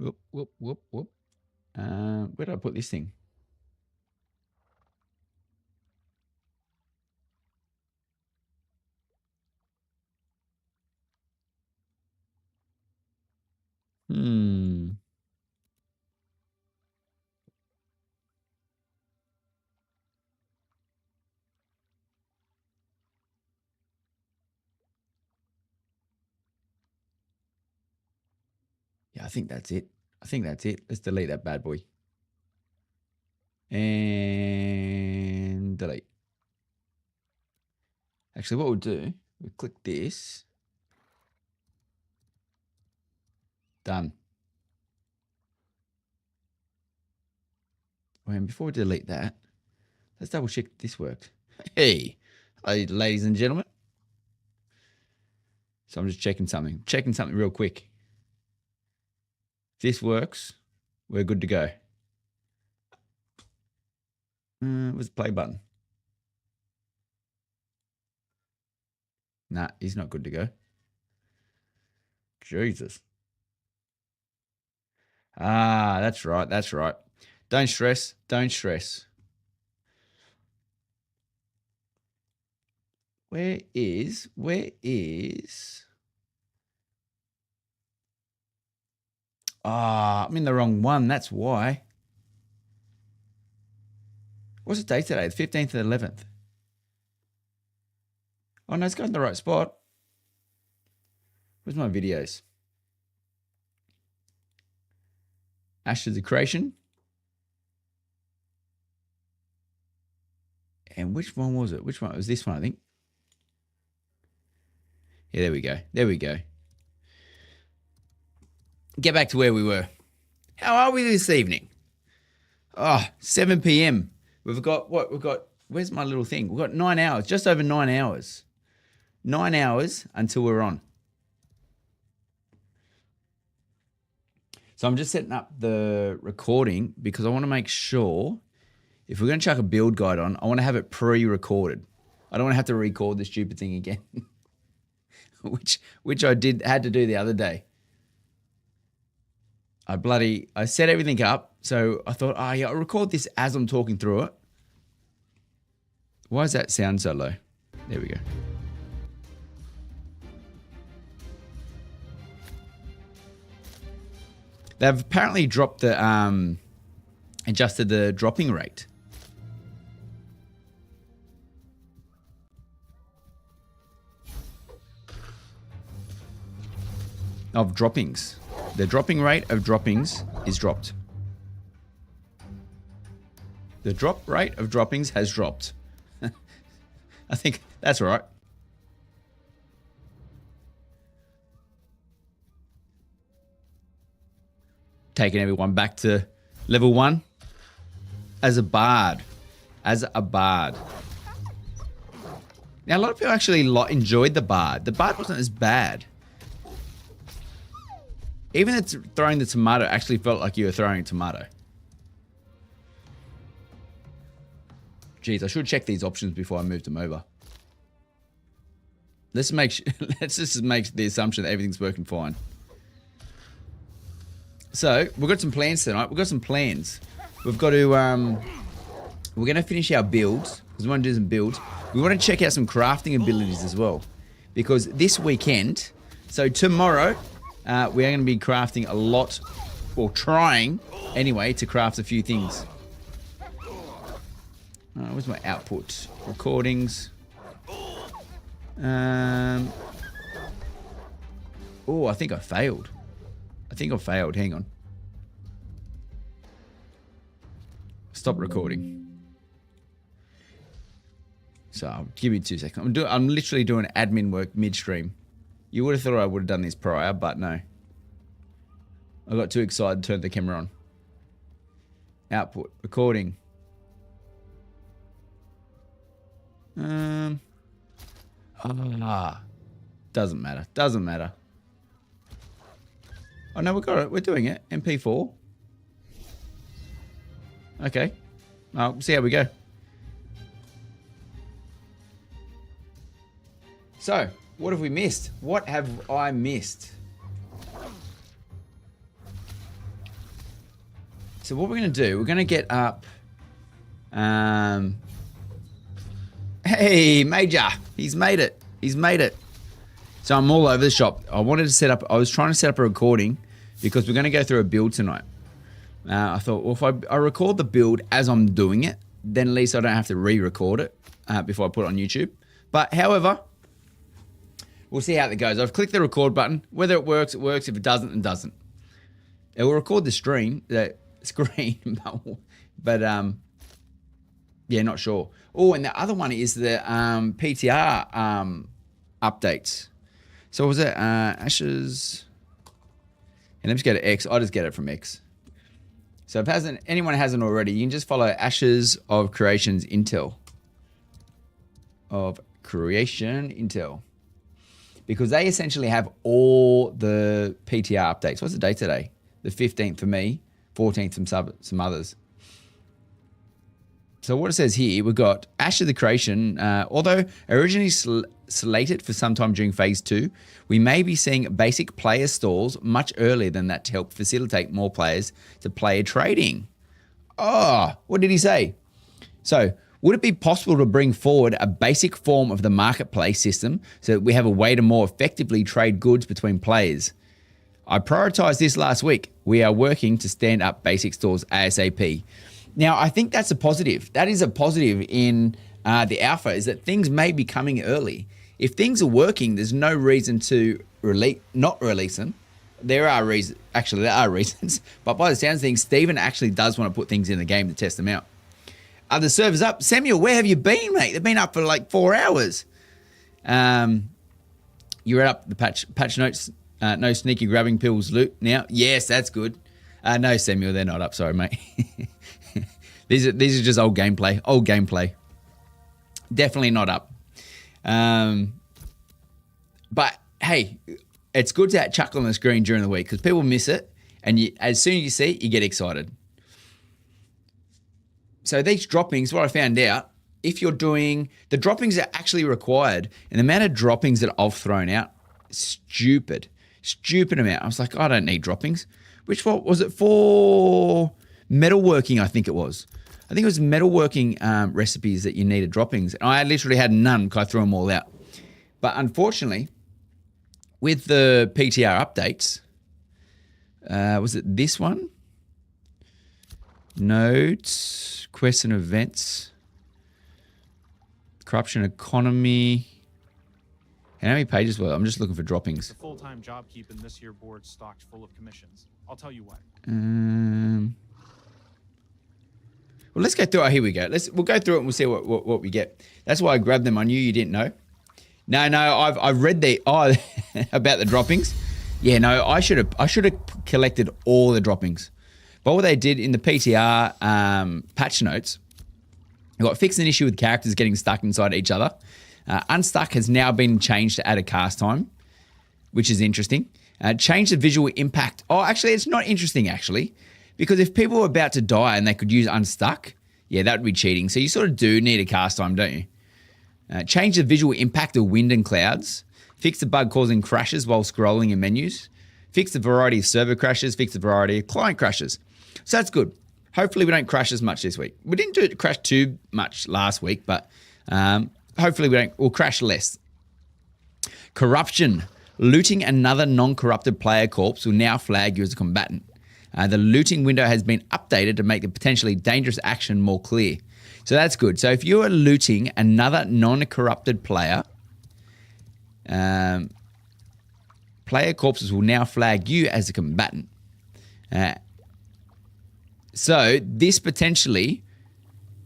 Whoop, whoop, whoop, whoop. Where did I put this thing? Yeah, I think that's it. Let's delete that bad boy. And delete. Actually, what we'll do, we click this. Done. And before we delete that, let's double check this worked. Hey, ladies and gentlemen. So I'm just checking something real quick. If this works, we're good to go. Where's the play button? Nah, he's not good to go. Jesus. That's right. Don't stress. Where is? I'm in the wrong one. That's why. What's the date today? The 15th and 11th. Oh, no, it's got in the right spot. Where's my videos? Ashes of Creation. And which one was it? Which one? It was this one, I think. Yeah, there we go. Get back to where we were. How are we this evening? 7 p.m. We've got, where's my little thing? We've got 9 hours, just over 9 hours. 9 hours until we're on. So I'm just setting up the recording because I want to make sure if we're going to chuck a build guide on, I want to have it pre-recorded. I don't want to have to record the stupid thing again, which I had to do the other day. I set everything up. So I thought, I'll record this as I'm talking through it. Why does that sound so low? There we go. They've apparently dropped the, adjusted the dropping rate. Of droppings. The dropping rate of droppings is dropped. The drop rate of droppings has dropped. I think that's right. Taking everyone back to level 1 as a bard. Now, a lot of people actually enjoyed the bard. The bard wasn't as bad. Even throwing the tomato actually felt like you were throwing a tomato. Jeez, I should check these options before I moved them over. Let's just make the assumption that everything's working fine. So, we've got some plans tonight. We've got some plans. We've got to, we're going to finish our builds, because we want to do some builds. We want to check out some crafting abilities as well. Because this weekend, so tomorrow, we are going to be crafting a lot, or trying, anyway, to craft a few things. Where's my output? Recordings. I think I failed. Hang on. Stop recording. So, give me 2 seconds. I'm literally doing admin work midstream. You would have thought I would have done this prior, but no. I got too excited to turn the camera on. Output. Recording. Doesn't matter. Oh, no, we got it. We're doing it. MP4. Okay. We'll see how we go. So, what have we missed? What have I missed? So what we're going to do, we're going to get up... Hey, Major. He's made it. He's made it. So I'm all over the shop. I was trying to set up a recording because we're going to go through a build tonight. I thought, well, if I record the build as I'm doing it, then at least I don't have to re-record it before I put it on YouTube. But however, we'll see how it goes. I've clicked the record button. Whether it works, it works. If it doesn't, it doesn't. It will record the screen, but yeah, not sure. Oh, and the other one is the PTR updates. So was it Ashes? And let me just go to X. I'll just get it from X. So if anyone hasn't already, you can just follow Ashes of Creations Intel. Because they essentially have all the PTR updates. What's the date today? The 15th for me, 14th from some others. So what it says here, we've got Ash of the Creation. Although originally slated for sometime during Phase 2, we may be seeing basic player stalls much earlier than that to help facilitate more players to player trading. Oh, what did he say? So, would it be possible to bring forward a basic form of the marketplace system so that we have a way to more effectively trade goods between players? I prioritized this last week. We are working to stand up basic stores ASAP. Now, I think that's a positive. That is a positive in the alpha, is that things may be coming early. If things are working, there's no reason to not release them. There are reasons, but by the sounds of things, Steven actually does want to put things in the game to test them out. Are the servers up? Samuel, where have you been, mate? They've been up for like 4 hours. You're up the patch notes. No sneaky grabbing pills loot now. Yes, that's good. No, Samuel, they're not up. Sorry, mate. These are just old gameplay. Definitely not up. But hey, it's good to chuckle on the screen during the week because people miss it, and as soon as you see it, you get excited. So these droppings, what I found out, if you're doing the droppings are actually required, and the amount of droppings that I've thrown out, stupid amount. I was like, I don't need droppings. Which one was it for? Metalworking, I think it was. I think it was metalworking recipes that you needed droppings. And I literally had none because I threw them all out. But unfortunately, with the PTR updates, was it this one? Notes, quests and events, corruption economy. How many pages were? I'm just looking for droppings. The full-time job keeping this year board stocked full of commissions. I'll tell you what. Well, let's go through it. Here we go. We'll go through it and we'll see what we get. That's why I grabbed them. I knew you didn't know. No, I've read about the droppings. Yeah, no, I should have collected all the droppings. But what they did in the PTR patch notes, they got fixed an issue with characters getting stuck inside each other. Unstuck has now been changed to add a cast time, which is interesting. Change the visual impact. Oh, actually, it's not interesting, actually. Because if people were about to die and they could use unstuck, yeah, that would be cheating. So you sort of do need a cast time, don't you? Change the visual impact of wind and clouds. Fix the bug causing crashes while scrolling in menus. Fix the variety of server crashes. Fix the variety of client crashes. So that's good. Hopefully we don't crash as much this week. We didn't crash too much last week, but hopefully we'll crash less. Corruption. Looting another non-corrupted player corpse will now flag you as a combatant. The looting window has been updated to make the potentially dangerous action more clear. So that's good. So if you are looting another non-corrupted player, player corpses will now flag you as a combatant. So this potentially,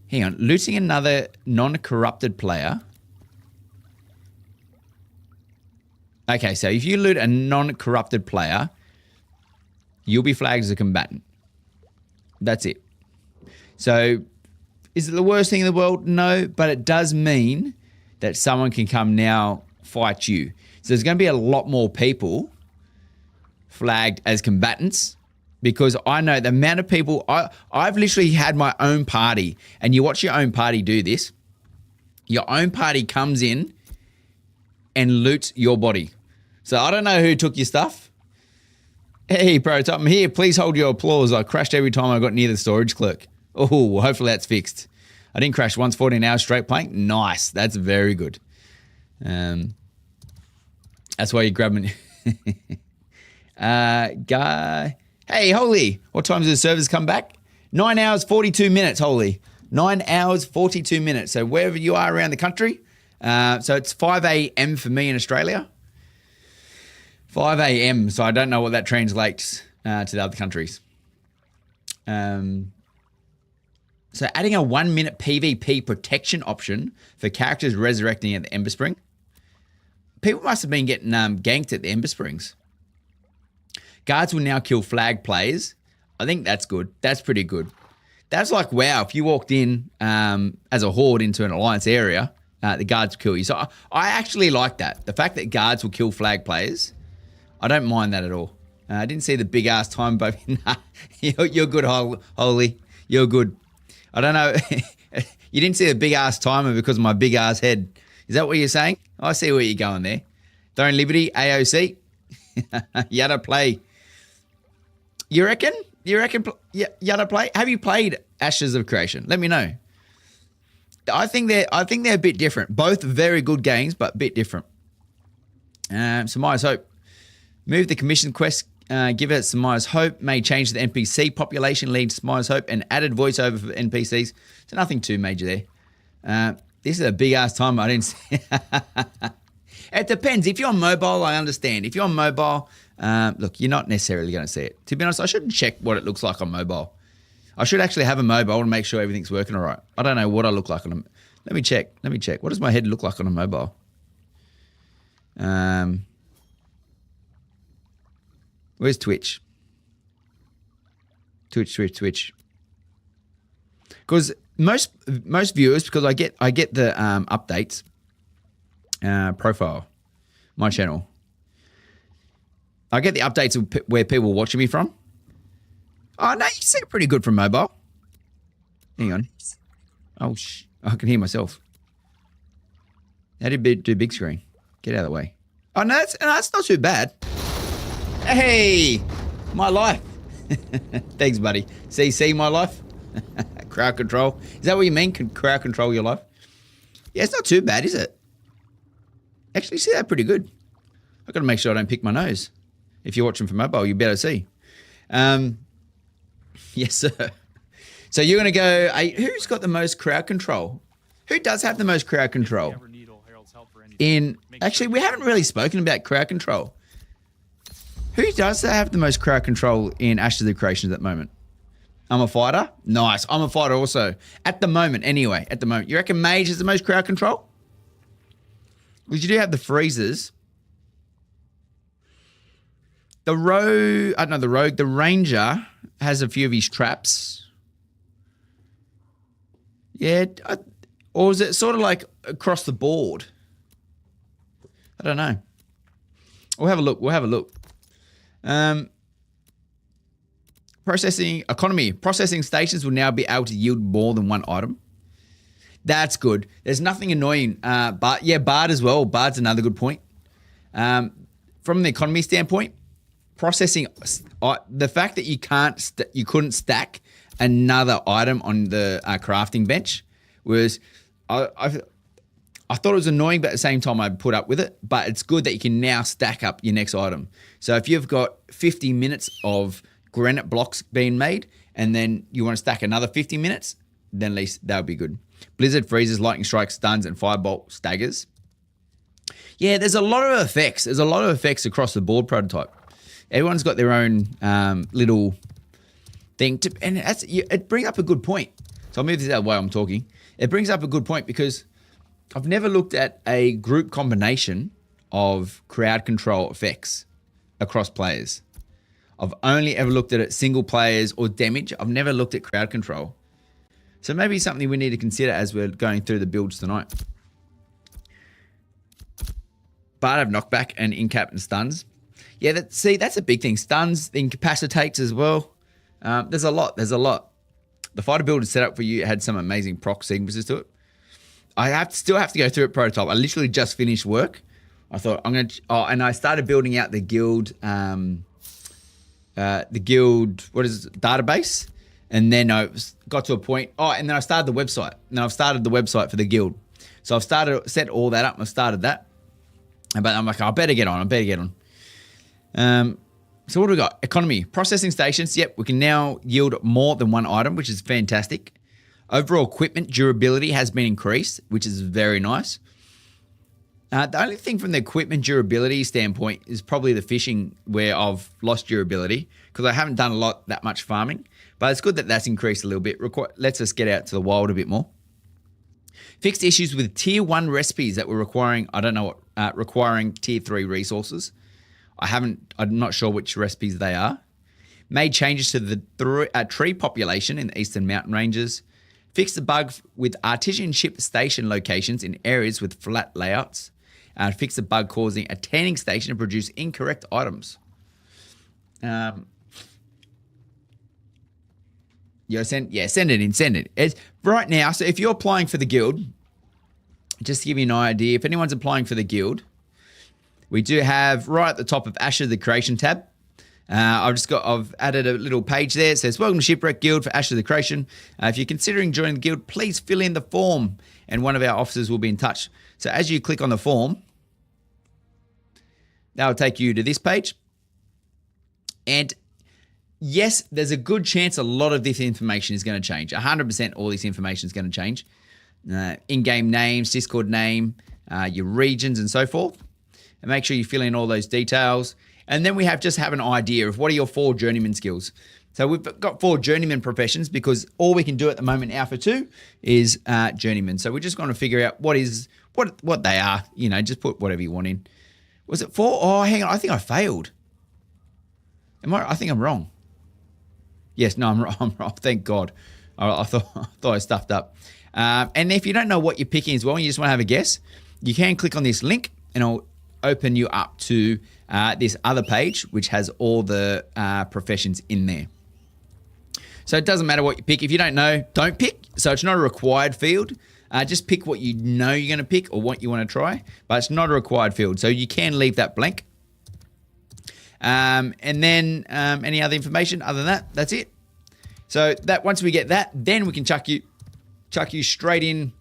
hang on, looting another non-corrupted player. Okay, so if you loot a non-corrupted player, you'll be flagged as a combatant. That's it. So is it the worst thing in the world? No, but it does mean that someone can come now fight you. So there's going to be a lot more people flagged as combatants because I know the amount of people, I've literally had my own party, and you watch your own party do this. Your own party comes in and loots your body. So I don't know who took your stuff. Hey, prototype, I'm here. Please hold your applause. I crashed every time I got near the storage clerk. Oh, hopefully that's fixed. I didn't crash once, 14 hours straight playing. Nice. That's very good. That's why you're grabbing. Guy. Hey, Holy. What time does the servers come back? 9 hours, 42 minutes, Holy. 9 hours, 42 minutes. So wherever you are around the country. So it's 5 a.m. for me in Australia. 5 a.m. So I don't know what that translates to the other countries. So adding a 1 minute PvP protection option for characters resurrecting at the Ember Spring. People must have been getting ganked at the Ember Springs. Guards will now kill flag players. I think that's good. That's pretty good. That's like, wow, if you walked in as a horde into an alliance area, the guards will kill you. So I actually like that. The fact that guards will kill flag players, I don't mind that at all. I didn't see the big ass time, but nah, you're good, Holy. You're good. I don't know. You didn't see the big ass timer because of my big ass head. Is that what you're saying? I see where you're going there. Throwing Liberty, AOC. Yada play. You reckon? Yada play? Have you played Ashes of Creation? Let me know. I think they're a bit different. Both very good games, but a bit different. Samaya's Hope. Move the commission quest. Give it Samaya's Hope. May change the NPC population. Lead to Samaya's Hope. And added voiceover for NPCs. So nothing too major there. This is a big ass time. I didn't see. It depends. If you're on mobile, I understand. If you're on mobile, look, you're not necessarily going to see it. To be honest, I shouldn't check what it looks like on mobile. I should actually have a mobile to make sure everything's working all right. I don't know what I look like on a... Let me check. What does my head look like on a mobile? Where's Twitch? Twitch. Because most viewers, because I get the updates profile, my channel. I get the updates of where people are watching me from. Oh, no, you see it pretty good from mobile. Hang on. Oh, I can hear myself. How do you do big screen? Get out of the way. Oh, no, that's not too bad. Hey, my life. Thanks, buddy. See my life? Crowd control. Is that what you mean? Can crowd control your life? Yeah, it's not too bad, is it? Actually, see that pretty good. I've got to make sure I don't pick my nose. If you're watching from mobile, you better see. Yes, sir. So you're going to go, who's got the most crowd control? Who does have the most crowd control? Actually, we haven't really spoken about crowd control. Who does have the most crowd control in Ashes of Creation at the moment? I'm a fighter? Nice. I'm a fighter also. At the moment, anyway. At the moment. You reckon Mage has the most crowd control? Because you do have the freezers. The Ranger has a few of his traps. Yeah. Or is it sort of like across the board? I don't know. We'll have a look. Processing economy. Processing stations will now be able to yield more than one item. That's good. There's nothing annoying. But yeah, Bard as well. Bard's another good point. From the economy standpoint, processing the fact that you couldn't stack another item on the crafting bench was I thought it was annoying, but at the same time I put up with it. But it's good that you can now stack up your next item. So if you've got 50 minutes of granite blocks being made and then you want to stack another 50 minutes, then at least that would be good. Blizzard, freezes, lightning strikes, stuns, and firebolt staggers. Yeah, there's a lot of effects. There's a lot of effects across the board, prototype. Everyone's got their own little thing. And it brings up a good point. So I'll move this out of the way I'm talking. It brings up a good point because I've never looked at a group combination of crowd control effects across players. I've only ever looked at it single players or damage. I've never looked at crowd control. So maybe something we need to consider as we're going through the builds tonight. Bard have knockback and incap and stuns. Yeah, that's a big thing. Stuns, incapacitates as well. There's a lot. The fighter build is set up for you. It had some amazing proc sequences to it. I still have to go through it prototype. I literally just finished work. I thought and I started building out the guild the guild, database. And then I got to a point, and then I started the website. And I've started the website for the guild. So I've set all that up. I've started that. But I'm like, I better get on. So what do we got? Economy. Processing stations. Yep, we can now yield more than one item, which is fantastic. Overall equipment durability has been increased, which is very nice. The only thing from the equipment durability standpoint is probably the fishing, where I've lost durability because I haven't done that much farming. But it's good that that's increased a little bit. Lets us get out to the wild a bit more. Fixed issues with tier 1 recipes that were requiring tier 3 resources. I'm not sure which recipes they are. Made changes to the tree population in the eastern mountain ranges. Fixed the bug with artisan ship station locations in areas with flat layouts. Fixed the bug causing a tanning station to produce incorrect items. Send it in. It's right now. So if you're applying for the guild, just to give you an idea, if anyone's applying for the guild, we do have right at the top of Ashes of the Creation tab. I've added a little page there. It says, welcome to Shipwreck Guild for Ashes of the Creation. If you're considering joining the guild, please fill in the form and one of our officers will be in touch. So as you click on the form, that will take you to this page. And yes, there's a good chance a lot of this information is going to change. 100% all this information is going to change. In-game names, Discord name, your regions and so forth. And make sure you fill in all those details. And then we have an idea of what are your 4 journeyman skills. So we've got 4 journeyman professions because all we can do at the moment in Alpha 2 is journeyman. So we're just going to figure out what they are. Just put whatever you want in. Was it 4? Oh, hang on. I think I failed. I think I'm wrong. Yes, no, I'm wrong. Thank God. I thought I stuffed up. And if you don't know what you're picking as well, and you just want to have a guess, you can click on this link and it'll open you up to this other page, which has all the professions in there. So it doesn't matter what you pick. If you don't know, don't pick. So it's not a required field. Just pick what you know you're going to pick or what you want to try, but it's not a required field. So you can leave that blank. And then any other information other than that, that's it. So that once we get that, then we can chuck you straight in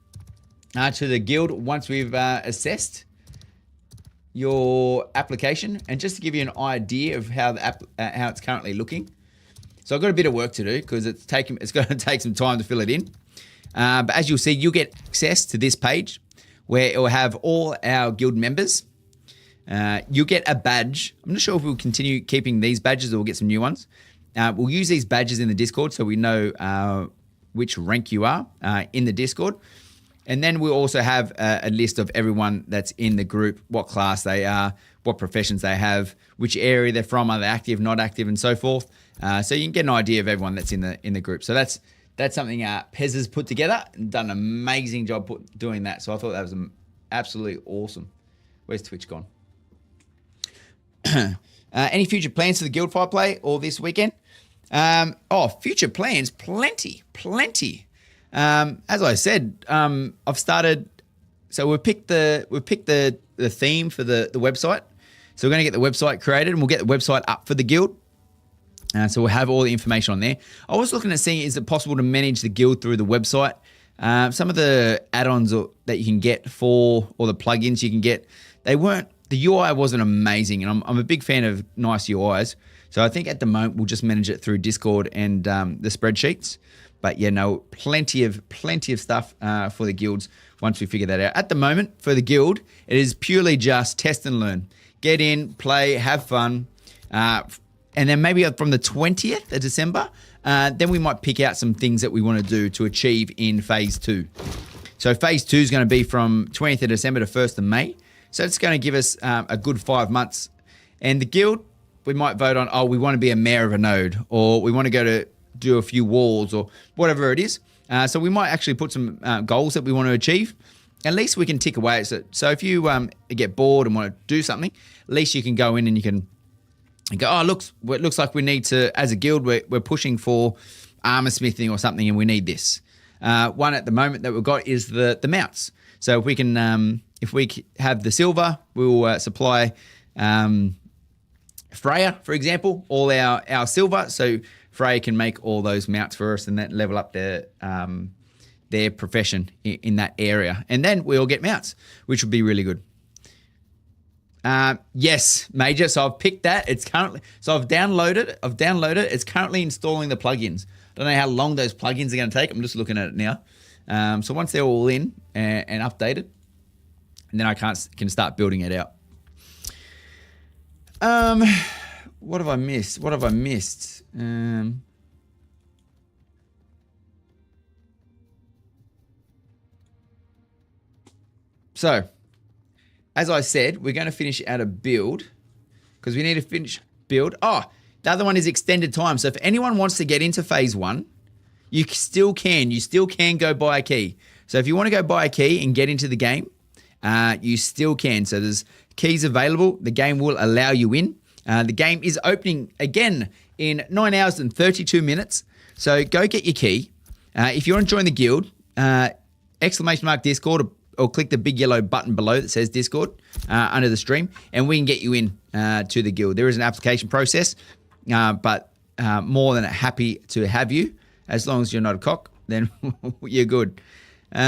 to the guild once we've assessed your application. And just to give you an idea of how it's currently looking. So I've got a bit of work to do because it's going to take some time to fill it in. But as you'll see, you'll get access to this page where it will have all our guild members. You'll get a badge. I'm not sure if we'll continue keeping these badges or we'll get some new ones. We'll use these badges in the Discord so we know which rank you are in the Discord. And then we'll also have a list of everyone that's in the group, what class they are, what professions they have, which area they're from, are they active, not active, and so forth. So you can get an idea of everyone that's in the group. So that's something Pez has put together and done an amazing job doing that. So I thought that was absolutely awesome. Where's Twitch gone? Any future plans for the Guild Fire play or this weekend? Future plans, plenty. As I said, I've started. So we've picked the theme for the website. So we're going to get the website created and we'll get the website up for the guild. So we'll have all the information on there. I was looking at seeing, is it possible to manage the guild through the website? Some of the add-ons that you can get or the plugins you can get, the UI wasn't amazing, and I'm a big fan of nice UIs. So I think at the moment we'll just manage it through Discord and the spreadsheets. But yeah, no, plenty of stuff for the guilds once we figure that out. At the moment for the guild, it is purely just test and learn. Get in, play, have fun. And then maybe from the 20th of December, then we might pick out some things that we want to do to achieve in Phase 2. So Phase 2 is going to be from 20th of December to 1st of May. So it's going to give us a good 5 months. And the guild, we might vote on, we want to be a mayor of a node, or we want to go to do a few walls, or whatever it is. So we might actually put some goals that we want to achieve. At least we can tick away at it. So if you get bored and want to do something, at least you can go in and you can go, it looks like we need to, as a guild, we're pushing for armor smithing or something, and we need this. One at the moment that we've got is the mounts. So if we can, if we have the silver, we'll supply Freya, for example, all our silver. So Freya can make all those mounts for us and that level up their profession in that area. And then we all get mounts, which would be really good. Yes, Major. So I've picked that. It's currently, so I've downloaded. It's currently installing the plugins. I don't know how long those plugins are going to take. I'm just looking at it now. So once they're all in and updated, and then I can start building it out. What have I missed? So, as I said, we're going to finish out a build because we need to finish build. Oh, the other one is extended time. So if anyone wants to get into phase 1, you still can. You still can go buy a key. So if you want to go buy a key and get into the game, you still can. So there's keys available. The game will allow you in. The game is opening again in 9 hours and 32 minutes. So go get your key. If you want to join the guild, !Discord or click the big yellow button below that says Discord under the stream, and we can get you in to the guild. There is an application process, but more than happy to have you. As long as you're not a cock, then you're good. What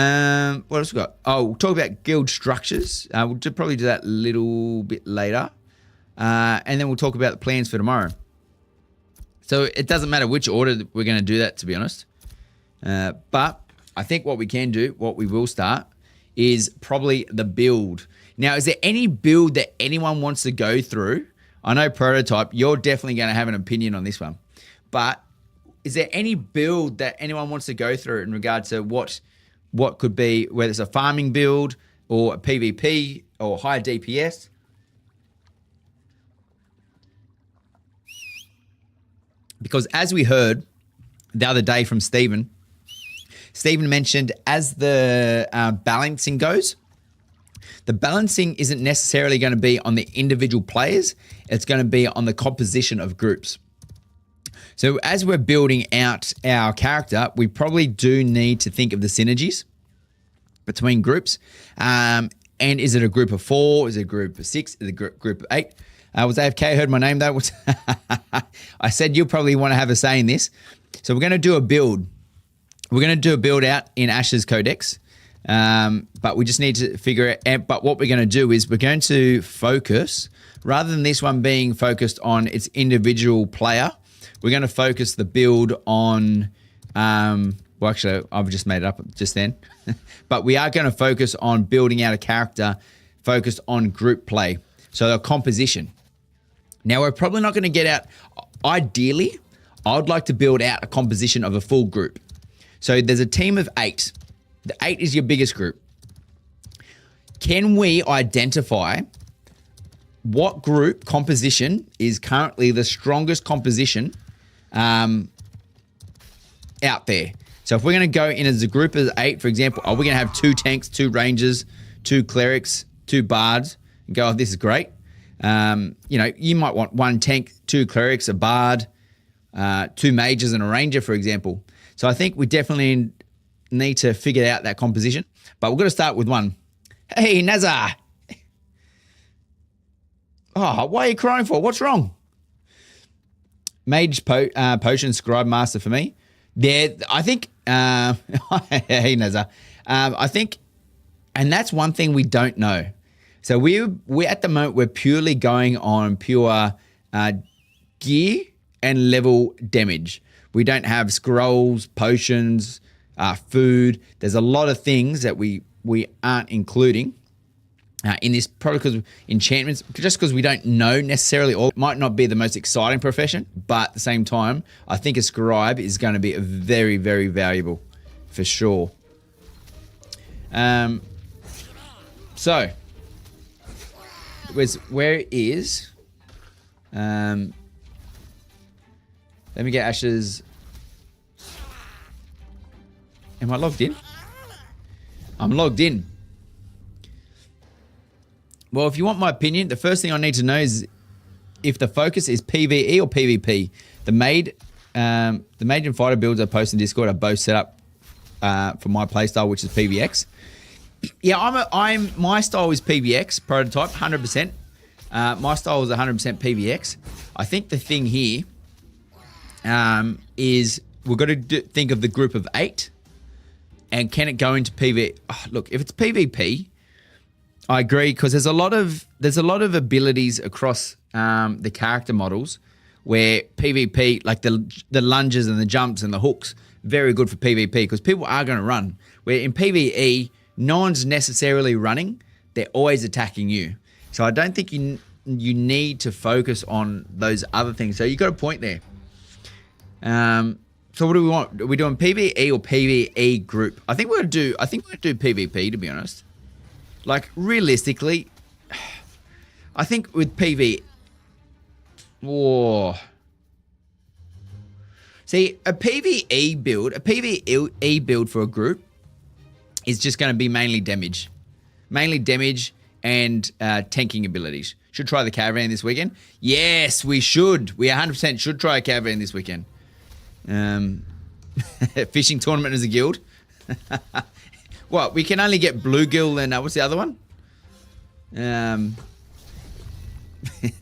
else we got? Oh, we'll talk about guild structures. We'll probably do that a little bit later. And then we'll talk about the plans for tomorrow. So it doesn't matter which order we're going to do that, to be honest. But I think what we can do, what we will start, is probably the build. Now, is there any build that anyone wants to go through? I know Prototype, you're definitely going to have an opinion on this one. But is there any build that anyone wants to go through in regard to what could be, whether it's a farming build or a PvP or high DPS? Because as we heard the other day from Stephen mentioned as the balancing goes, the balancing isn't necessarily going to be on the individual players. It's going to be on the composition of groups. So as we're building out our character, we probably do need to think of the synergies between groups. And is it a group of 4? Is it a group of 6? Is it a group of 8? Was AFK? Heard my name though? I said you'll probably want to have a say in this. So we're going to do a build. We're going to do a build out in Ash's Codex. But we just need to figure it out. But what we're going to do is we're going to focus, rather than this one being focused on its individual player, we're going to focus the build on, well, actually, I've just made it up just then. But we are going to focus on building out a character focused on group play. So a composition. Now, we're probably not going to get out, ideally, I'd like to build out a composition of a full group. So there's a team of 8. The 8 is your biggest group. Can we identify what group composition is currently the strongest composition out there? So if we're going to go in as a group of 8, for example, are we going to have 2 tanks, 2 rangers, 2 clerics, 2 bards, and go, oh, this is great. You might want 1 tank, 2 clerics, a bard, 2 mages and a ranger, for example. So I think we definitely need to figure out that composition, but we're going to start with one. Hey, Nazar. Oh, why are you crying for? What's wrong? Mage potion scribe master for me. There, I think, hey, Nazar. I think, and that's one thing we don't know. So we at the moment, we're purely going on pure gear and level damage. We don't have scrolls, potions, food. There's a lot of things that we aren't including in this, probably because enchantments, just because we don't know necessarily all. It might not be the most exciting profession, but at the same time, I think a scribe is going to be a very, very valuable for sure. So, where is... let me get Ash's... Am I logged in? I'm logged in. Well, if you want my opinion, the first thing I need to know is if the focus is PvE or PvP. The Mage and Fighter builds I post in Discord are both set up for my playstyle, which is PvX. Yeah, my style is PvX, Prototype, 100%. My style is 100% PVX. I think the thing here is we've got to think of the group of 8, and can it go into PV? Oh, look, if it's PvP, I agree, because there's a lot of abilities across the character models where PvP, like the lunges and the jumps and the hooks, very good for PvP because people are going to run. Where in PvE, no one's necessarily running; they're always attacking you. So I don't think you need to focus on those other things. So you got a point there. So what do we want? Are we doing PvE or PvE group? I think we're gonna do PvP, to be honest. Like realistically, I think with PvE. Whoa. See, a PvE build for a group is just going to be mainly damage and tanking abilities. Should try the caravan this weekend. Yes, we should. We 100% should try a caravan this weekend. Fishing tournament as a guild. What? We can only get bluegill and what's the other one?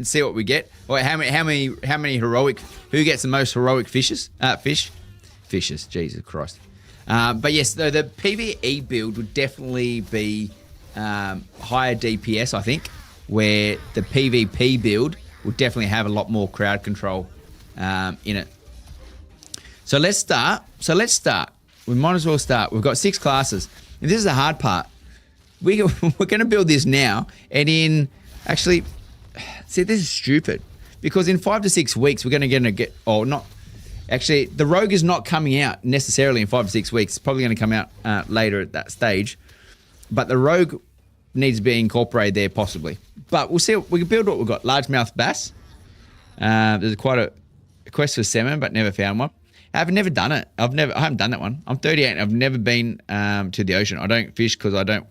See what we get. Wait, how many heroic? Who gets the most heroic fishes? Fishes. Jesus Christ. But yes, the PvE build would definitely be higher DPS. I think, where the PvP build would definitely have a lot more crowd control in it. So let's start. We might as well start. We've got 6 classes, and this is the hard part. We're going to build this now, and actually. See, this is stupid because in 5 to 6 weeks, we're going to actually, the rogue is not coming out necessarily in 5 to 6 weeks. It's probably going to come out later at that stage, but the rogue needs to be incorporated there possibly. But we'll see. We can build what we've got. Largemouth bass. There's quite a quest for salmon, but never found one. I've never done it. I haven't done that one. I'm 38 and I've never been to the ocean. I don't fish because I don't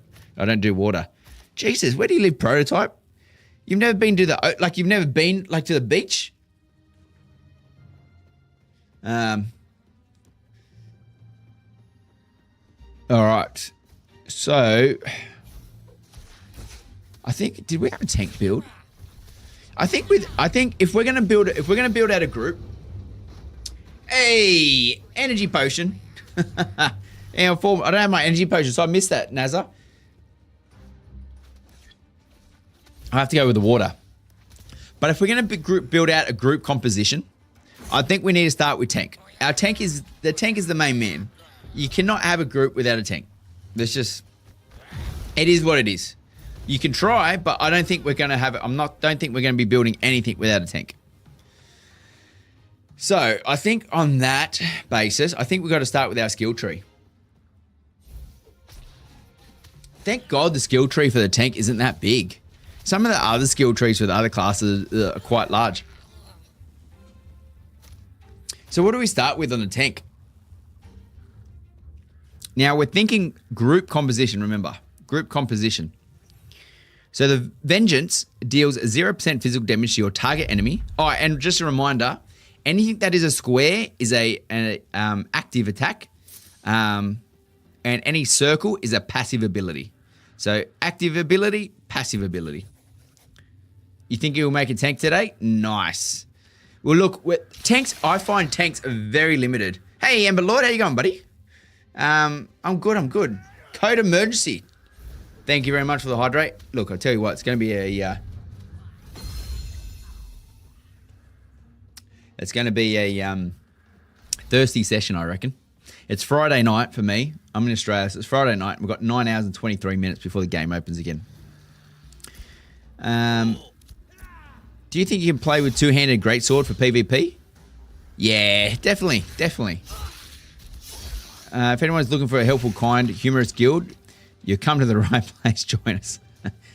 do water. Jesus, where do you live, Prototype? You've never been to you've never been to the beach? All right. So I think, did we have a tank build? I think if we're gonna build out a group, hey, energy potion. I don't have my energy potion, so I missed that, Nazza. I have to go with the water. But if we're going to build out a group composition, I think we need to start with tank. The tank is the main man. You cannot have a group without a tank. It is what it is. You can try, but I don't think we're going to have it. Don't think we're going to be building anything without a tank. So I think on that basis, I think we've got to start with our skill tree. Thank God the skill tree for the tank isn't that big. Some of the other skill trees for the other classes are quite large. So what do we start with on the tank? Now we're thinking group composition, remember. Group composition. So the Vengeance deals 0% physical damage to your target enemy. Oh, and just a reminder, anything that is a square is an active attack. And any circle is a passive ability. So active ability, passive ability. You think you'll make a tank today? Nice. Well, look, tanks. I find tanks are very limited. Hey, Amber Lord, how you going, buddy? I'm good. Code emergency. Thank you very much for the hydrate. Look, I'll tell you what, it's going to be a thirsty session, I reckon. It's Friday night for me. I'm in Australia, so it's Friday night. We've got 9 hours and 23 minutes before the game opens again. Do you think you can play with two-handed greatsword for PvP? Yeah, definitely. If anyone's looking for a helpful, kind, humorous guild, you come to the right place. Join us.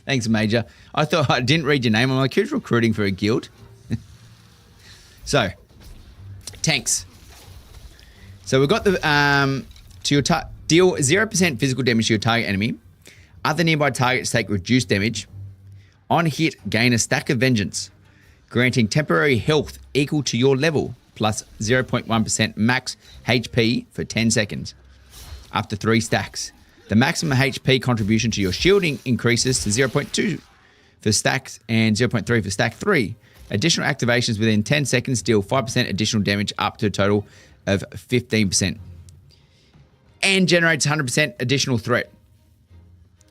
Thanks, Major. I thought I didn't read your name. I'm like, who's recruiting for a guild? So, tanks. So we've got the deal 0% physical damage to your target enemy. Other nearby targets take reduced damage. On hit, gain a stack of vengeance, granting temporary health equal to your level, plus 0.1% max HP for 10 seconds, up to 3 stacks. The maximum HP contribution to your shielding increases to 0.2 for stacks and 0.3 for stack 3. Additional activations within 10 seconds deal 5% additional damage up to a total of 15%. And generates 100% additional threat.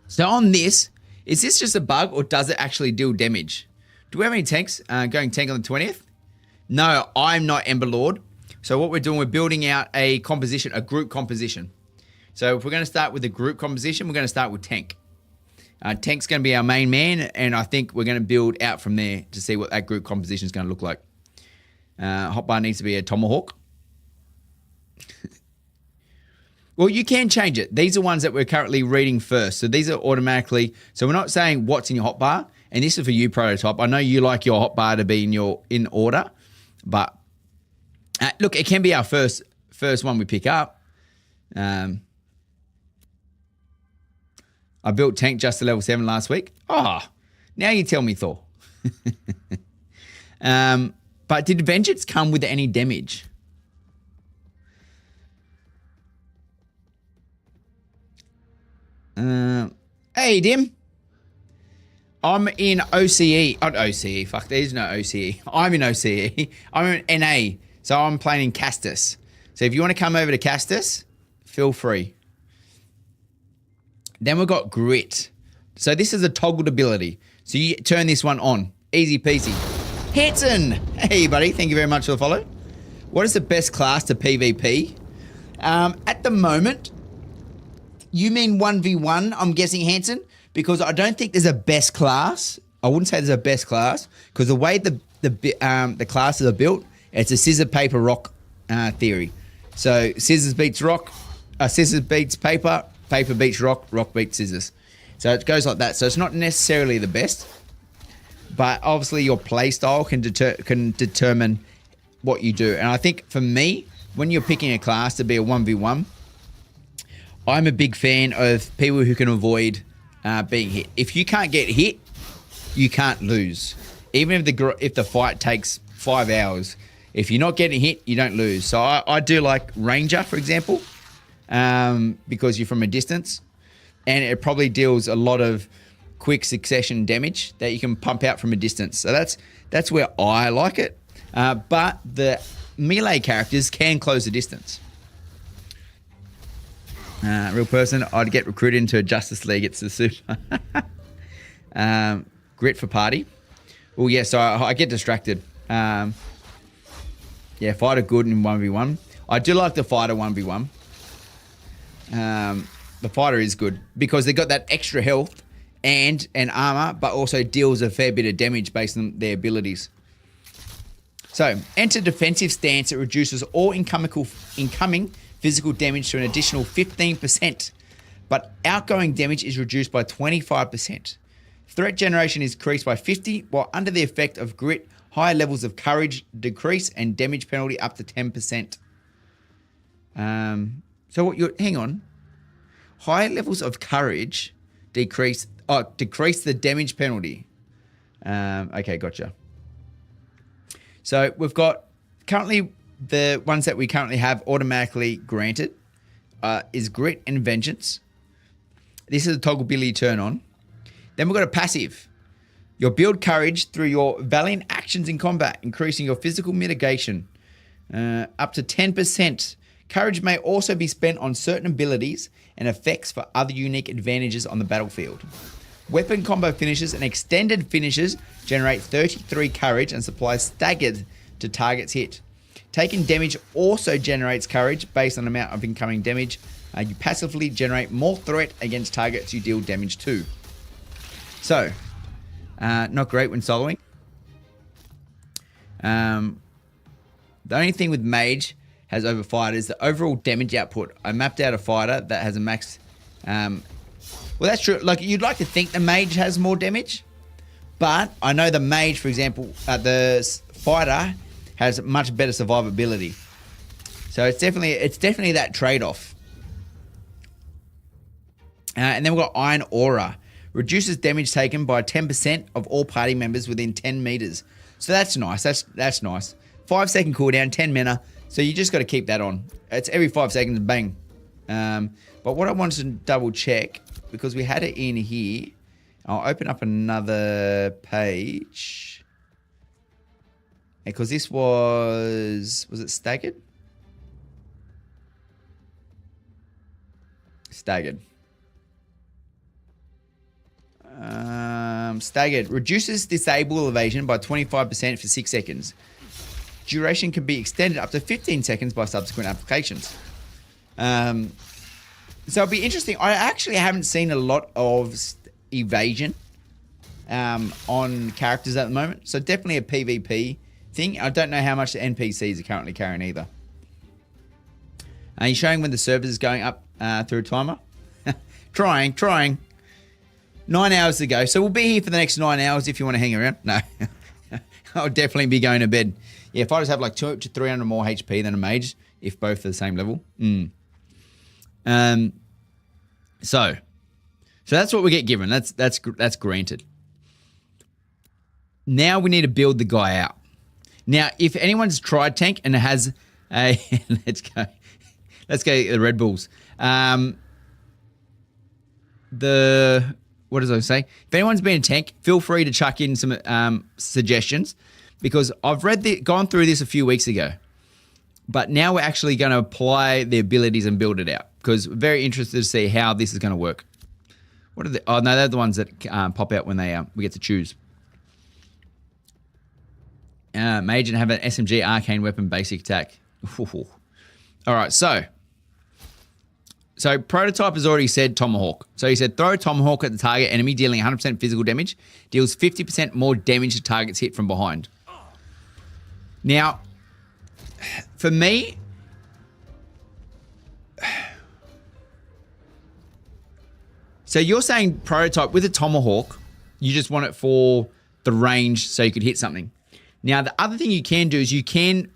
So on this, is this just a bug or does it actually deal damage? Do we have any tanks going tank on the 20th? No, I'm not Ember Lord. So what we're doing, we're building out a composition, a group composition. So if we're going to start with the group composition, we're going to start with tank. Tank's going to be our main man, and I think we're going to build out from there to see what that group composition is going to look like. Hotbar needs to be a tomahawk. Well, you can change it. These are ones that we're currently reading first. So these are automatically, so we're not saying what's in your hotbar, and this is for you, Prototype. I know you like your hotbar to be in order, but look, it can be our first one we pick up. I built tank just to level 7 last week. Oh, now you tell me, Thor. But did Vengeance come with any damage? Hey, Dim. I'm in OCE. Not OCE. Fuck, there's no OCE. I'm in OCE. I'm in NA. So I'm playing in Castus. So if you want to come over to Castus, feel free. Then we've got Grit. So this is a toggled ability. So you turn this one on. Easy peasy. Hanson. Hey, buddy. Thank you very much for the follow. What is the best class to PvP? At the moment, you mean 1v1, I'm guessing, Hanson? Because I don't think there's a best class. I wouldn't say there's a best class. Because the way the classes are built, it's a scissor, paper, rock theory. So scissors beats rock, scissors beats paper, paper beats rock, rock beats scissors. So it goes like that. So it's not necessarily the best. But obviously your play style can determine what you do. And I think for me, when you're picking a class to be a 1v1, I'm a big fan of people who can avoid being hit. If you can't get hit, you can't lose. Even if the fight takes 5 hours, if you're not getting hit, you don't lose. So I do like Ranger, for example, because you're from a distance, and it probably deals a lot of quick succession damage that you can pump out from a distance. So that's where I like it. But the melee characters can close the distance. Real person, I'd get recruited into a Justice League. It's the super. Grit for party. Well, yeah, so I get distracted. Yeah, fighter good in 1v1. I do like the fighter 1v1. The fighter is good because they got that extra health and armor, but also deals a fair bit of damage based on their abilities. So, enter defensive stance. It reduces all incoming physical damage to an additional 15%, but outgoing damage is reduced by 25%. Threat generation is increased by 50, while under the effect of grit, higher levels of courage decrease and damage penalty up to 10%. Hang on. Higher levels of courage decrease the damage penalty. Okay, gotcha. So we've got currently the ones that we currently have automatically granted is Grit and Vengeance. This is a toggle ability turn on. Then we've got a passive. You'll build courage through your valiant actions in combat, increasing your physical mitigation up to 10%. Courage may also be spent on certain abilities and effects for other unique advantages on the battlefield. Weapon combo finishes and extended finishes generate 33 courage and supply staggered to targets hit. Taking damage also generates courage based on the amount of incoming damage. You passively generate more threat against targets you deal damage to. So, not great when soloing. The only thing with Mage has over fighter is the overall damage output. I mapped out a fighter that has a max... well, that's true. Like, you'd like to think the Mage has more damage, but I know the Mage, for example, the fighter has much better survivability. So it's definitely that trade-off. And then we've got Iron Aura. Reduces damage taken by 10% of all party members within 10 meters. So that's nice. That's nice. 5-second cooldown, 10 mana. So you just got to keep that on. It's every 5 seconds, bang. But what I wanted to double check, because we had it in here. I'll open up another page. Because this was it staggered? Staggered. Staggered. Reduces disable evasion by 25% for 6 seconds. Duration can be extended up to 15 seconds by subsequent applications. So it'll be interesting. I actually haven't seen a lot of evasion on characters at the moment. So definitely a PvP thing. I don't know how much the NPCs are currently carrying either. Are you showing when the servers is going up through a timer? Trying. 9 hours to go. So we'll be here for the next 9 hours if you want to hang around. No. I'll definitely be going to bed. Yeah, if I just have like 200 to 300 more HP than a mage, if both are the same level. So that's what we get given. That's granted. Now we need to build the guy out. Now, if anyone's tried tank and has a let's go the Red Bulls. What does I say? If anyone's been a tank, feel free to chuck in some suggestions, because I've gone through this a few weeks ago, but now we're actually going to apply the abilities and build it out, because we're very interested to see how this is going to work. What are they? Oh no, they're the ones that pop out when we get to choose. Mage and have an SMG arcane weapon basic attack. All right, so Prototype has already said Tomahawk. So he said throw a Tomahawk at the target enemy, dealing 100% physical damage. Deals 50% more damage to targets hit from behind. Now, for me, so you're saying Prototype with a Tomahawk, you just want it for the range so you could hit something. Now, the other thing you can do is you can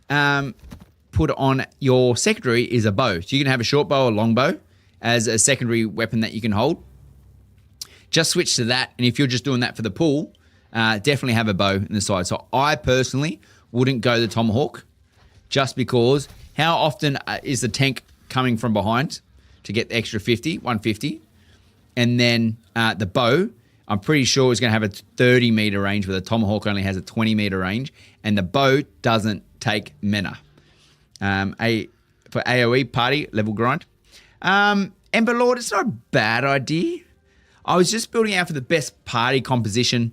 put on your secondary is a bow. So you can have a short bow or long bow as a secondary weapon that you can hold. Just switch to that, and if you're just doing that for the pool, definitely have a bow in the side. So I personally wouldn't go the Tomahawk, just because how often is the tank coming from behind to get the extra 150, and then the bow, I'm pretty sure is going to have a 30 meter range, where the Tomahawk only has a 20 meter range, and the bow doesn't take mana. For AoE party level grind. Ember Lord, it's not a bad idea. I was just building out for the best party composition,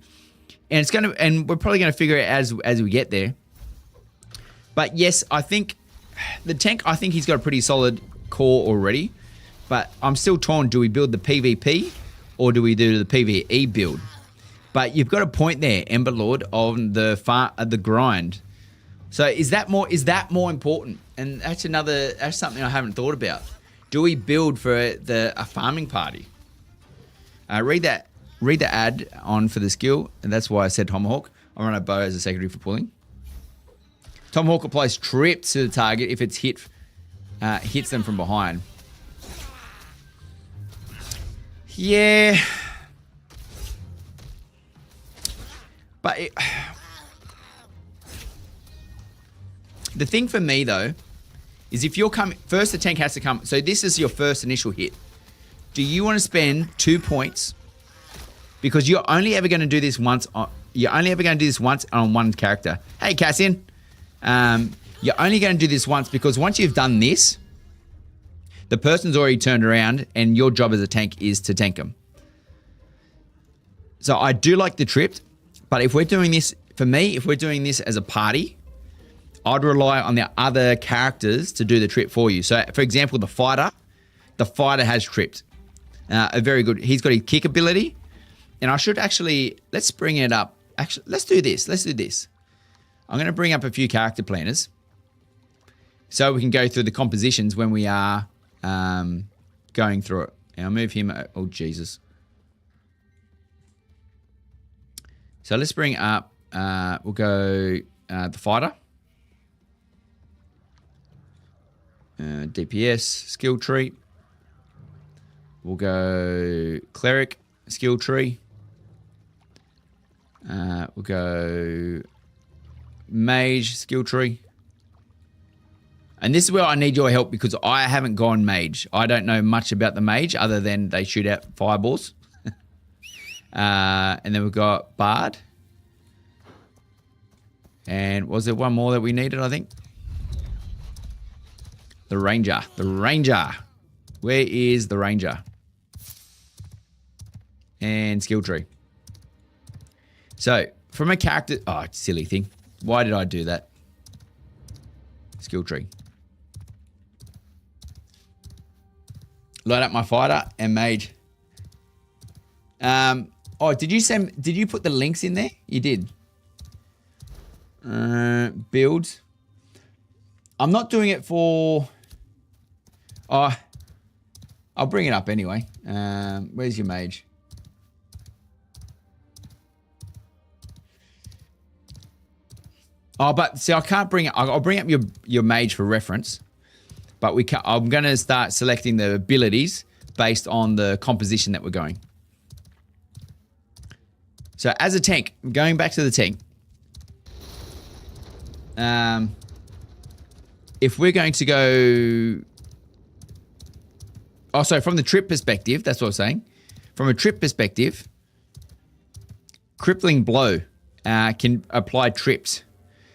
and we're probably gonna figure it as we get there. But yes, I think the tank, I think he's got a pretty solid core already, but I'm still torn. Do we build the PvP or do we do the PvE build? But you've got a point there, Ember Lord, on the grind. So is that more important? And that's something I haven't thought about. Do we build for a farming party? Read the ad on for the skill, and that's why I said Tomahawk. I run a bow as a secondary for pulling. Tomahawk applies trip to the target if it's hits them from behind. Yeah. But the thing for me, though, is if you're coming... First, the tank has to come... So this is your first initial hit. Do you want to spend 2 points? Because you're only ever going to do this once on... You're only ever going to do this once on one character. Hey, Cassian. You're only going to do this once, because once you've done this, the person's already turned around, and your job as a tank is to tank them. So I do like the trip, but if we're doing this... For me, if we're doing this as a party... I'd rely on the other characters to do the trip for you. So, for example, the fighter has tripped. A very good... He's got his kick ability. And I should actually... Let's bring it up. Actually, let's do this. I'm going to bring up a few character planners, so we can go through the compositions when we are going through it. And I'll move him... Oh, Jesus. So let's bring up... we'll go the fighter. DPS, skill tree. We'll go cleric, skill tree. We'll go mage, skill tree. And this is where I need your help, because I haven't gone mage. I don't know much about the mage other than they shoot out fireballs. And then we've got Bard. And was there one more that we needed, I think? The Ranger. The Ranger. Where is the Ranger? And skill tree. So, from a character... Oh, silly thing. Why did I do that? Skill tree. Load up my fighter and mage. Oh, did you put the links in there? You did. Builds. I'm not doing it for... Oh, I'll bring it up anyway. Where's your mage? Oh, but see, I can't bring it. I'll bring up your mage for reference. But I'm going to start selecting the abilities based on the composition that we're going. So as a tank, going back to the tank. If we're going to go... Oh, sorry, from the trip perspective, that's what I was saying. From a trip perspective, Crippling Blow can apply trips.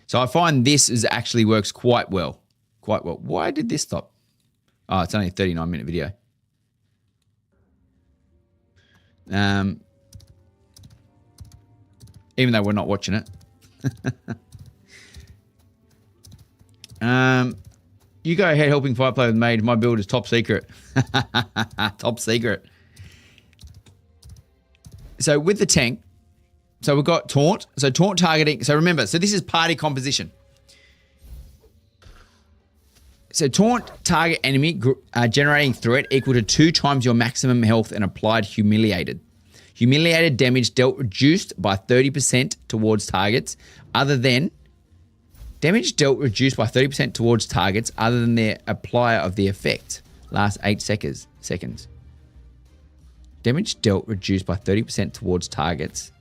So I find this actually works quite well. Quite well. Why did this stop? Oh, it's only a 39-minute video. Even though we're not watching it. You go ahead helping fight play with mage. My build is top secret. Top secret. So with the tank, so we've got taunt. So taunt targeting. So remember, so this is party composition. So taunt target enemy generating threat equal to 2 times your maximum health and applied humiliated. Humiliated damage dealt reduced by 30% towards targets other than... Damage dealt reduced by 30% towards targets other than the applier of the effect. Last 8 seconds. Damage dealt reduced by 30% towards targets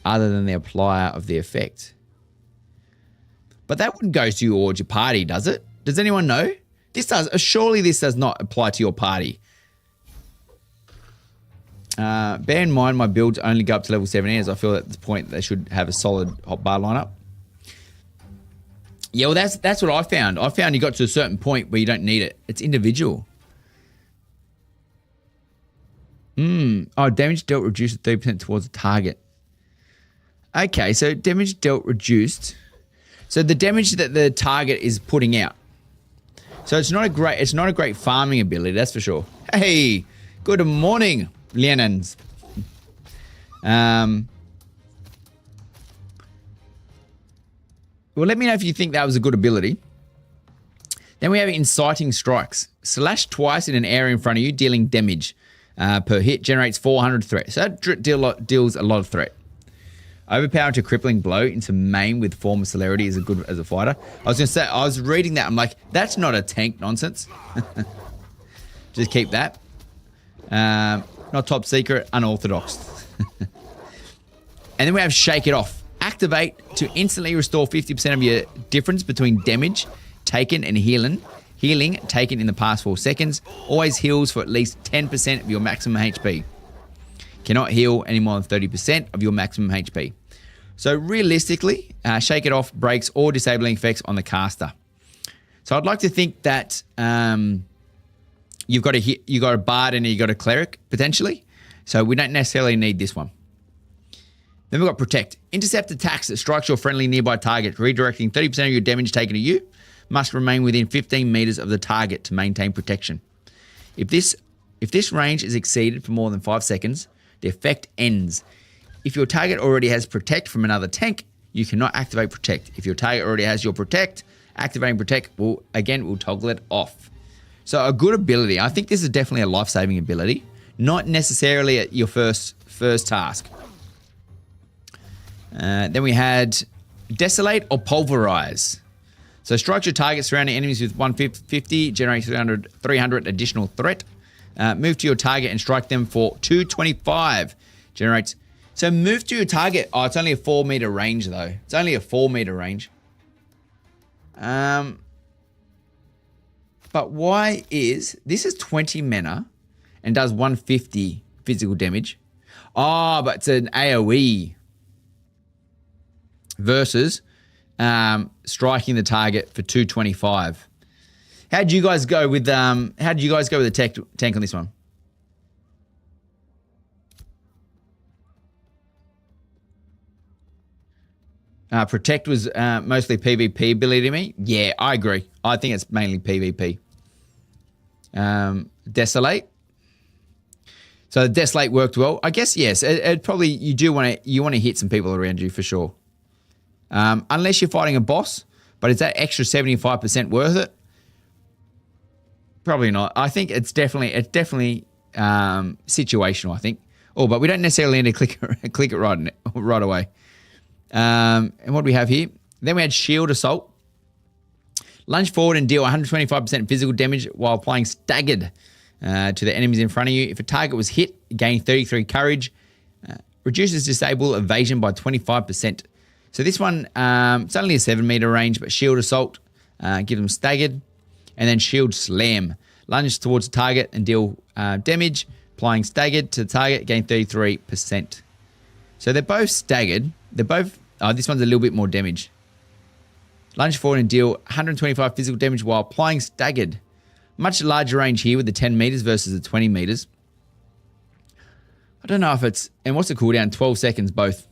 other than the applier of the effect. But that wouldn't go towards your party, does it? Does anyone know? This does. Surely this does not apply to your party. Bear in mind my builds only go up to level 17 as I feel at this point they should have a solid hotbar lineup. Yeah, well, that's what I found. I found you got to a certain point where you don't need it. It's individual. Oh, damage dealt reduced 30% towards the target. Okay, so damage dealt reduced. So the damage that the target is putting out. So it's not a great farming ability, that's for sure. Hey, good morning, Lianans. Well, let me know if you think that was a good ability. Then we have Inciting Strikes. Slash twice in an area in front of you, dealing damage per hit. Generates 400 threat. So that deals a lot of threat. Overpower to Crippling Blow into main with form of celerity is good as a fighter. I was going to say, I was reading that. I'm like, that's not a tank nonsense. Just keep that. Not top secret, unorthodox. And then we have Shake It Off. Activate to instantly restore 50% of your difference between damage taken and healing taken in the past 4 seconds. Always heals for at least 10% of your maximum HP. Cannot heal any more than 30% of your maximum HP. So realistically, Shake It Off breaks all disabling effects on the caster. So I'd like to think that you've got a bard and you've got a cleric potentially. So we don't necessarily need this one. Then we've got Protect. Intercept attacks that strikes your friendly nearby target, redirecting 30% of your damage taken to you. Must remain within 15 meters of the target to maintain protection. If this range is exceeded for more than 5 seconds, the effect ends. If your target already has Protect from another tank, you cannot activate Protect. If your target already has your Protect, activating Protect will toggle it off. So a good ability. I think this is definitely a life-saving ability, not necessarily at your first task. Then we had Desolate or Pulverize. So strike your target surrounding enemies with 150, generates 300 additional threat. Move to your target and strike them for 225. Generates. So move to your target. Oh, it's only a 4 meter range though. It's only a 4 meter range. But why is this is 20 mana and does 150 physical damage? Oh, but it's an AoE versus striking the target for 225. How'd you guys go with the tank on this one? Protect was mostly PvP ability to me. Yeah, I agree. I think it's mainly PvP. Desolate. So Desolate worked well. I guess yes. It probably you want to hit some people around you for sure. Unless you're fighting a boss, but is that extra 75% worth it? Probably not. I think it's definitely situational. I think. Oh, but we don't necessarily need to click it right away. And what do we have here? Then we had Shield Assault. Lunge forward and deal 125% physical damage while applying staggered to the enemies in front of you. If a target was hit, gain 33 courage. Reduces disable evasion by 25%. So this one, it's only a 7 meter range, but Shield Assault gives them staggered. And then Shield Slam. Lunge towards the target and deal damage. Applying staggered to the target, gain 33%. So they're both staggered. They're both... Oh, this one's a little bit more damage. Lunge forward and deal 125 physical damage while applying staggered. Much larger range here with the 10 meters versus the 20 meters. I don't know if it's... And what's the cooldown? 12 seconds both.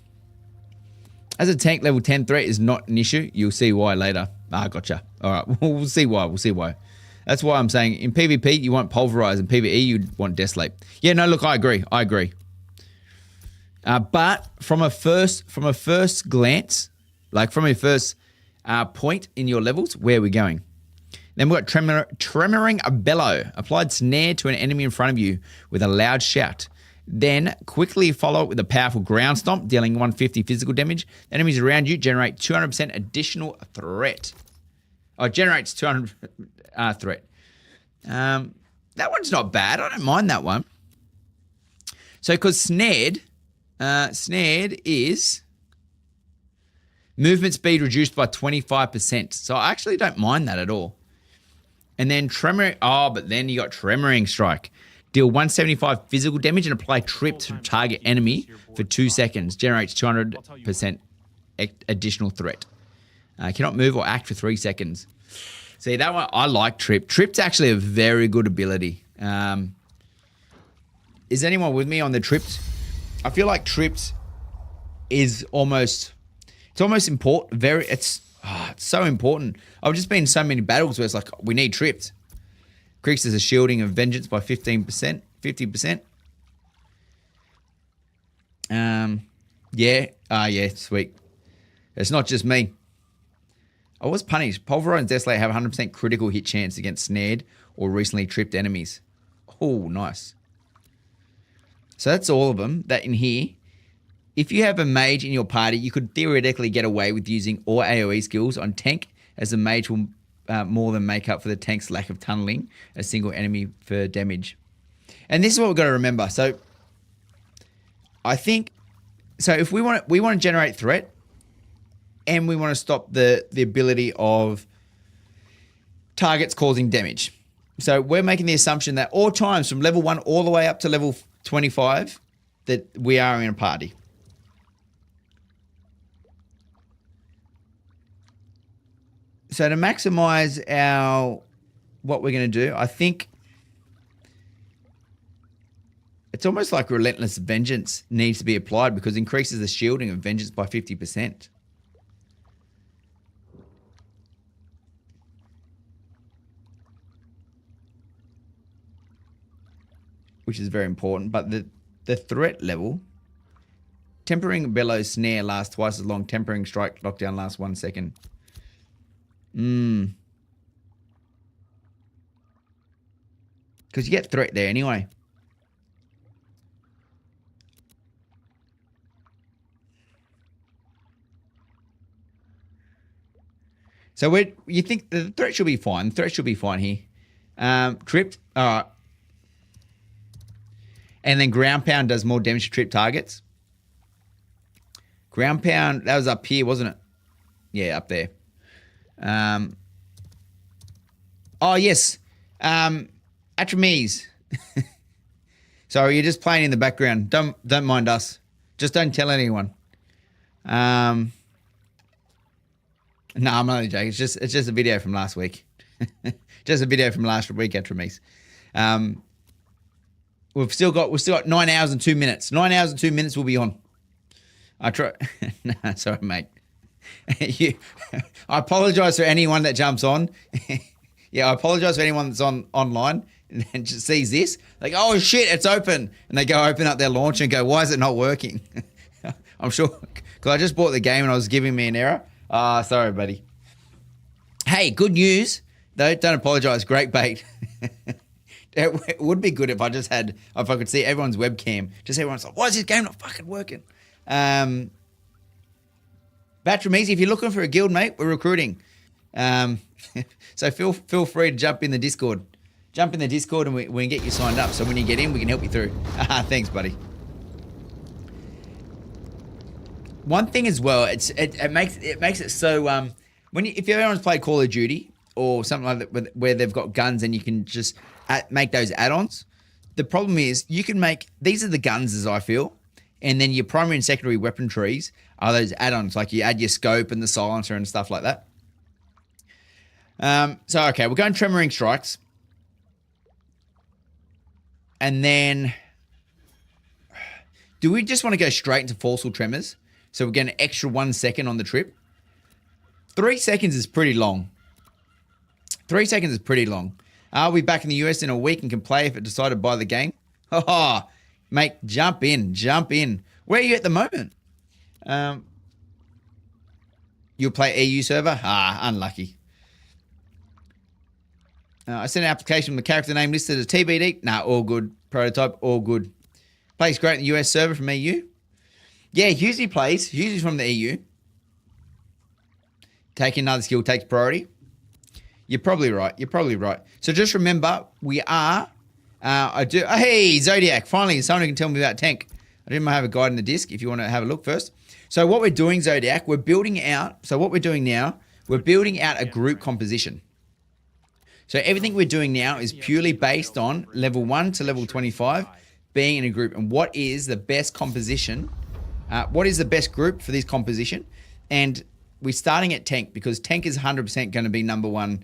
As a tank, level 10 threat is not an issue. You'll see why later. Ah, gotcha. All right, we'll see why. We'll see why. That's why I'm saying in PvP, you want Pulverize. In PvE, you'd want Desolate. Yeah, no, look, I agree. But from a first glance, like from a first point in your levels, where are we going? Then we've got Tremoring a Bellow. Applied snare to an enemy in front of you with a loud shout. Then quickly follow it with a powerful ground stomp, dealing 150 physical damage. Enemies around you generate 200% additional threat. Oh, it generates 200 threat. That one's not bad. I don't mind that one. So because snared is movement speed reduced by 25%. So I actually don't mind that at all. And then but then you got Tremoring Strike. Deal 175 physical damage and apply trip to target enemy for 2 seconds. Generates 200% additional threat. Cannot move or act for 3 seconds. See, that one, I like Trip. Trip's actually a very good ability. Is anyone with me on the Tripped? I feel like Tripped is almost important. It's so important. I've just been in so many battles where it's like, we need Tripped. Increases the shielding of vengeance by 15%, 50%. Yeah, sweet. It's not just me. I was punished. Pulverize and Desolate have 100% critical hit chance against snared or recently tripped enemies. Oh, nice. So that's all of them that in here. If you have a mage in your party, you could theoretically get away with using all AoE skills on tank, as the mage will more than make up for the tank's lack of tunneling a single enemy for damage. And this is what we've got to remember. So I think, so if we want to generate threat and we want to stop the ability of targets causing damage. So we're making the assumption that all times from level 1 all the way up to level 25 that we are in a party. So to maximize what we're going to do, I think it's almost like Relentless Vengeance needs to be applied because it increases the shielding of Vengeance by 50%. Which is very important, but the threat level, Tempering Bellows Snare lasts twice as long, Tempering Strike Lockdown lasts 1 second. Because you get threat there anyway. So you think the threat should be fine. The threat should be fine here. Tripped. All right. And then Ground Pound does more damage to trip targets. Ground Pound, that was up here, wasn't it? Yeah, up there. Oh, yes. Atrames. So you're just playing in the background. Don't mind us. Just don't tell anyone. No, I'm only joking. It's just a video from last week. Just a video from last week at Remise. We've still got 9 hours and 2 minutes. 9 hours and 2 minutes we'll be on. I try. No, sorry, mate. I apologize for anyone that jumps on. Yeah, I apologize for anyone that's online and just sees this. Like, oh shit, it's open, and they go open up their launch and go, why is it not working? I'm sure because I just bought the game and it was giving me an error. Sorry, buddy. Hey, good news though. Don't apologize. Great bait. It would be good if I could see everyone's webcam. Just everyone's like, why is this game not fucking working? Batramese, if you're looking for a guild, mate, we're recruiting. So feel free to jump in the Discord. Jump in the Discord and we can get you signed up. So when you get in, we can help you through. Thanks, buddy. One thing as well, it makes it so if everyone's played Call of Duty or something like that where they've got guns and you can just make those add-ons. The problem is you can make these are the guns as I feel, and then your primary and secondary weapon trees are those add-ons, like you add your scope and the silencer and stuff like that. So okay, we're going tremoring strikes, and then do we just want to go straight into forceful tremors? So we're getting an extra 1 second on the trip. 3 seconds is pretty long. 3 seconds is pretty long. Are we back in the US in a week and can play if it decided by the game? Oh, mate, jump in. Where are you at the moment? You'll play EU server? Unlucky. I sent an application with the character name listed as TBD. Nah, all good. Prototype, all good. Plays great in the US server from EU. Yeah, usually plays. Usually from the EU. Taking another skill takes priority. You're probably right. So just remember, we are... hey, Zodiac. Finally, someone who can tell me about tank. I didn't have a guide in the disc if you want to have a look first. So what we're doing, Zodiac, we're building out... So what we're doing now, we're building out a group composition. So everything we're doing now is purely based on level 1 to level 25 being in a group. And what is the best composition? What is the best group for this composition? And we're starting at tank because tank is 100% going to be number one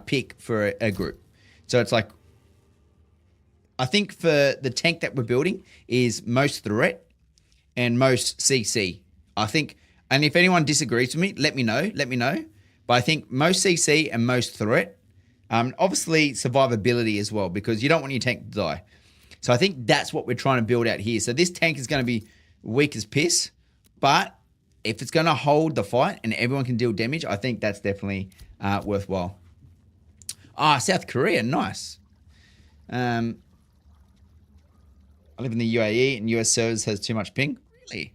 pick for a group. So it's like, I think for the tank that we're building is most threat and most CC. I think, and if anyone disagrees with me, let me know. But I think most CC and most threat. Obviously survivability as well, because you don't want your tank to die. So I think that's what we're trying to build out here. So this tank is going to be weak as piss, but if it's going to hold the fight and everyone can deal damage, I think that's definitely worthwhile. South Korea, nice. I live in the UAE and US servers has too much ping. Really?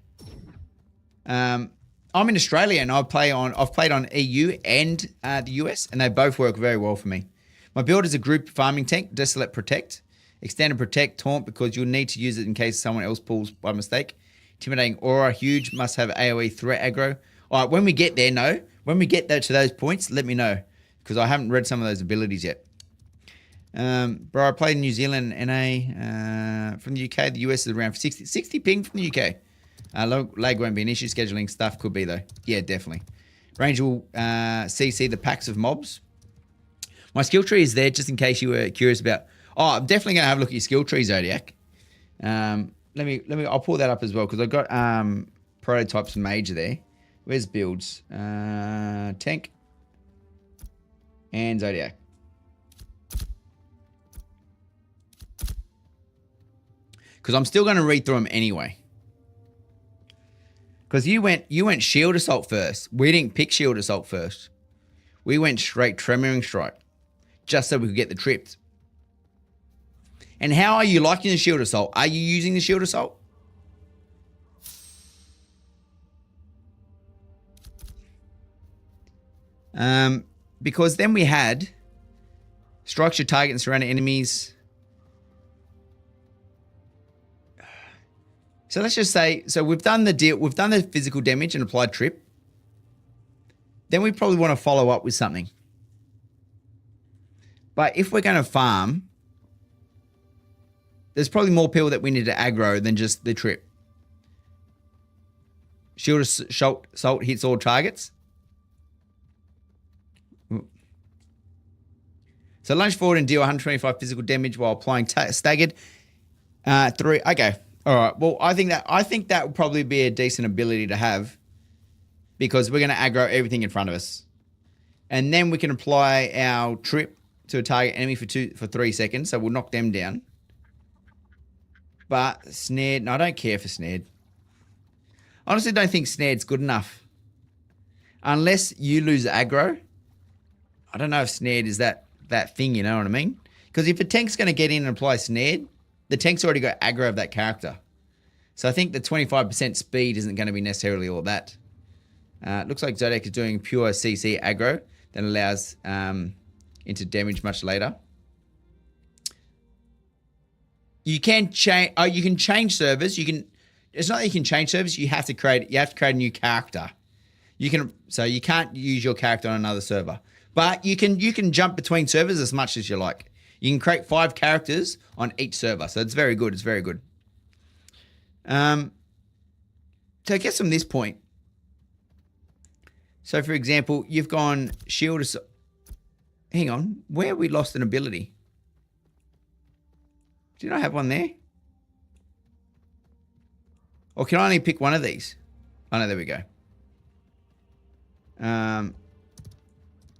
I'm in Australia and I've played on EU and the US, and they both work very well for me. My build is a group farming tank, Desolate Protect, Extended Protect, Taunt, because you'll need to use it in case someone else pulls by mistake. Intimidating Aura, huge, must have AoE threat aggro. All right, when we get there, when we get to those points, let me know, because I haven't read some of those abilities yet. Bro, I played in New Zealand, NA, from the UK. The US is around 60 ping from the UK. Lag won't be an issue. Scheduling stuff could be, though. Yeah, definitely. Range will CC the packs of mobs. My skill tree is there just in case you were curious about. I'm definitely going to have a look at your skill tree, Zodiac. I'll pull that up as well, because I've got prototypes and major there. Where's builds? Tank and Zodiac. Because I'm still going to read through them anyway. Because you went shield assault first. We didn't pick shield assault first. We went straight tremoring strike, just so we could get the trips. And how are you liking the shield assault? Are you using the shield assault? Because then we had structure target and surrounding enemies. So let's just say, so we've done the deal, we've done the physical damage and applied trip. Then we probably want to follow up with something. But if we're going to farm, there's probably more people that we need to aggro than just the trip. Shield Assault hits all targets. So lunge forward and deal 125 physical damage while applying staggered. 3. Okay. All right. Well, I think that would probably be a decent ability to have because we're going to aggro everything in front of us. And then we can apply our trip to a target enemy for 3 seconds. So we'll knock them down. But snared, no, I don't care for snared. I honestly don't think snared's good enough. Unless you lose aggro. I don't know if snared is that thing, you know what I mean? Because if a tank's going to get in and apply snared, the tank's already got aggro of that character. So I think the 25% speed isn't going to be necessarily all that. Looks like Zodiac is doing pure CC aggro that allows into damage much later. You can change. You can change servers. It's not that you can change servers. You have to create a new character. You can't use your character on another server. But you can jump between servers as much as you like. You can create 5 characters on each server. So it's very good. It's very good. So I guess from this point. So for example, you've gone shield. Hang on. Where we lost an ability? Do you not have one there? Or can I only pick one of these? Oh no, there we go.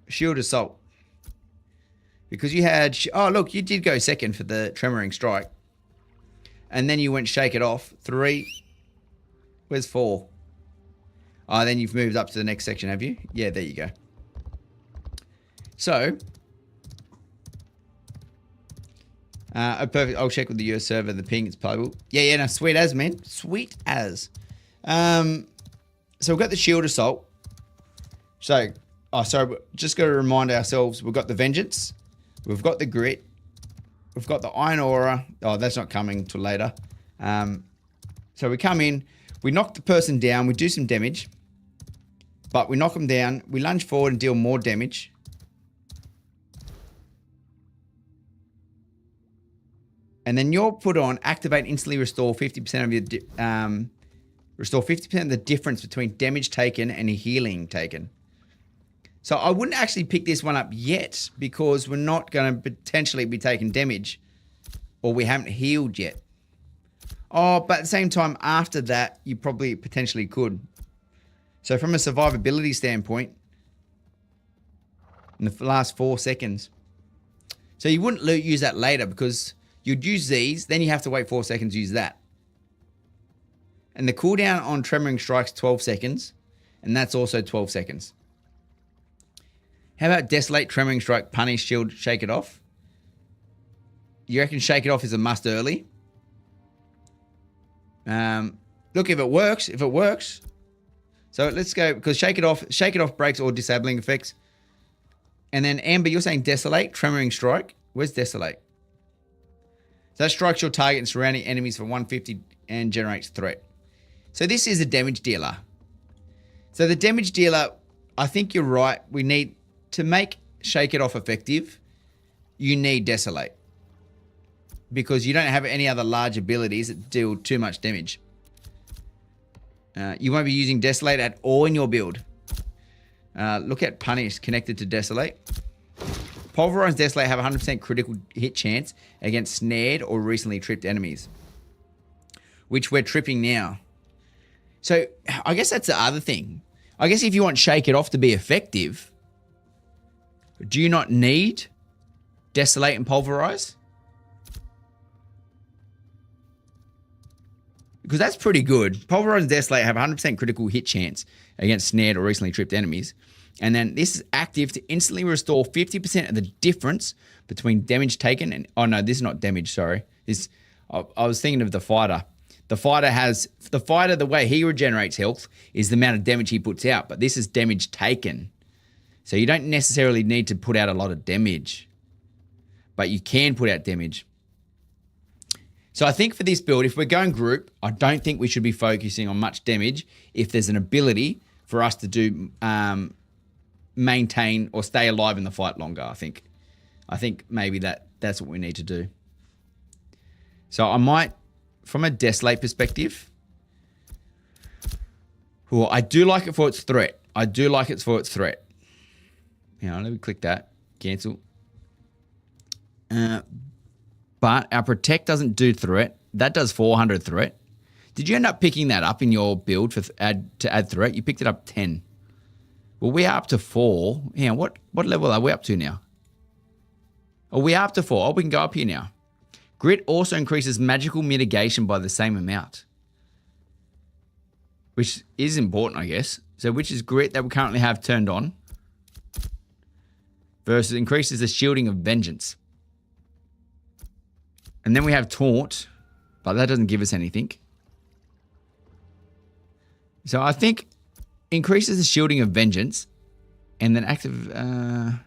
Shield Assault. Because you had... Oh, look, you did go second for the Tremoring Strike. And then you went Shake It Off. 3. Where's 4? Oh, then you've moved up to the next section, have you? Yeah, there you go. So... perfect. I'll check with the US server. The ping is playable. Yeah, no, sweet as, man. Sweet as. So we've got the Shield Assault. So... Oh, sorry, just got to remind ourselves, we've got the Vengeance, we've got the Grit, we've got the Iron Aura. Oh, that's not coming till later. So we come in, we knock the person down, we do some damage, but we knock them down, we lunge forward and deal more damage. And then you're put on, activate, instantly restore 50% of your, restore 50% of the difference between damage taken and healing taken. So I wouldn't actually pick this one up yet because we're not going to potentially be taking damage or we haven't healed yet. Oh, but at the same time, after that, you probably potentially could. So from a survivability standpoint, in the last 4 seconds. So you wouldn't use that later because you'd use these, then you have to wait 4 seconds to use that. And the cooldown on Tremoring Strike's 12 seconds, and that's also 12 seconds. How about Desolate, Tremoring Strike, Punish, Shield, Shake It Off? You reckon Shake It Off is a must early? Look, if it works. So let's go, because Shake It Off breaks all disabling effects. And then Amber, you're saying Desolate, Tremoring Strike. Where's Desolate? So that strikes your target and surrounding enemies for 150 and generates threat. So this is a damage dealer. So the damage dealer, I think you're right. We need to make Shake It Off effective. You need Desolate because you don't have any other large abilities that deal too much damage. You won't be using Desolate at all in your build. Look at Punish connected to Desolate. Pulverize and Desolate have 100% critical hit chance against snared or recently tripped enemies, which we're tripping now. So I guess that's the other thing. I guess if you want Shake It Off to be effective, do you not need Desolate and Pulverize? Because that's pretty good. Pulverize and Desolate have 100% critical hit chance against snared or recently tripped enemies. And then this is active to instantly restore 50% of the difference between damage taken and... Oh, no, this is not damage, sorry. I was thinking of the fighter. The fighter, the way he regenerates health is the amount of damage he puts out. But this is damage taken. So you don't necessarily need to put out a lot of damage. But you can put out damage. So I think for this build, if we're going group, I don't think we should be focusing on much damage if there's an ability for us to do... maintain or stay alive in the fight longer, I think maybe that's what we need to do. So I might, from a Desolate perspective, well, I do like it for its threat. Hang on, let me click that. Cancel. But our Protect doesn't do threat. That does 400 threat. Did you end up picking that up in your build to add threat? You picked it up 10. Well, we are up to 4. Hang on, what level are we up to now? Oh, we are up to 4. Oh, we can go up here now. Grit also increases magical mitigation by the same amount, which is important, I guess. So which is Grit that we currently have turned on versus increases the shielding of vengeance. And then we have Taunt, but that doesn't give us anything. So I think increases the shielding of vengeance and then active...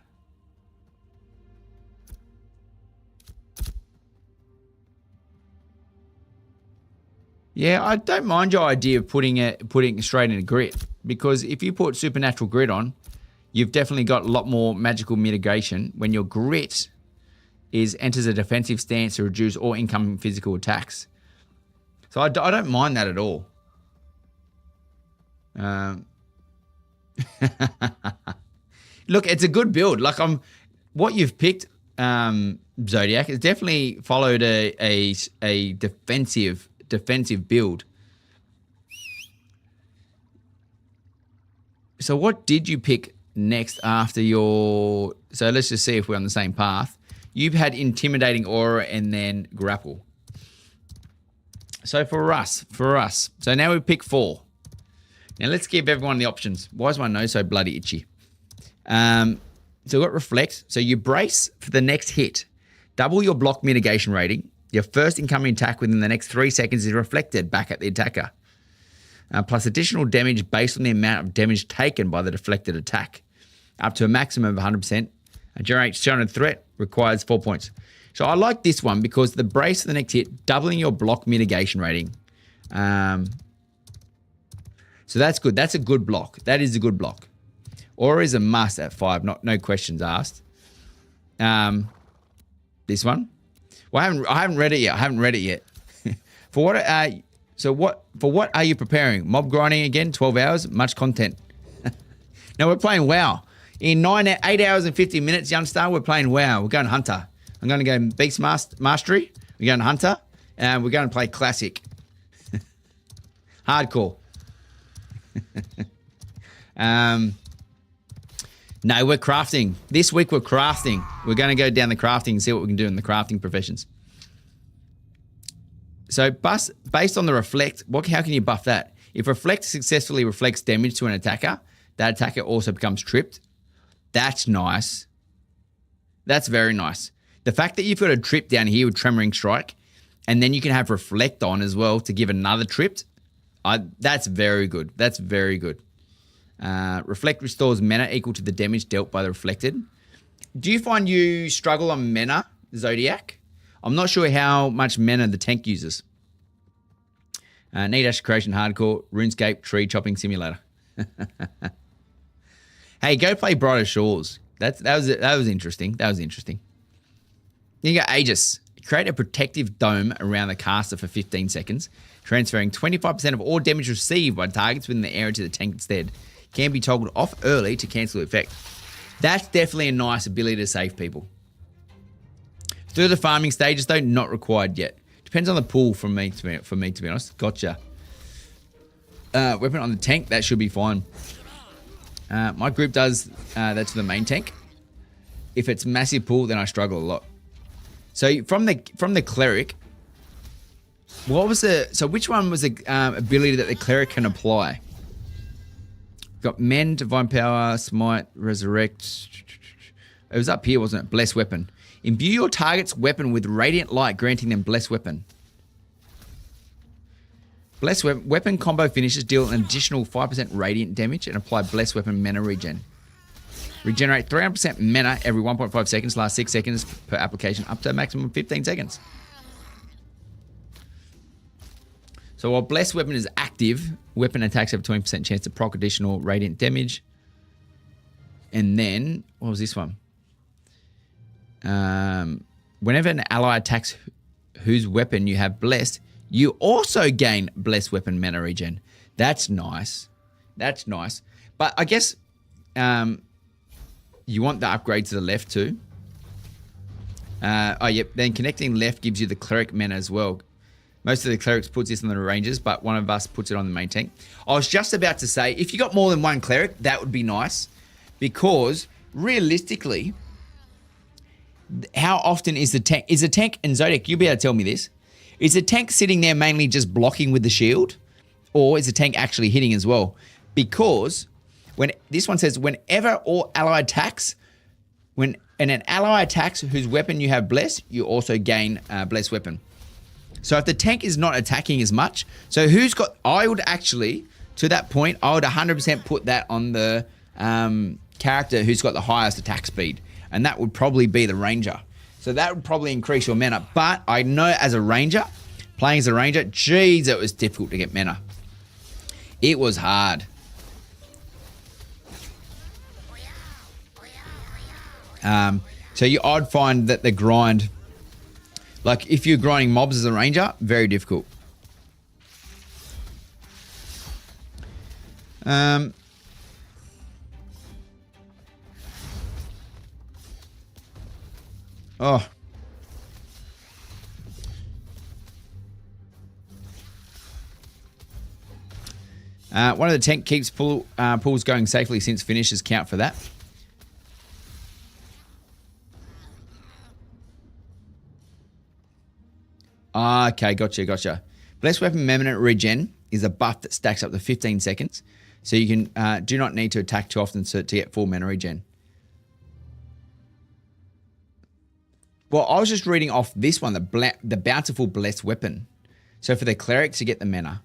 Yeah, I don't mind your idea of putting it straight into Grit, because if you put Supernatural Grit on, you've definitely got a lot more magical mitigation when your Grit enters a defensive stance to reduce all incoming physical attacks. So I don't mind that at all. Look, it's a good build. Like what you've picked, Zodiac, has definitely followed a defensive build. So what did you pick next after your... So let's just see if we're on the same path. You've had Intimidating Aura and then Grapple. So for us. So now we pick 4. Now let's give everyone the options. Why is my nose so bloody itchy? So we've got Reflect. So you brace for the next hit. Double your block mitigation rating. Your first incoming attack within the next 3 seconds is reflected back at the attacker. Plus additional damage based on the amount of damage taken by the deflected attack. Up to a maximum of 100%. And generates 200 threat, requires 4 points. So I like this one because the brace for the next hit, doubling your block mitigation rating. So that's good. That's a good block. That is a good block. Aura is a must at 5, no questions asked. This one. Well, I haven't read it yet. For what are you preparing? Mob grinding again? 12 hours? Much content. No, we're playing WoW. In 8 hours and 50 minutes, Youngstar, we're playing WoW. We're going Hunter. I'm going to go Beast Mastery. We're going Hunter. And we're going to play Classic. Hardcore. No, we're crafting. This week we're crafting. We're going to go down the crafting and see what we can do in the crafting professions. So based on the Reflect, how can you buff that? If Reflect successfully reflects damage to an attacker, that attacker also becomes tripped. That's nice. That's very nice. The fact that you've got a trip down here with Tremoring Strike, and then you can have Reflect on as well to give another tripped, that's very good. That's very good. Reflect restores mana equal to the damage dealt by the reflected. Do you find you struggle on mana, Zodiac? I'm not sure how much mana the tank uses. Need Ash Creation Hardcore, RuneScape, Tree Chopping Simulator. Hey, go play Brighter Shores. That was interesting. That was interesting. You got Aegis. Create a protective dome around the caster for 15 seconds, transferring 25% of all damage received by targets within the area to the tank instead. Can be toggled off early to cancel the effect. That's definitely a nice ability to save people. Through the farming stages, though, not required yet. Depends on the pool for me, to be honest. Gotcha. Weapon on the tank, that should be fine. My group does that to the main tank. If it's massive pool, then I struggle a lot. So from the cleric, which one was the ability that the cleric can apply? Got Mend, Divine Power, Smite, Resurrect. It was up here, wasn't it? Bless Weapon. Imbue your target's weapon with radiant light, granting them Bless Weapon. Bless Weapon combo finishes deal an additional 5% radiant damage and apply Bless Weapon mana regen. Regenerate 300% mana every 1.5 seconds, last 6 seconds per application, up to a maximum of 15 seconds. So while Bless Weapon is active, weapon attacks have a 20% chance to proc additional radiant damage. And then, what was this one? Whenever an ally attacks whose weapon you have blessed, you also gain blessed weapon mana regen. That's nice. That's nice. But I guess you want the upgrade to the left too. Oh, yep. Then connecting left gives you the cleric mana as well. Most of the clerics puts this on the rangers, but one of us puts it on the main tank. I was just about to say, if you got more than one cleric, that would be nice. Because realistically, how often is the tank? Is the tank, and Zodiac, you'll be able to tell me this. Is the tank sitting there mainly just blocking with the shield? Or is the tank actually hitting as well? Because when this one says, whenever all ally attacks, when an ally attacks whose weapon you have blessed, you also gain blessed weapon. So if the tank is not attacking as much, so who's got, I would actually, to that point, I would 100% put that on the character who's got the highest attack speed. And that would probably be the ranger. So that would probably increase your mana. But I know as a ranger, playing as a ranger, geez, it was difficult to get mana. It was hard. So I'd find that the grind, like if you're grinding mobs as a ranger, very difficult. Oh. One of the tank keeps pulls going safely since finishes count for that. Okay, gotcha. Blessed Weapon Permanent Regen is a buff that stacks up to 15 seconds. So you can do not need to attack too often to get full mana regen. Well, I was just reading off this one, the Bountiful Blessed Weapon. So for the cleric to get the mana.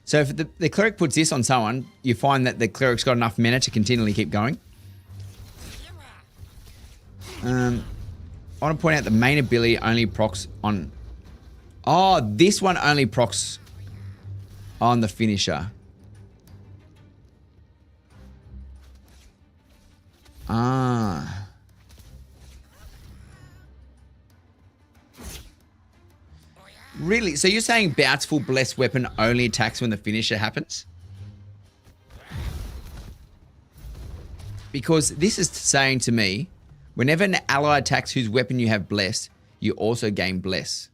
So if the cleric puts this on someone, you find that the cleric's got enough mana to continually keep going. I want to point out the main ability only procs on... Oh, this one only procs on the finisher. Ah. Really? So you're saying Bountiful Blessed Weapon only attacks when the finisher happens? Because this is saying to me, whenever an ally attacks whose weapon you have blessed, you also gain bless.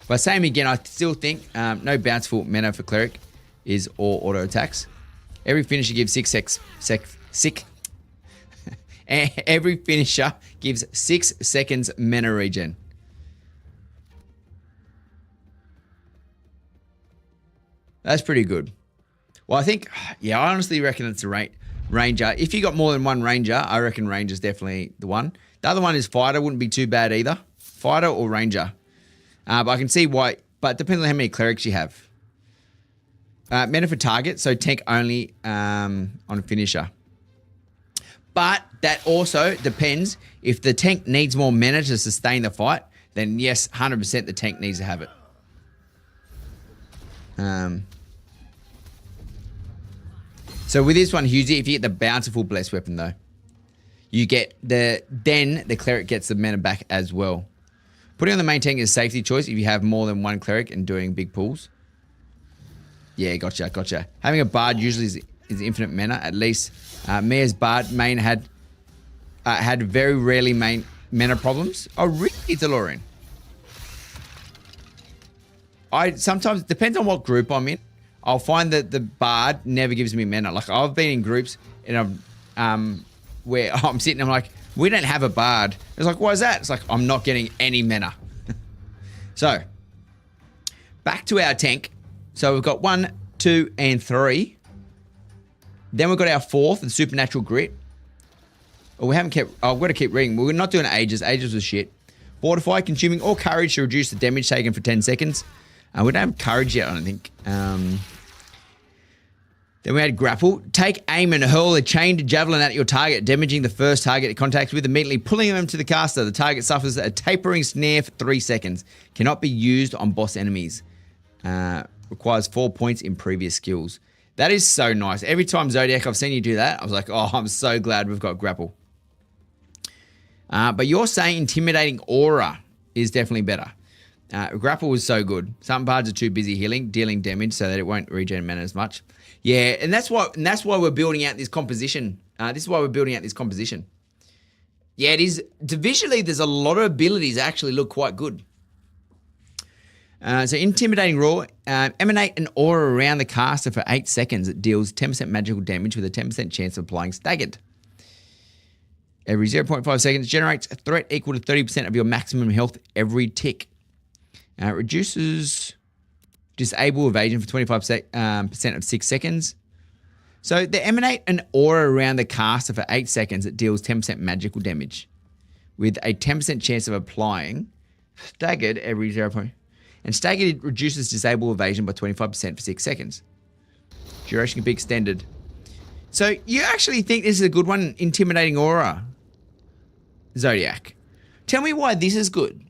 But same again, I still think no bountiful mana for cleric is all auto attacks. Every finisher gives every finisher gives 6 seconds mana regen. That's pretty good. Well, I think, yeah, I honestly reckon it's a ranger. If you got more than one ranger, I reckon ranger's definitely the one. The other one is fighter, wouldn't be too bad either. Fighter or ranger. But I can see why, but it depends on how many clerics you have. Mana for target, so tank only on finisher. But that also depends. If the tank needs more mana to sustain the fight, then yes, 100% the tank needs to have it. So with this one, Husey, if you get the Bountiful Blessed Weapon though, you get then the cleric gets the mana back as well. Putting on the main tank is a safety choice if you have more than one cleric and doing big pulls. Yeah, gotcha. Having a bard usually is infinite mana. At least Mia's bard main had very rarely main mana problems. Oh, really, DeLorean? Sometimes, depends on what group I'm in, I'll find that the bard never gives me mana. Like, I've been in groups and where I'm sitting, I'm like, we don't have a bard. It's like, why is that? It's like, I'm not getting any mana. So, back to our tank. So we've got 1, 2, and 3. Then we've got our 4th, the Supernatural Grit. Oh, we haven't kept... Oh, I've got to keep reading. We're not doing Ages. Ages was shit. Fortify, consuming all courage to reduce the damage taken for 10 seconds. We don't have courage yet, I don't think. Then we had Grapple. Take aim and hurl a chained javelin at your target, damaging the first target it contacts with, immediately pulling them to the caster. The target suffers a tapering snare for 3 seconds. Cannot be used on boss enemies. Requires 4 points in previous skills. That is so nice. Every time, Zodiac, I've seen you do that, I was like, oh, I'm so glad we've got Grapple. But you're saying Intimidating Aura is definitely better. Grapple was so good. Some bards are too busy healing, dealing damage so that it won't regen mana as much. Yeah, and that's why we're building out this composition. This is why we're building out this composition. Yeah, it is. Visually, there's a lot of abilities that actually look quite good. So Intimidating Roar, emanate an aura around the caster for 8 seconds. It deals 10% magical damage with a 10% chance of applying staggered. Every 0.5 seconds, generates a threat equal to 30% of your maximum health every tick. It reduces disable evasion for 25% of 6 seconds. So they emanate an aura around the caster for 8 seconds. It deals 10% magical damage with a 10% chance of applying staggered every 0. And staggered reduces disable evasion by 25% for 6 seconds. Duration can be extended. So you actually think this is a good one, Intimidating Aura, Zodiac? Tell me why this is good.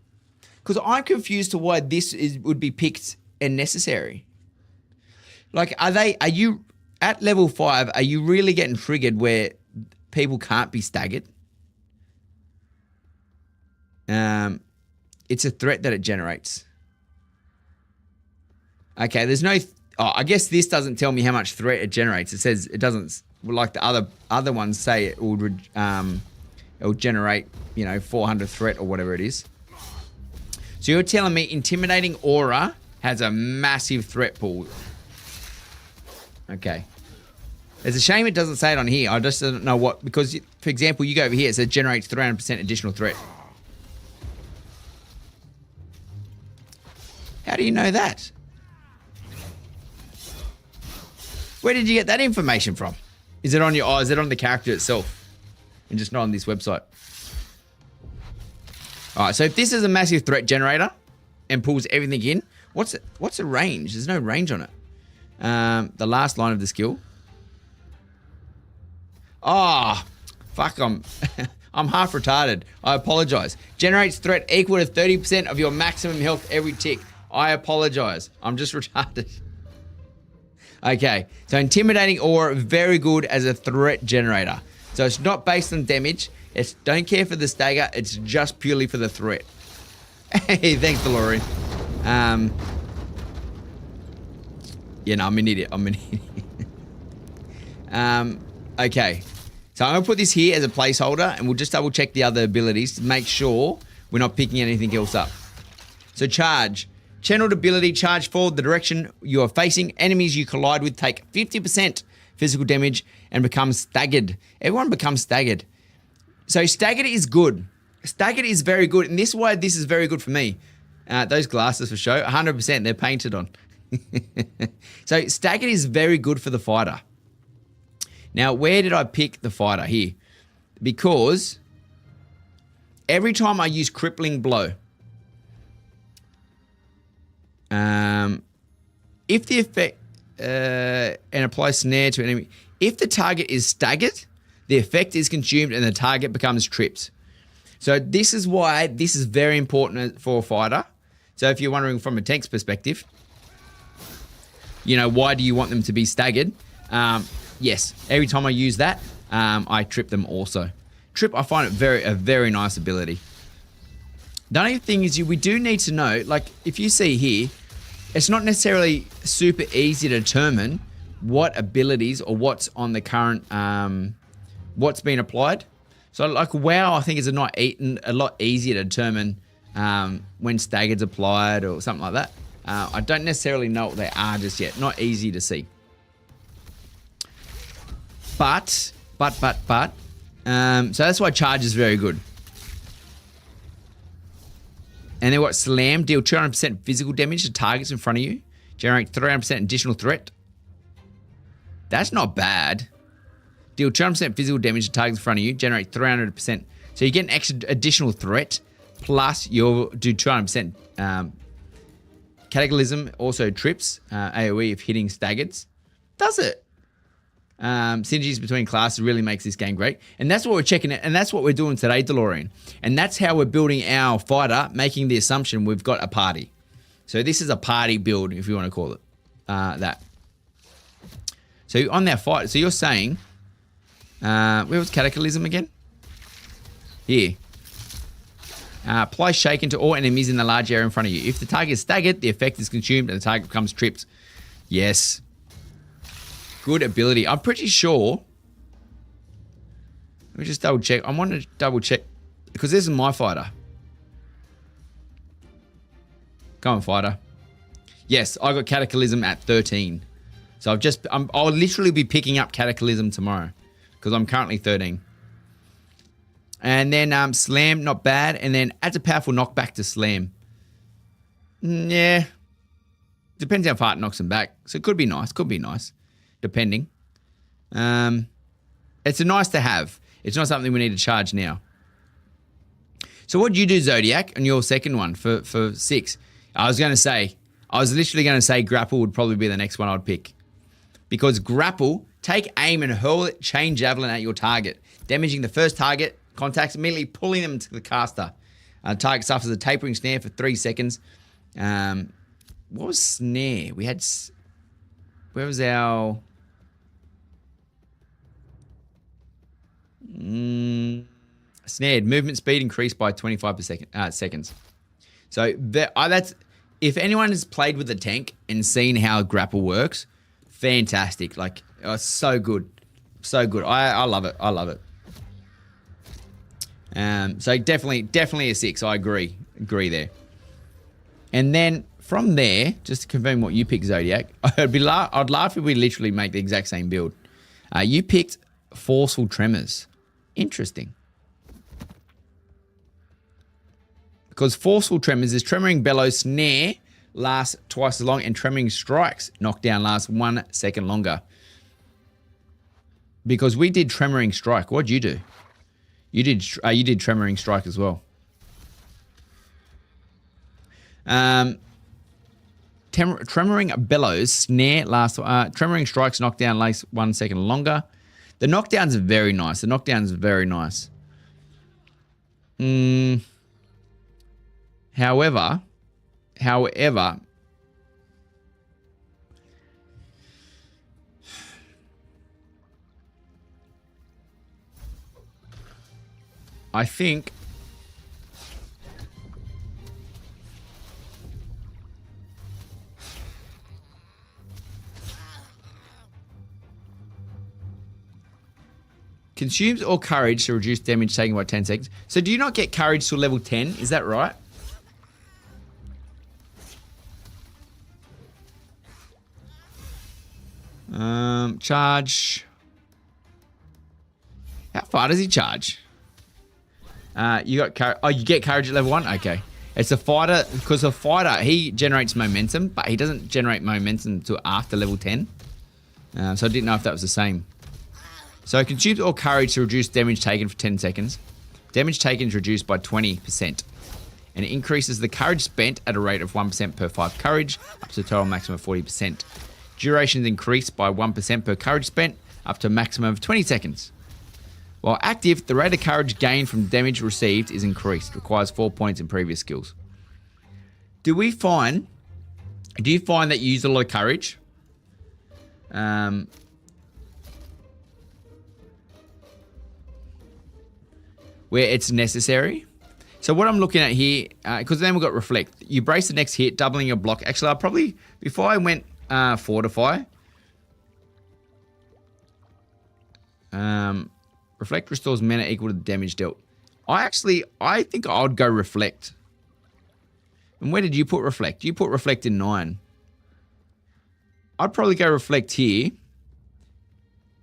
Because I'm confused to why this would be picked and necessary. Like, are you at level 5, are you really getting triggered where people can't be staggered? It's a threat that it generates. Okay, there's no... I guess this doesn't tell me how much threat it generates. It says it doesn't... Like the other ones say it will generate, 400 threat or whatever it is. So you're telling me Intimidating Aura has a massive threat pool. Okay. It's a shame it doesn't say it on here. I just don't know what... Because, for example, you go over here, it says generates 300% additional threat. How do you know that? Where did you get that information from? Is it on your... is it on the character itself? And just not on this website? Alright, so if this is a massive threat generator and pulls everything in, what's the range? There's no range on it. The last line of the skill. Oh, fuck, I'm half retarded. I apologize. Generates threat equal to 30% of your maximum health every tick. I apologize. I'm just retarded. Okay, so Intimidating Aura, very good as a threat generator. So it's not based on damage. It's don't care for the stagger. It's just purely for the threat. Hey, thanks, DeLorean. Yeah, no, I'm an idiot. Okay. So I'm going to put this here as a placeholder, and we'll just double check the other abilities to make sure we're not picking anything else up. So charge. Channeled ability, charge forward the direction you are facing. Enemies you collide with take 50% physical damage and become staggered. Everyone becomes staggered. So staggered is good. Staggered is very good, and this is why this is very good for me. Those glasses for show, 100%, they're painted on. So staggered is very good for the fighter. Now, where did I pick the fighter? Here. Because every time I use crippling blow, if the effect and apply snare to an enemy, if the target is staggered, the effect is consumed and the target becomes tripped. So this is why this is very important for a fighter. So if you're wondering from a tank's perspective, why do you want them to be staggered? Yes, every time I use that, I trip them also. Trip, I find it a very nice ability. The only thing is we do need to know, like if you see here, it's not necessarily super easy to determine what abilities or what's on the current, what's been applied. So like WoW, I think is a lot easier to determine when staggered's applied or something like that. I don't necessarily know what they are just yet. Not easy to see. But, so that's why charge is very good. And then what? Slam, deal 200% physical damage to targets in front of you. Generate 300% additional threat. That's not bad. Deal 200% physical damage to targets in front of you. Generate 300%. So you get an extra additional threat. Plus you'll do 200%. Cataclysm also trips. AoE if hitting staggers. Does it? Synergies between classes really makes this game great. And that's what we're checking it. And that's what we're doing today, DeLorean. And that's how we're building our fighter, making the assumption we've got a party. So this is a party build, if you want to call it that. So on that fight, so you're saying, where was Cataclysm again? Here. Apply shaken to all enemies in the large area in front of you. If the target is staggered, the effect is consumed and the target becomes tripped. Yes. Good ability. I'm pretty sure. Let me just double check. I want to double check because this is my fighter. Come on, fighter. Yes, I got Cataclysm at 13. So I'll literally be picking up Cataclysm tomorrow because I'm currently 13. And then Slam, not bad. And then adds a powerful knockback to Slam. Yeah. Depends how far it knocks him back. So it could be nice. Could be nice. Depending. It's a nice to have. It's not something we need to charge now. So what do you do, Zodiac, on your second one for 6? I was literally going to say Grapple would probably be the next one I'd pick. Because Grapple, take aim and hurl it, chain javelin at your target. Damaging the first target, contacts, immediately pulling them to the caster. Target suffers a tapering snare for 3 seconds. What was snare? We had... Where was our... snared. Movement speed increased by 25 seconds. So that's... If anyone has played with the tank and seen how Grapple works, fantastic. Like, so good. So good. I love it. I love it. So definitely a 6. I agree there. And then from there, just to confirm what you picked, Zodiac, I'd laugh if we literally make the exact same build. You picked Forceful Tremors. Interesting. Because Forceful Tremors is Tremoring Bellows Snare lasts twice as long and Tremoring Strikes knockdown lasts 1 second longer. Because we did Tremoring Strike. What'd you do? You did Tremoring Strike as well. Tremoring Bellows Snare lasts... Tremoring Strikes knockdown lasts 1 second longer. The knockdowns are very nice. However, I think consumes all courage to reduce damage taken by 10 seconds. So do you not get courage till level 10? Is that right? Charge. How far does he charge? You got courage. Oh, you get courage at level 1? Okay. It's a fighter, because a fighter, he generates momentum, but he doesn't generate momentum until after level 10. So I didn't know if that was the same. So it consumes all courage to reduce damage taken for 10 seconds. Damage taken is reduced by 20%. And it increases the courage spent at a rate of 1% per 5 courage, up to a total maximum of 40%. Duration is increased by 1% per courage spent, up to a maximum of 20 seconds. While active, the rate of courage gained from damage received is increased. Requires 4 points in previous skills. Do you find that you use a lot of courage? Where it's necessary. So what I'm looking at here, because then we've got Reflect. You brace the next hit, doubling your block. Actually, I'll probably, before I went Fortify, Reflect restores mana equal to the damage dealt. I think I'd go Reflect. And where did you put Reflect? You put Reflect in 9. I'd probably go Reflect here.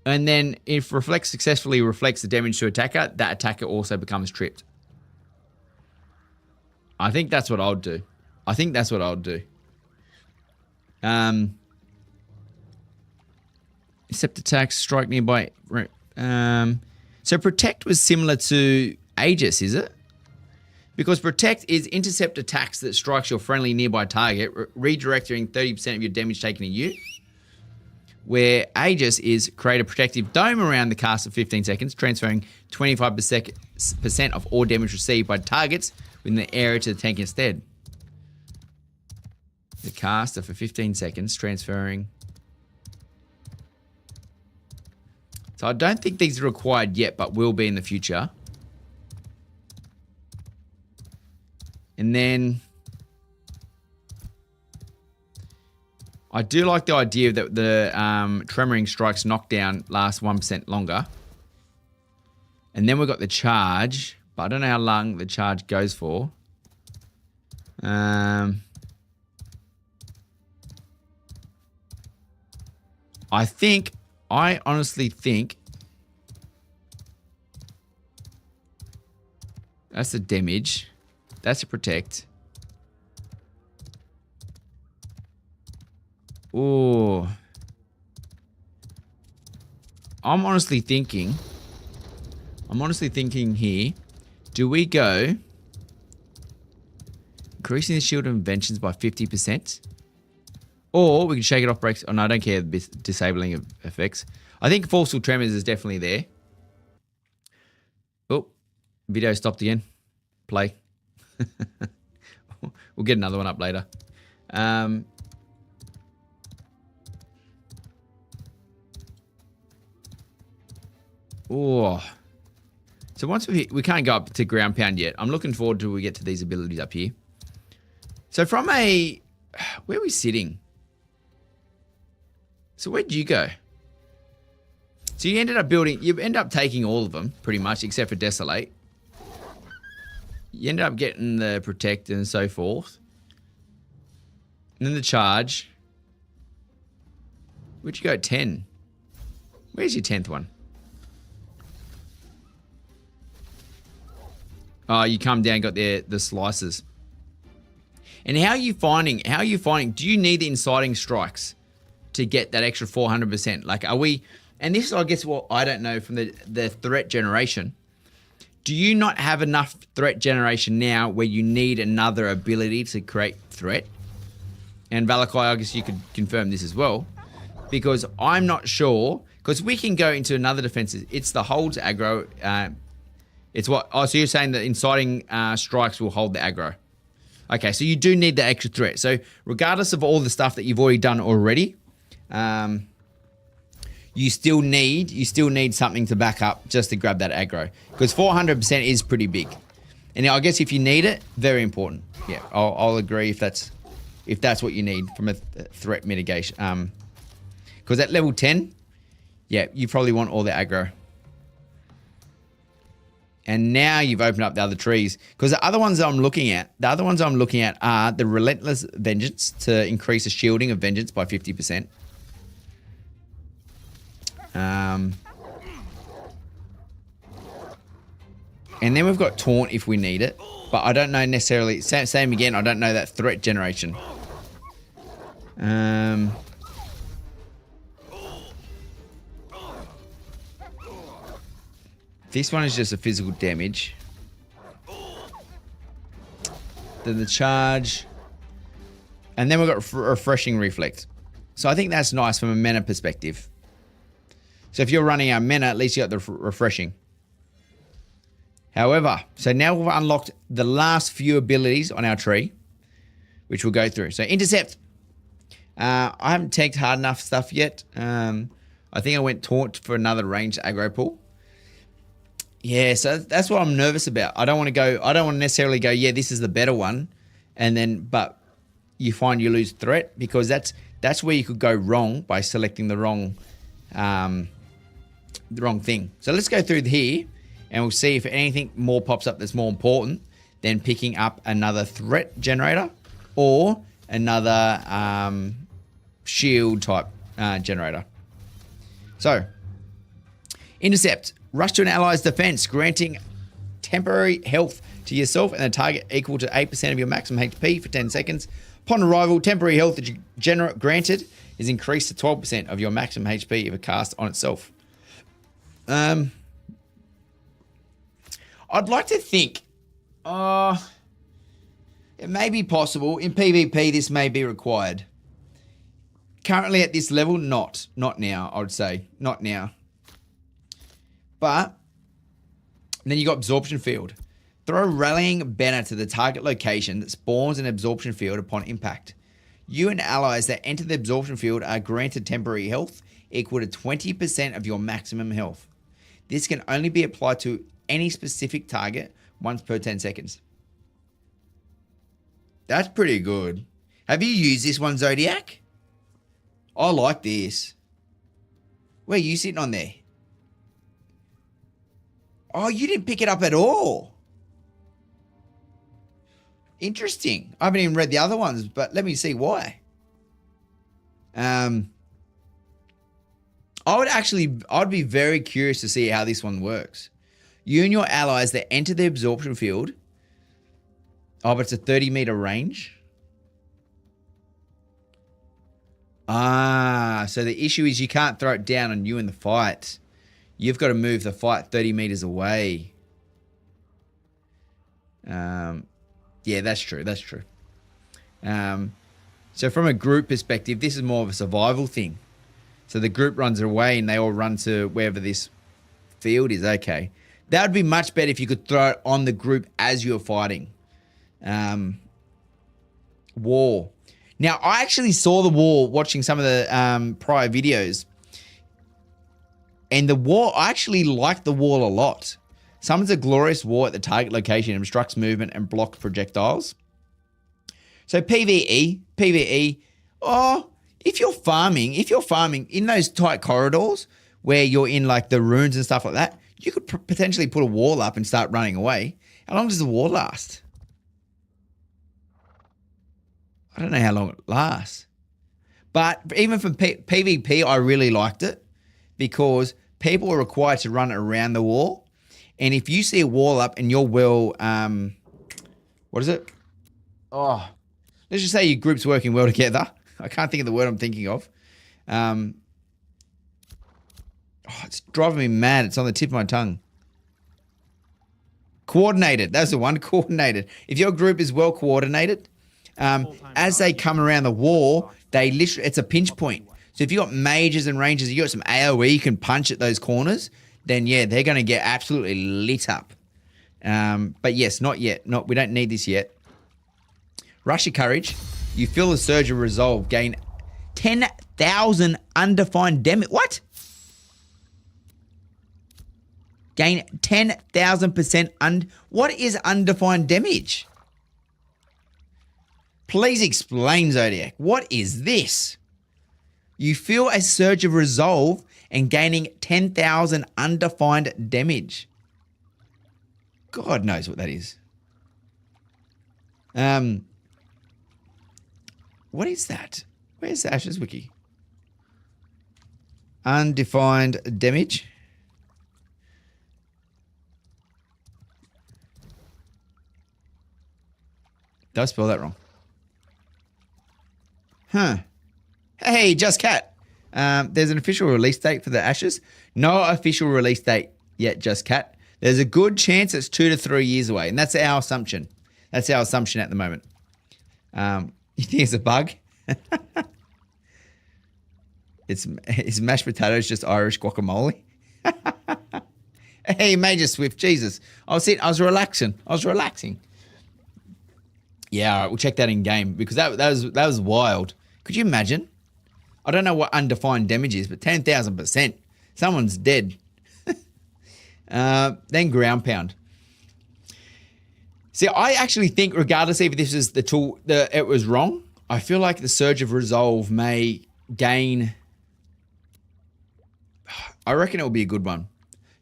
And then if Reflect successfully reflects the damage to attacker, that attacker also becomes tripped. I think that's what I'll do. Except attacks, strike nearby. So Protect was similar to Aegis, is it? Because Protect is intercept attacks that strikes your friendly nearby target, redirecting 30% of your damage taken to you. Where Aegis is create a protective dome around the cast for 15 seconds, transferring 25% of all damage received by targets within the area to the tank instead. The caster for 15 seconds, transferring. So I don't think these are required yet, but will be in the future. And then I do like the idea that the Tremoring Strike's knockdown lasts 1% longer. And then we've got the charge, but I don't know how long the charge goes for. I honestly think that's a damage. That's a protect. Oh. I'm honestly thinking here, do we go increasing the shield of inventions by 50%? Or we can shake it off breaks. Oh no, I don't care disabling effects. I think Forceful Tremors is definitely there. Oh, video stopped again. Play. We'll get another one up later. Oh. So once we can't go up to ground pound yet. I'm looking forward to we get to these abilities up here. So from where are we sitting? So where'd you go? So you end up taking all of them pretty much except for Desolate. You end up getting the Protect and so forth. And then the Charge. Where'd you go at 10? Where's your 10th one? Oh, you come down, got the slices. And how are you finding, do you need the inciting strikes to get that extra 400%? Like, are we, and this is, I guess, what I don't know from the threat generation. Do you not have enough threat generation now where you need another ability to create threat? And Valakai, I guess you could confirm this as well. Because I'm not sure, because we can go into another defense. It's the hold to aggro. It's what, oh, so you're saying that inciting strikes will hold the aggro. Okay, so you do need the extra threat. So regardless of all the stuff that you've already done already, you still need something to back up just to grab that aggro. Because 400% is pretty big. And I guess if you need it, very important. Yeah, I'll agree if that's what you need from a threat mitigation. Because at level 10, yeah, you probably want all the aggro. And now you've opened up the other trees. Because the other ones I'm looking at are the Relentless Vengeance to increase the shielding of Vengeance by 50%. And then we've got Taunt if we need it. But I don't know necessarily, same again, I don't know that threat generation. This one is just a physical damage. Then the charge. And then we've got refreshing reflect. So I think that's nice from a mana perspective. So if you're running our mana, at least you got the refreshing. However, so now we've unlocked the last few abilities on our tree, which we'll go through. So intercept. I haven't tanked hard enough stuff yet. I think I went taunt for another ranged aggro pool. Yeah, so that's what I'm nervous about. I don't want to necessarily go, yeah, this is the better one. And then, but you find you lose threat because that's where you could go wrong by selecting the wrong thing. So let's go through here and we'll see if anything more pops up that's more important than picking up another threat generator or another shield type generator. So, intercept. Rush to an ally's defense, granting temporary health to yourself and a target equal to 8% of your maximum HP for 10 seconds. Upon arrival, temporary health granted is increased to 12% of your maximum HP if a cast on itself. I'd like to think, it may be possible. In PvP, this may be required. Currently at this level, not now, I would say. Not now. But then you got Absorption Field. Throw Rallying Banner to the target location that spawns an Absorption Field upon impact. You and allies that enter the Absorption Field are granted temporary health equal to 20% of your maximum health. This can only be applied to any specific target once per 10 seconds. That's pretty good. Have you used this one, Zodiac? I like this. Where are you sitting on there? Oh, you didn't pick it up at all. Interesting. I haven't even read the other ones, but let me see why. I'd be very curious to see how this one works. You and your allies that enter the absorption field. Oh, but it's a 30-meter range. Ah, so the issue is you can't throw it down on you in the fight. You've got to move the fight 30 meters away. Yeah, that's true. That's true. So from a group perspective, this is more of a survival thing. So the group runs away and they all run to wherever this field is. Okay. That would be much better if you could throw it on the group as you're fighting. War. Now, I actually saw the war watching some of the prior videos. And the war, I actually liked the wall a lot. Summons a glorious war at the target location, obstructs movement, and blocks projectiles. So PvE, oh, if you're farming in those tight corridors where you're in like the ruins and stuff like that, you could potentially put a wall up and start running away. How long does the war last? I don't know how long it lasts. But even for PvP, I really liked it because people are required to run around the wall. And if you see a wall up and you're well, what is it? Oh, let's just say your group's working well together. I can't think of the word I'm thinking of. It's driving me mad. It's on the tip of my tongue. Coordinated. That's the one. Coordinated. If your group is well coordinated, as they come around the wall, it's a pinch point. So if you got mages and rangers, you got some AoE you can punch at those corners, then yeah, they're going to get absolutely lit up. But yes, not yet. We don't need this yet. Rush your courage. You feel the surge of resolve. Gain 10,000 undefined damage. What? Gain 10,000%. What is undefined damage? Please explain, Zodiac. What is this? You feel a surge of resolve and gaining 10,000 undefined damage. God knows what that is. What is that? Where's the Ashes Wiki? Undefined damage. Did I spell that wrong? Huh. Hey, Just Cat. There's an official release date for the Ashes. No official release date yet, Just Cat. There's a good chance it's 2 to 3 years away, and that's our assumption. That's our assumption at the moment. You think it's a bug? It's mashed potatoes, just Irish guacamole. Hey, Major Swift, Jesus. I was relaxing. Yeah, all right, we'll check that in game because that was wild. Could you imagine? I don't know what undefined damage is, but 10,000%. Someone's dead. Then ground pound. See, I actually think, regardless if this is the tool, it was wrong. I feel like the surge of resolve may gain. I reckon it will be a good one.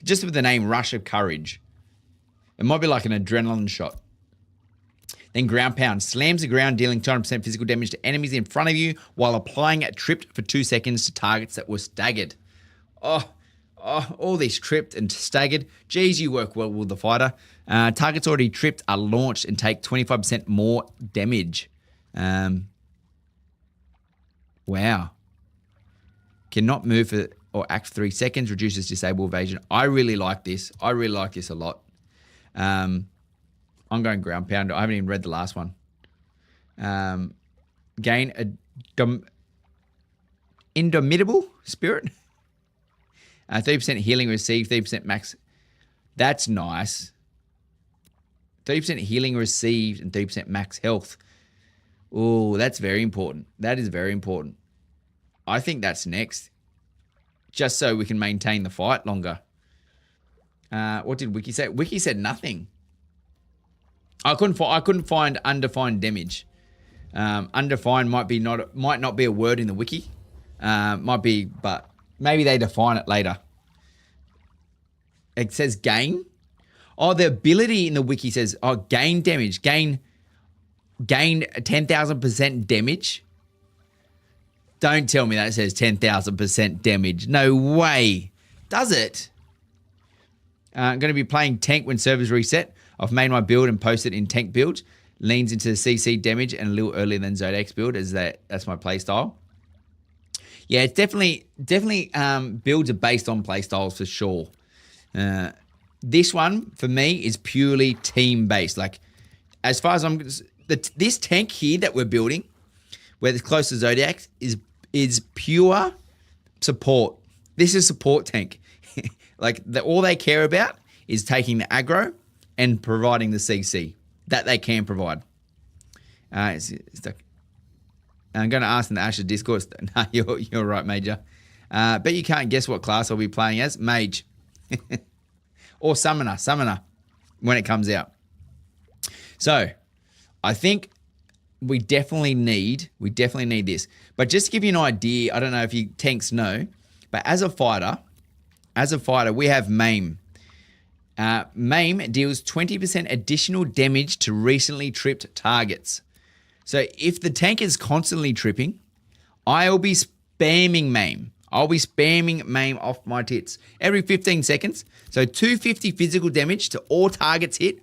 Just with the name Rush of Courage. It might be like an adrenaline shot. Then ground pound. Slams the ground, dealing 200% physical damage to enemies in front of you while applying a tripped for 2 seconds to targets that were staggered. Oh, all these tripped and staggered. Geez, you work well with the fighter. Targets already tripped are launched and take 25% more damage. Wow. Cannot move or act for 3 seconds. Reduces disable evasion. I really like this. I really like this a lot. I'm going ground pound. I haven't even read the last one. Gain a indomitable spirit. 30% healing received, 30% max. That's nice. 30% healing received and 30% max health. Oh, that's very important. That is very important. I think that's next. Just so we can maintain the fight longer. What did Wiki say? Wiki said nothing. I couldn't find undefined damage. Undefined might not be a word in the wiki. Might be, but maybe they define it later. It says gain. Oh, the ability in the wiki says, gain damage. Gain 10,000% damage. Don't tell me that it says 10,000% damage. No way. Does it? I'm going to be playing tank when servers reset. I've made my build and posted in tank build. Leans into CC damage and a little earlier than Zodiac's build, as that's my play style. Yeah, it's definitely builds are based on play styles for sure. This one for me is purely team based. Like, as far as this tank here that we're building, where it's close to Zodiac, is pure support. This is support tank. Like, all they care about is taking the aggro and providing the CC that they can provide. I'm going to ask in the Asher Discourse. No, you're right, Major. Bet you can't guess what class I'll be playing as. Mage. Or Summoner, when it comes out. So, I think we definitely need this. But just to give you an idea, I don't know if you tanks know, but as a fighter, we have Maim. Maim deals 20% additional damage to recently tripped targets. So if the tank is constantly tripping, I'll be spamming Maim. I'll be spamming Maim off my tits every 15 seconds. So 250 physical damage to all targets hit.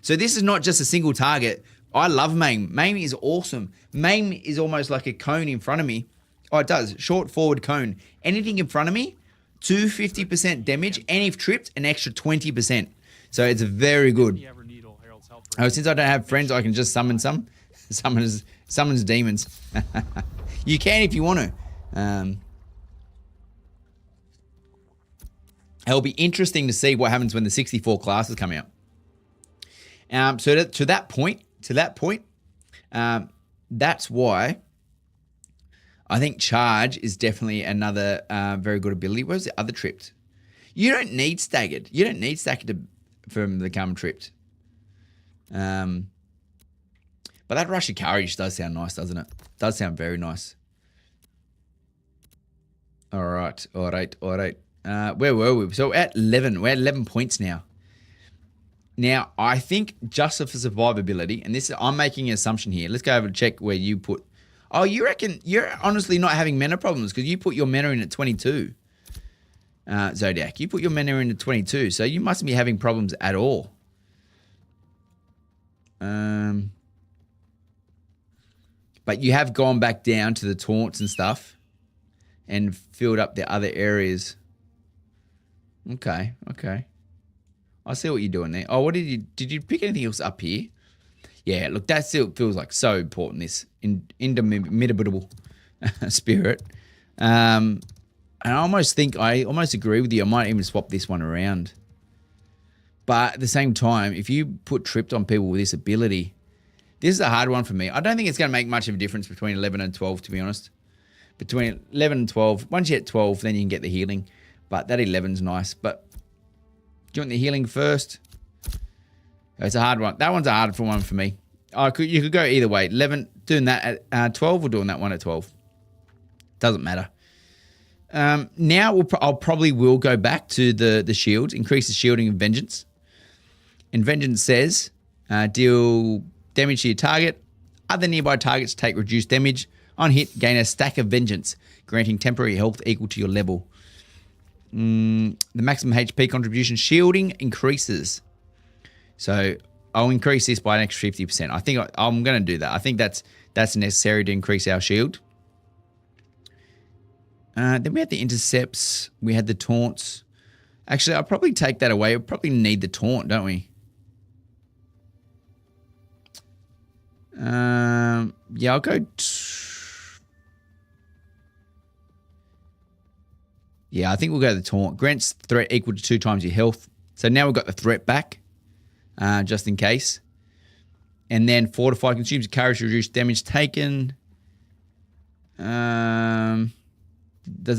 So this is not just a single target. I love Maim. Maim is awesome. Maim is almost like a cone in front of me. Oh, it does. Short forward cone. Anything in front of me, 250% damage, and if tripped, an extra 20%. So it's very good. Since I don't have friends, I can just summon some. Summons demons. You can if you want to. It'll be interesting to see what happens when the 64 classes come out. So to that point, that's why I think Charge is definitely another very good ability. Where's the other tripped? You don't need staggered. You don't need staggered for them to become tripped. But that Rush of Courage does sound nice, doesn't it? Does sound very nice. All right. Where were we? So at 11. We're at 11 points now. Now, I think just for survivability, and this I'm making an assumption here. Let's go over and check where you put. Oh, you reckon you're honestly not having mana problems because you put your mana in at 22. Zodiac, you put your mana in at 22, so you mustn't be having problems at all. But you have gone back down to the taunts and stuff and filled up the other areas. Okay. I see what you're doing there. Oh, what did you pick anything else up here? Yeah, look, that still feels like so important, this indomitable spirit. And I almost agree with you. I might even swap this one around. But at the same time, if you put tripped on people with this ability, this is a hard one for me. I don't think it's going to make much of a difference between 11 and 12, to be honest. Between 11 and 12, once you hit 12, then you can get the healing. But that 11's nice. But do you want the healing first? It's a hard one. That one's a hard one for me. You could go either way. 11, doing that at 12 or doing that one at 12. Doesn't matter. Now I'll probably will go back to the shield. Increase the shielding of Vengeance. And Vengeance says, deal damage to your target. Other nearby targets take reduced damage. On hit, gain a stack of Vengeance, granting temporary health equal to your level. The maximum HP contribution shielding increases. So I'll increase this by an extra 50%. I think I'm going to do that. I think that's necessary to increase our shield. Then we had the intercepts. We had the taunts. Actually, I'll probably take that away. We'll probably need the taunt, don't we? Yeah, I'll go... Yeah, I think we'll go to the taunt. Grants threat equal to 2 times your health. So now we've got the threat back, just in case. And then fortify consumes courage to reduce damage taken. Does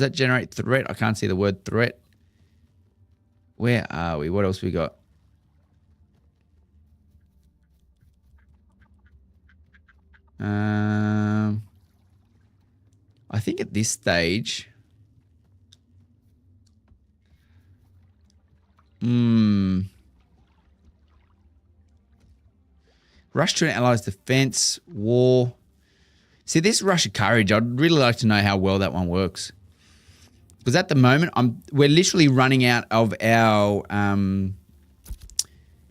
that generate threat? I can't see the word threat. Where are we? What else we got? think at this stage... Rush to an ally's defense, war. See, this rush of courage, I'd really like to know how well that one works. Because at the moment, we're literally running out of our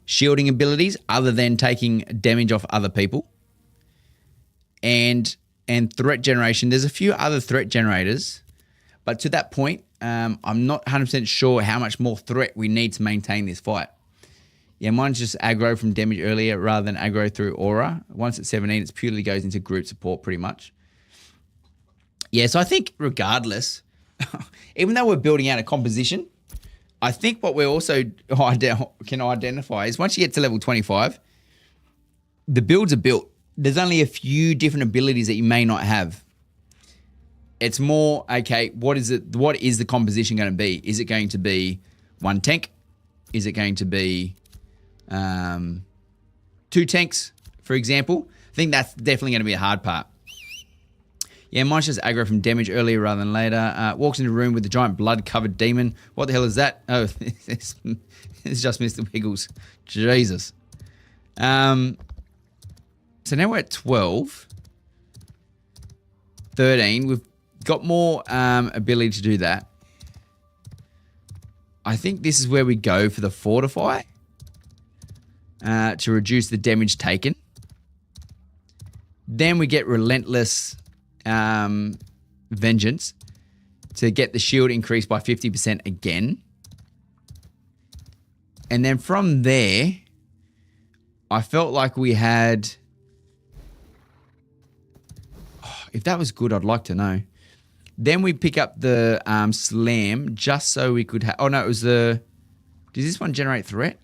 shielding abilities other than taking damage off other people. And threat generation. There's a few other threat generators. But to that point, I'm not 100% sure how much more threat we need to maintain this fight. Yeah, mine's just aggro from damage earlier rather than aggro through aura. Once it's 17, it purely goes into group support pretty much. Yeah, so I think regardless, even though we're building out a composition, I think what we also can identify is once you get to level 25, the builds are built. There's only a few different abilities that you may not have. It's more, okay, what is the composition going to be? Is it going to be one tank? Is it going to be 2 tanks, for example? I think that's definitely going to be a hard part. Yeah, mine's just aggro from damage earlier rather than later. Walks into a room with the giant blood-covered demon. What the hell is that? Oh, it's just Mr. Wiggles. Jesus. So now we're at 12. 13. We've got more ability to do that. I think this is where we go for the fortify to reduce the damage taken. Then we get relentless vengeance to get the shield increased by 50% again. And then from there, I felt like we had... if that was good, I'd like to know. Then we pick up the slam just so we could have... oh, no, it was the... does this one generate threat?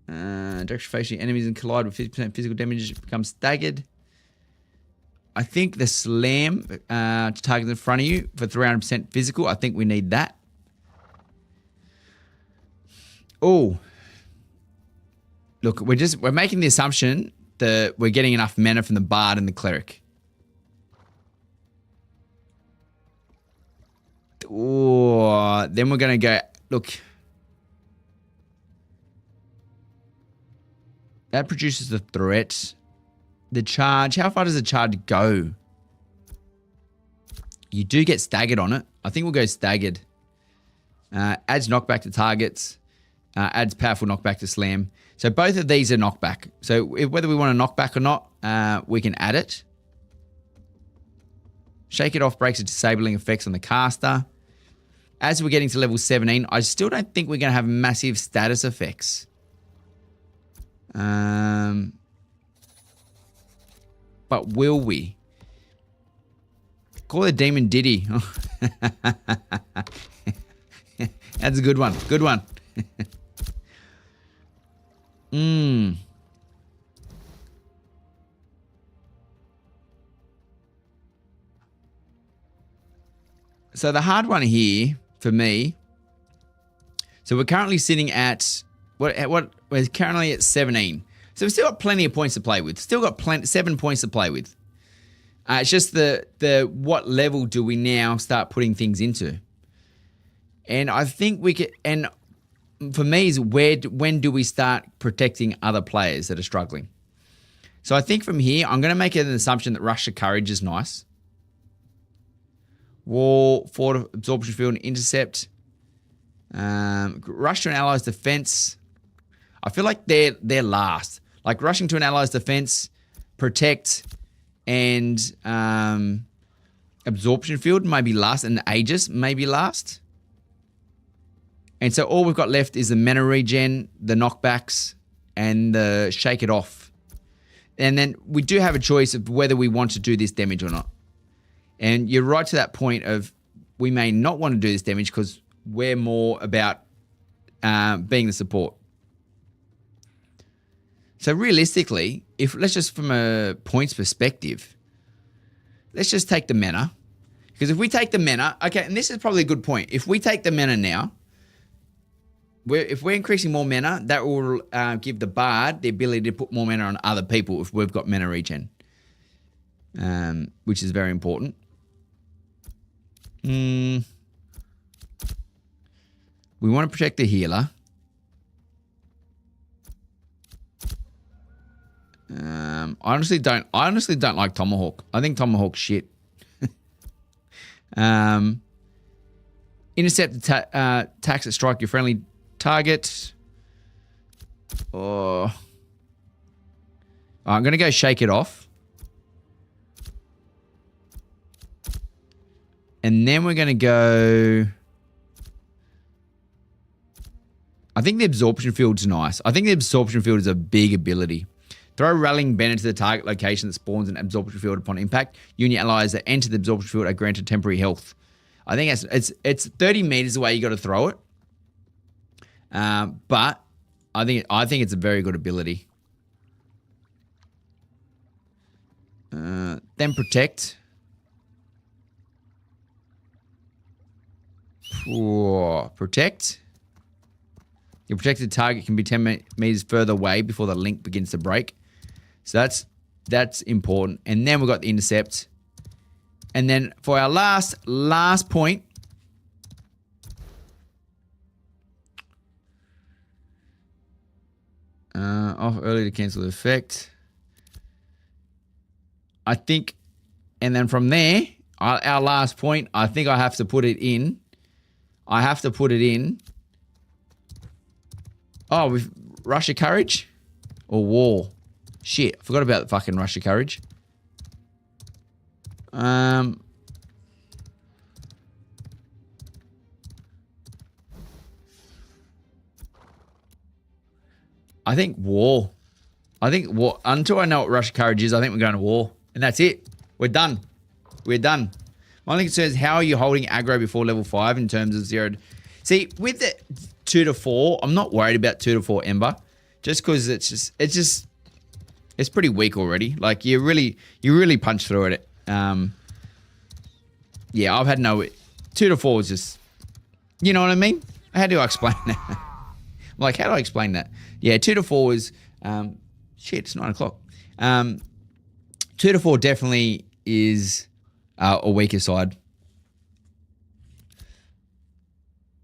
Direction facing enemies and collide with 50% physical damage becomes staggered. I think the slam to target in front of you for 300% physical. I think we need that. Oh. Look, we're making the assumption that we're getting enough mana from the bard and the cleric. Oh, then we're going to go... look. That produces the threat. The charge. How far does the charge go? You do get staggered on it. I think we'll go staggered. Adds knockback to targets. Adds powerful knockback to slam. So both of these are knockback. So whether we want to knockback or not, we can add it. Shake it off breaks the disabling effects on the caster. As we're getting to level 17, I still don't think we're going to have massive status effects. But will we? Call the demon Diddy. That's a good one. Good one. So the hard one here for me. So we're currently sitting at what we're currently at 17. So we've still got plenty of points to play with. Still got 7 points to play with. It's just the what level do we now start putting things into? And I think we could, and for me is when do we start protecting other players that are struggling? So I think from here, I'm going to make an assumption that Rush of Courage is nice. War, Fort Absorption Field, and Intercept. Rush to an ally's defense. I feel like they're last. Like rushing to an ally's defense, protect, and absorption field maybe last, and Aegis maybe last. And so all we've got left is the mana regen, the knockbacks, and the shake it off. And then we do have a choice of whether we want to do this damage or not. And you're right to that point of we may not want to do this damage because we're more about being the support. So realistically, let's just from a points perspective, let's just take the mana. Because if we take the mana, okay, and this is probably a good point. If we take the mana now, if we're increasing more mana, that will give the bard the ability to put more mana on other people if we've got mana regen. which is very important. We want to protect the healer. I honestly don't like Tomahawk. I think Tomahawk's shit. Intercept attacks that strike your friendly target. Oh. I'm going to go shake it off. And then we're going to go... I think the absorption field's nice. I think the absorption field is a big ability. Throw Rallying Banner to the target location that spawns an absorption field upon impact. You and your allies that enter the absorption field are granted temporary health. I think it's 30 meters away. You got to throw it. But I think it's a very good ability. Then protect. Protect. Your protected target can be 10 meters further away before the link begins to break. So that's important. And then we've got the intercept. And then for our last point, off early to cancel the effect. I think, and then from there, our last point, I think I have to put it in. Oh, with Rush of Courage or War? Shit, I forgot about the fucking Rush of Courage. I think War. Until I know what Rush of Courage is, I think we're going to War. And that's it. We're done. My only concern is how are you holding aggro before level 5 in terms of 0... See, with the 2 to 4, I'm not worried about 2 to 4 Ember. Just because it's pretty weak already. Like, you really punch through it. Yeah, I've had no... 2 to 4 is just... You know what I mean? How do I explain that? Like, how do I explain that? Yeah, 2 to 4 is... shit, it's 9 o'clock. 2 to 4 definitely is a weaker side.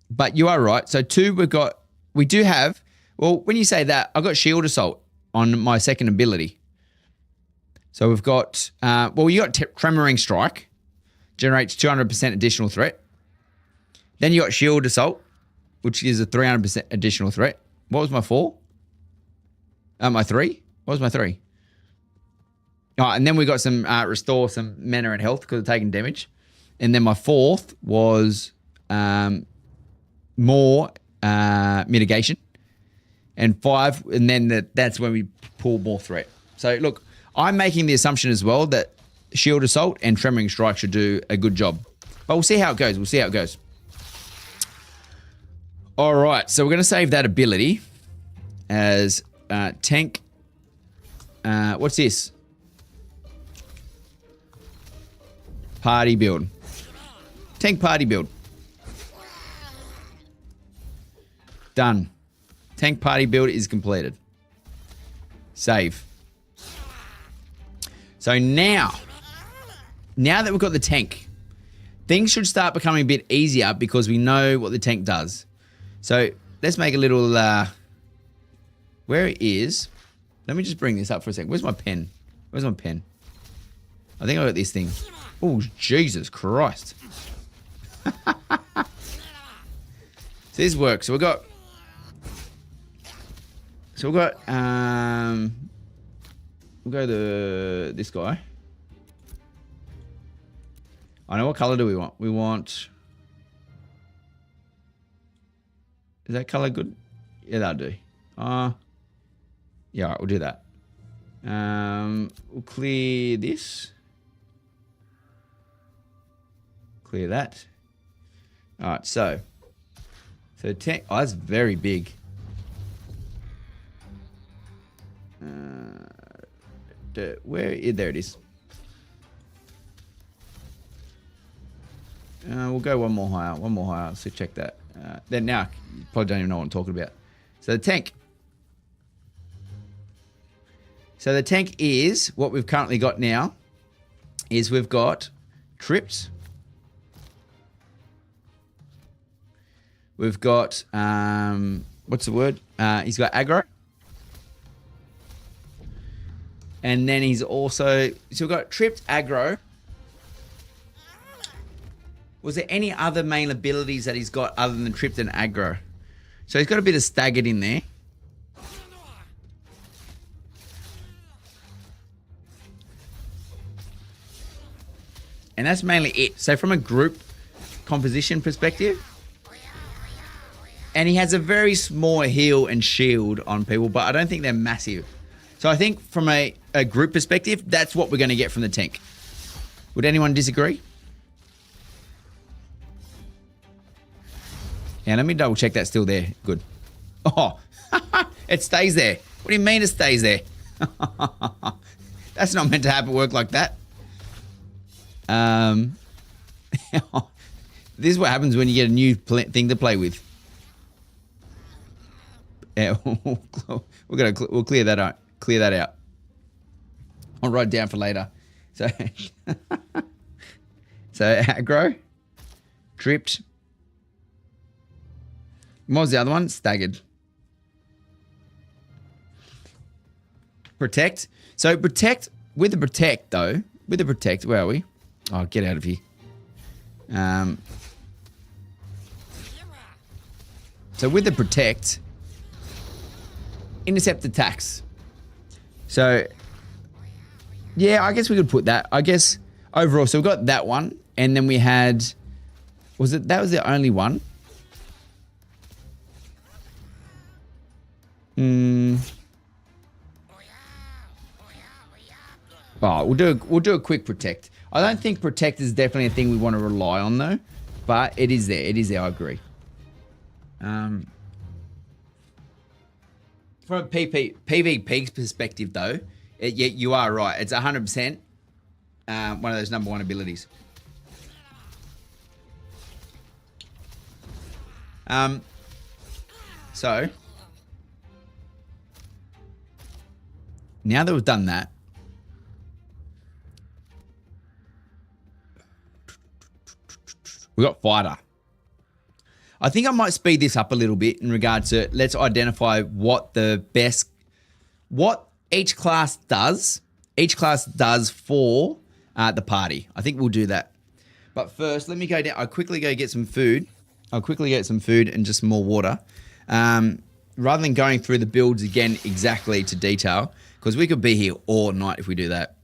But you are right. So 2, we do have... Well, when you say that, I've got Shield Assault on my second ability. So we've got... well, you got Tremoring Strike. Generates 200% additional threat. Then you got Shield Assault, which is a 300% additional threat. What was my 4? My 3? What was my 3? Oh, and then we got some restore some mana and health because of taking damage. And then my 4th was more mitigation. And 5, and then that's when we pull more threat. So look, I'm making the assumption as well that Shield Assault and Tremoring Strike should do a good job. But we'll see how it goes. All right, so we're going to save that ability as tank. What's this? Party build. Tank party build. Done. Tank party build is completed. Save. So now that we've got the tank, things should start becoming a bit easier because we know what the tank does. So let's make a little, where it is. Let me just bring this up for a second. Where's my pen? I think I got this thing. Oh, Jesus Christ. So this works. So we've got, we'll go to this guy. I know what color do we want. We want... Is that color good? Yeah, that'll do. Yeah, all right, we'll do that. We'll clear this. Clear that. All right, so tank. Oh, that's very big. There it is. We'll go one more higher. So check that. Then now, you probably don't even know what I'm talking about. So the tank. So the tank is what we've currently got now. is we've got tripped. We've got, what's the word? He's got aggro. And then he's also, so we've got tripped, aggro. Was there any other main abilities that he's got other than tripped and aggro? So he's got a bit of staggered in there. And that's mainly it. So from a group composition perspective, and he has a very small heal and shield on people, but I don't think they're massive. So I think from a group perspective, that's what we're going to get from the tank. Would anyone disagree? Yeah, let me double check that's still there. Good. Oh, it stays there. What do you mean it stays there? That's not meant to happen, work like that. This is what happens when you get a new thing to play with. Yeah, we'll clear that out. Clear that out. I'll write it down for later. So, so aggro, tripped. What was the other one? Staggered. Protect. So protect, with the protect though, with the protect, where are we? Oh, get out of here. So with the protect, intercept attacks. So, yeah, I guess we could put that. I guess overall, so we've got that one, and then we had, that was the only one? Oh, we'll do a quick protect. I don't think protect is definitely a thing we want to rely on though, but it is there. It is there. I agree. From a PvP's perspective though, yeah, you are right. It's 100% one of those number one abilities. So now that we've done that, we got fighter. I think I might speed this up a little bit in regards to let's identify what each class does. Each class does for the party. I think we'll do that. But first, let me go down. I'll quickly go get some food. I'll quickly get some food and just some more water. Rather than going through the builds again exactly to detail, because we could be here all night if we do that.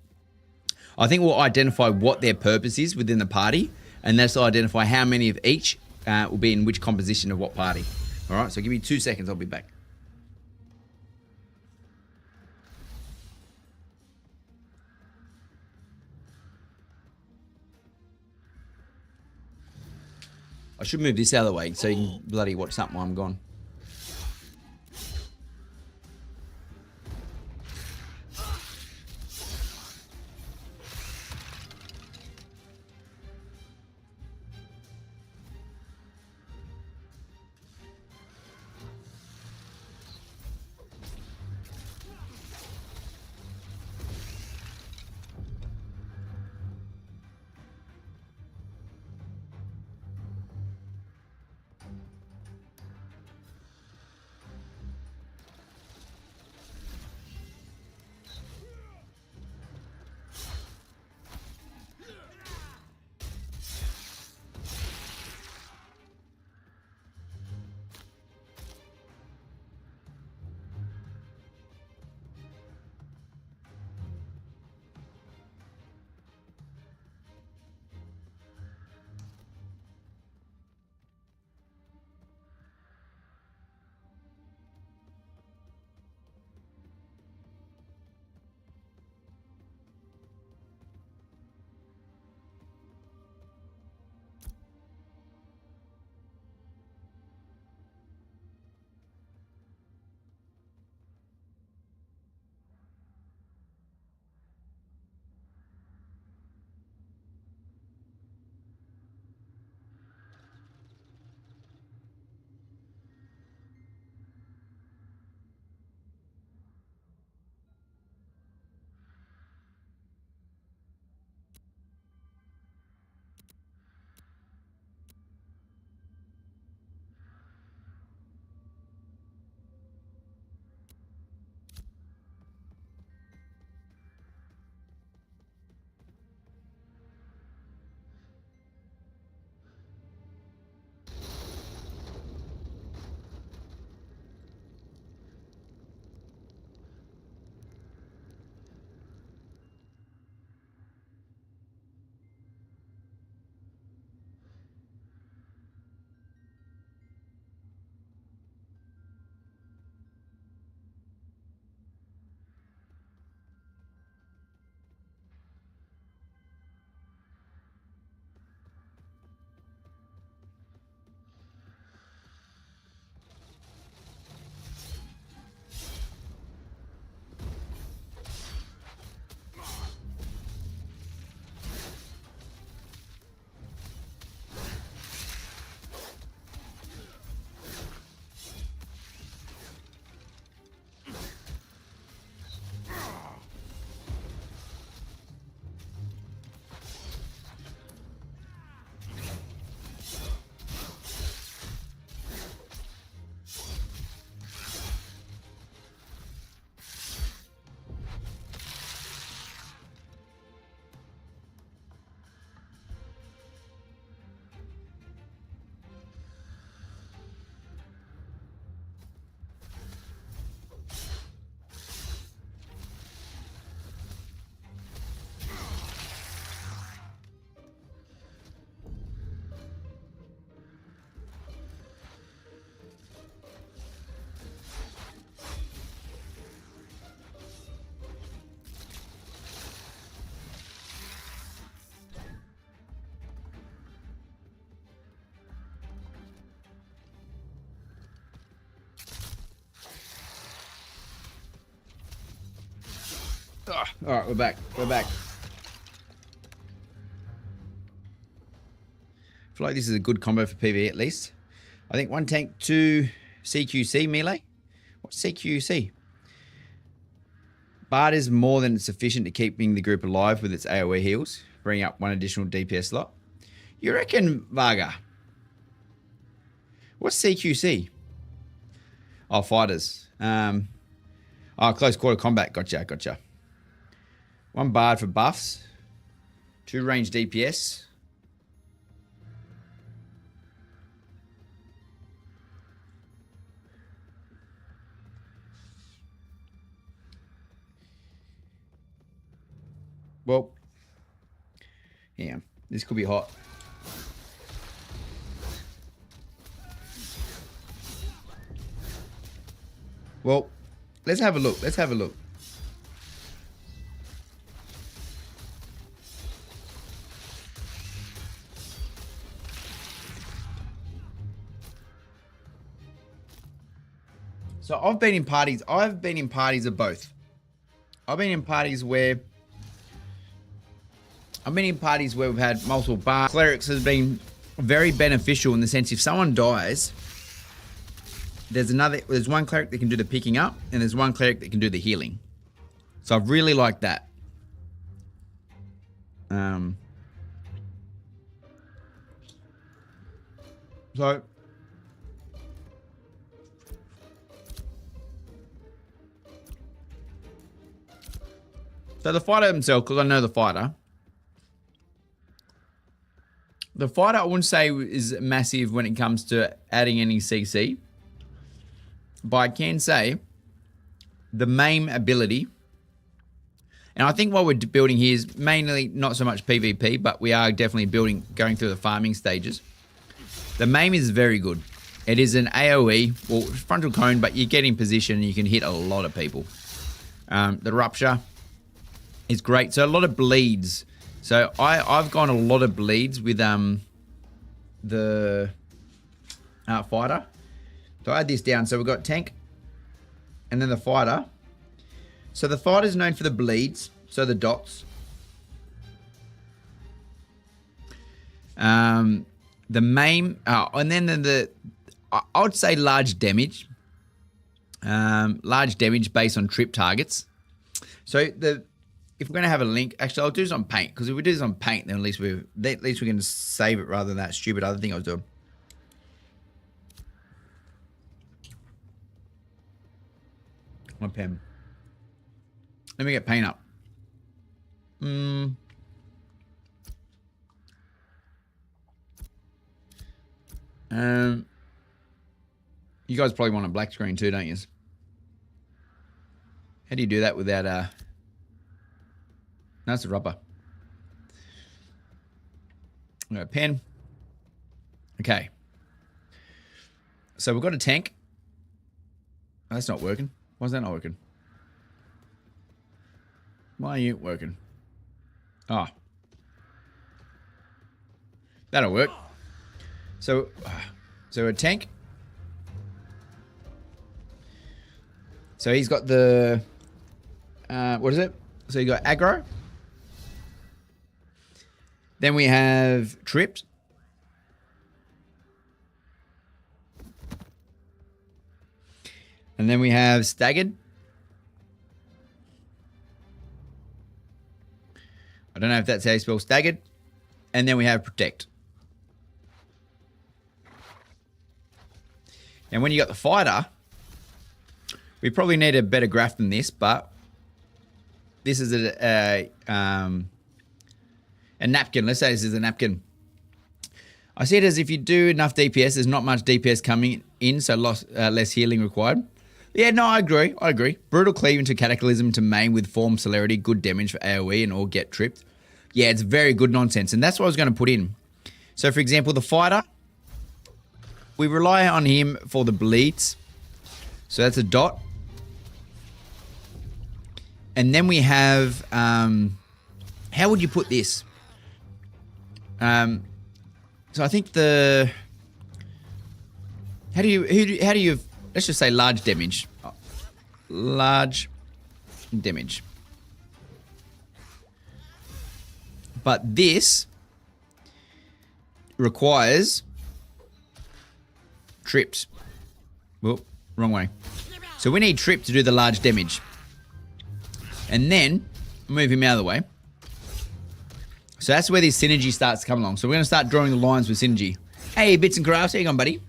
I think we'll identify what their purpose is within the party, and let's identify how many of each will be in which composition of what party. All right, so give me 2 seconds. I'll be back. I should move this out of the way so you can bloody watch something while I'm gone. Ugh. All right, we're back. We're back. I feel like this is a good combo for PvE at least. I think 1 tank, 2 CQC melee. What's CQC? Bard is more than sufficient to keeping the group alive with its AoE heals, bringing up 1 additional DPS slot. You reckon, Varga? What's CQC? Oh, fighters. Oh, close quarter combat. Gotcha. 1 Bard for buffs. 2 range DPS. Well, yeah, this could be hot. Well, let's have a look. So I've been in parties of both. I've been in parties where we've had multiple bars. Clerics has been very beneficial in the sense if someone dies, there's 1 cleric that can do the picking up, and there's 1 cleric that can do the healing. So I've really liked that. So the fighter himself, because I know the fighter. The fighter, I wouldn't say is massive when it comes to adding any CC. But I can say the main ability, and I think what we're building here is mainly not so much PvP, but we are definitely going through the farming stages. The maim is very good. It is an AoE, well, frontal cone, but you get in position and you can hit a lot of people. The rupture is great. So a lot of bleeds. So I've gone a lot of bleeds with the fighter. So I add this down. So we've got tank and then the fighter. So the fighter is known for the bleeds. So the dots. The maim, and then I would say large damage. Large damage based on trip targets. So if we're going to have a link, actually I'll do this on paint, because if we do this on paint, then at least we can save it rather than that stupid other thing I was doing. My pen. Let me get paint up. You guys probably want a black screen too, don't you? How do you do that without no, it's a rubber. I got a pen. Okay. So we've got a tank. Oh, that's not working. Why is that not working? Why are you working? Oh. That'll work. So a tank. So he's got the, what is it? So you got aggro. Then we have tripped. And then we have staggered. I don't know if that's how you spell staggered. And then we have protect. And when you got the fighter, we probably need a better graph than this, but this is a napkin. Let's say this is a napkin. I see it as if you do enough DPS, there's not much DPS coming in, so less healing required. Yeah, no, I agree. Brutal cleave into Cataclysm to main with form celerity, good damage for AoE and all get tripped. Yeah, it's very good nonsense, and that's what I was going to put in. So, for example, the fighter, we rely on him for the bleeds. So that's a dot. And then we have, how would you put this? So I think how do you, let's just say large damage. Large damage. But this requires trips. Whoop, wrong way. So we need trip to do the large damage. And then move him out of the way. So that's where this synergy starts to come along. So we're going to start drawing the lines with synergy. Hey, Bits and Crafts, how you going, buddy?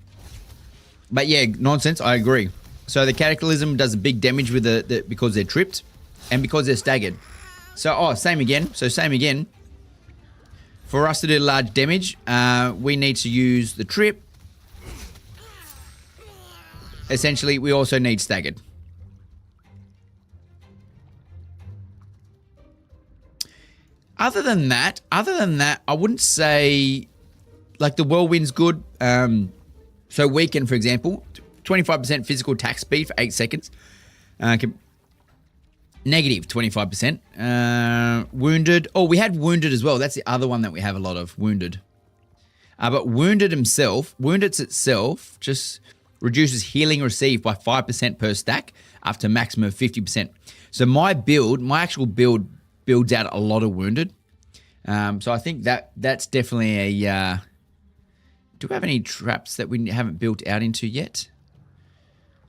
But yeah, nonsense, I agree. So the Cataclysm does a big damage with because they're tripped and because they're staggered. So, same again. So same again. For us to do large damage, we need to use the trip. Essentially, we also need staggered. Other than that, I wouldn't say, like, the Whirlwind's good. So Weaken, for example, 25% physical attack speed for 8 seconds. Negative 25%. Wounded. Oh, we had Wounded as well. That's the other one that we have a lot of, Wounded. But Wounded itself just reduces healing received by 5% per stack up to maximum of 50%. So my actual build builds out a lot of Wounded. So I think that's definitely a... do we have any traps that we haven't built out into yet?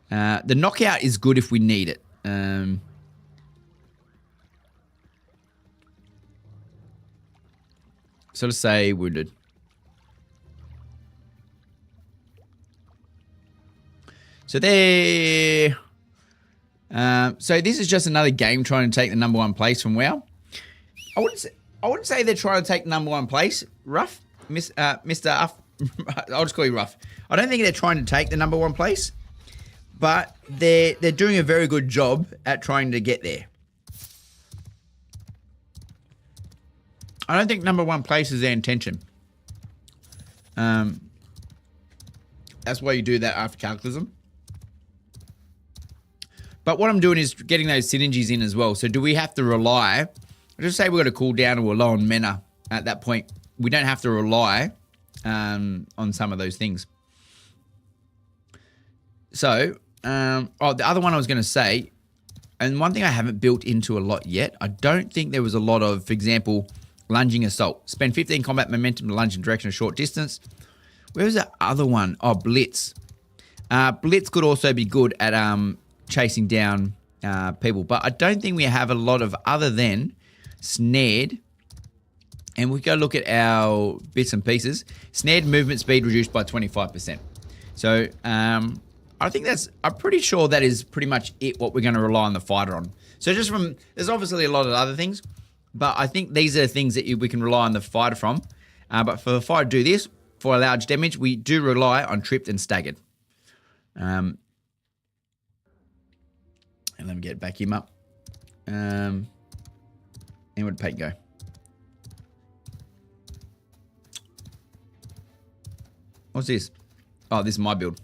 The Knockout is good if we need it. So let's say Wounded. So there... so this is just another game trying to take the #1 place from WoW. I wouldn't say they're trying to take the #1 place. Rough, Mr. I'll just call you Rough. I don't think they're trying to take the #1 place, but they're doing a very good job at trying to get there. I don't think #1 place is their intention. That's why you do that after Cataclysm. But what I'm doing is getting those synergies in as well. So do we have to rely... I'll just say we've got to cool down or low on mana at that point. We don't have to rely on some of those things. So, the other one I was going to say, and one thing I haven't built into a lot yet, I don't think there was a lot of, for example, Lunging Assault. Spend 15 combat momentum to lunge in direction of short distance. Where was that other one? Oh, Blitz. Blitz could also be good at chasing down people, but I don't think we have a lot of other than Snared. And we go look at our bits and pieces. Snared movement speed reduced by 25%. So I'm pretty sure that is pretty much it, what we're going to rely on the fighter on. So there's obviously a lot of other things, but I think these are the things that we can rely on the fighter from. But for the fighter to do this, for large damage, we do rely on tripped and staggered. And let me get back him up. And where'd Pate go? What's this? Oh, this is my build.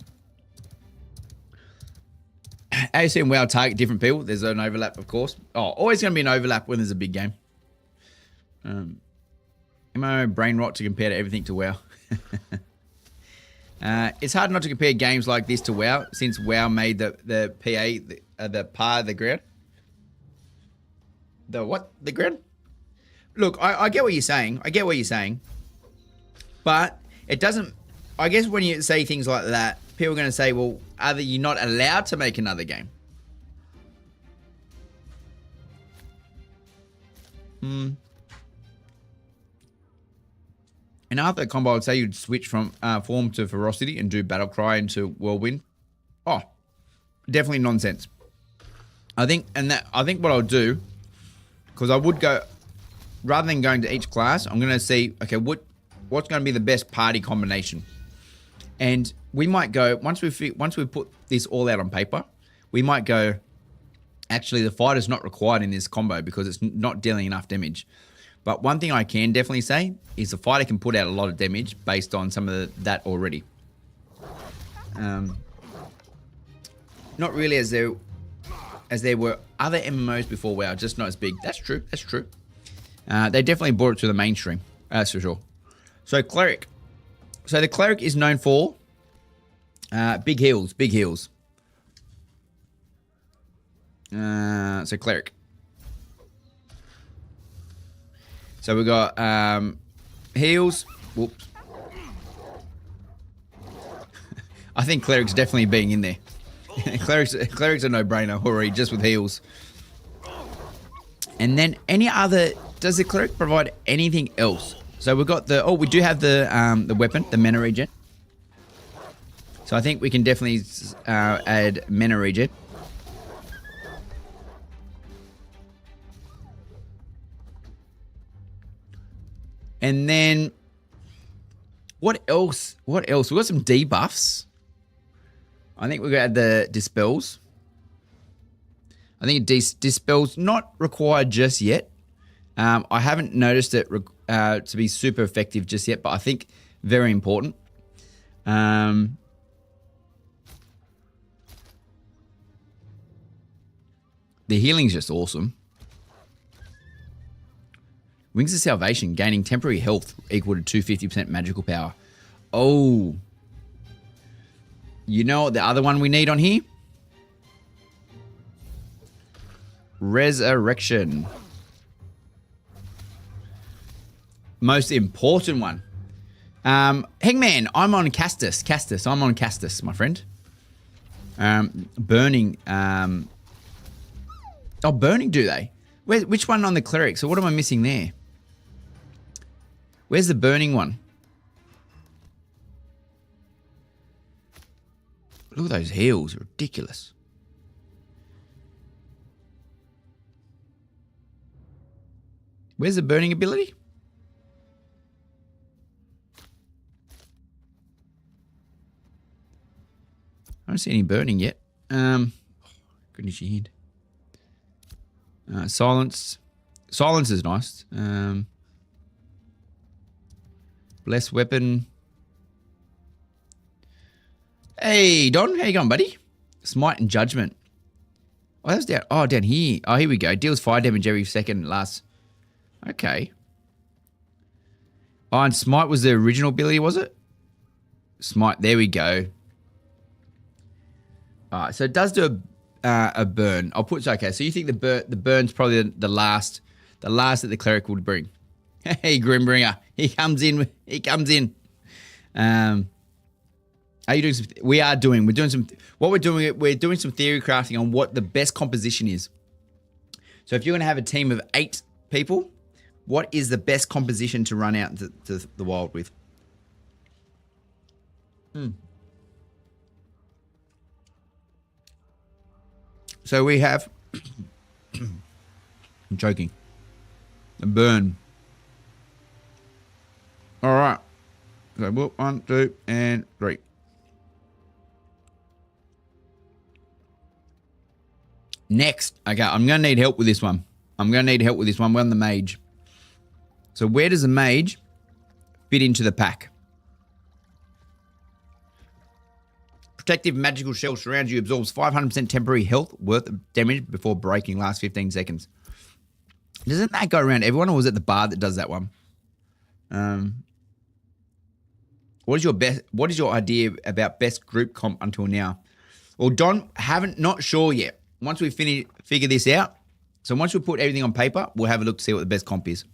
AC and WoW target different people. There's an overlap, of course. Oh, always going to be an overlap when there's a big game. MMO brain rot to compare to everything to WoW. It's hard not to compare games like this to WoW, since WoW made the PA, the par, the ground. The what? The ground? Look, I get what you're saying. But it doesn't... I guess when you say things like that, people are going to say, well, are you not allowed to make another game? And after a combo, I would say you'd switch from form to ferocity and do battle cry into whirlwind. Oh, definitely nonsense. I think what I'll do, because I would go, rather than going to each class, I'm going to see, okay, what's going to be the best party combination. And we might go, once we put this all out on paper, we might go, actually the fighter's not required in this combo because it's not dealing enough damage. But one thing I can definitely say is the fighter can put out a lot of damage based on some of that already. Not really as there were other MMOs before WoW, just not as big. That's true. They definitely brought it to the mainstream. That's for sure. So Cleric. So the Cleric is known for big heals. So Cleric. So we got heals. Whoops. I think cleric's definitely being in there. cleric's a no-brainer already, just with heals. And then any other... Does the cleric provide anything else? So we've got the... Oh, we do have the weapon, the mana regen. So I think we can definitely add mana regen. And then... What else? What else? We've got some debuffs. I think we're going to add the dispels. I think dispels not required just yet. I haven't noticed it to be super effective just yet, but I think very important. The healing's just awesome. Wings of Salvation, gaining temporary health equal to 250% magical power. Oh. You know what the other one we need on here? Resurrection. Most important one. Hangman, I'm on Castus. Castus, I'm on Castus, my friend. Burning. Oh, burning do they? Which one on the cleric? So what am I missing there? Where's the burning one? Look at those heals. Ridiculous. Where's the burning ability? I don't see any burning yet. Goodness, your hand. Silence. Silence is nice. Bless weapon. Hey, Don. How you going, buddy? Smite and Judgment. Oh, that was down. Oh, down here. Oh, here we go. Deals fire damage every second. Last. Okay. Oh, and Smite was the original ability, was it? Smite. There we go. All right. So it does do a burn. I'll put. Okay. So you think the burn's probably the last that the cleric would bring. Hey, Grimbringer. He comes in. He comes in. Are you doing some... We're doing some... What we're doing some theory crafting on what the best composition is. So if you're going to have a team of 8 people, what is the best composition to run out to the wild with? So we have... I'm joking. A burn. All right. So 1, 2, and 3. Next, okay, I'm going to need help with this one. We're on the mage. So where does the mage fit into the pack? Protective magical shell surrounds you, absorbs 500% temporary health worth of damage before breaking, lasts 15 seconds. Doesn't that go around everyone, or was it the bard that does that one? What is your idea about best group comp until now? Well, Don, not sure yet. Once we figure this out, so once we put everything on paper, we'll have a look to see what the best comp is.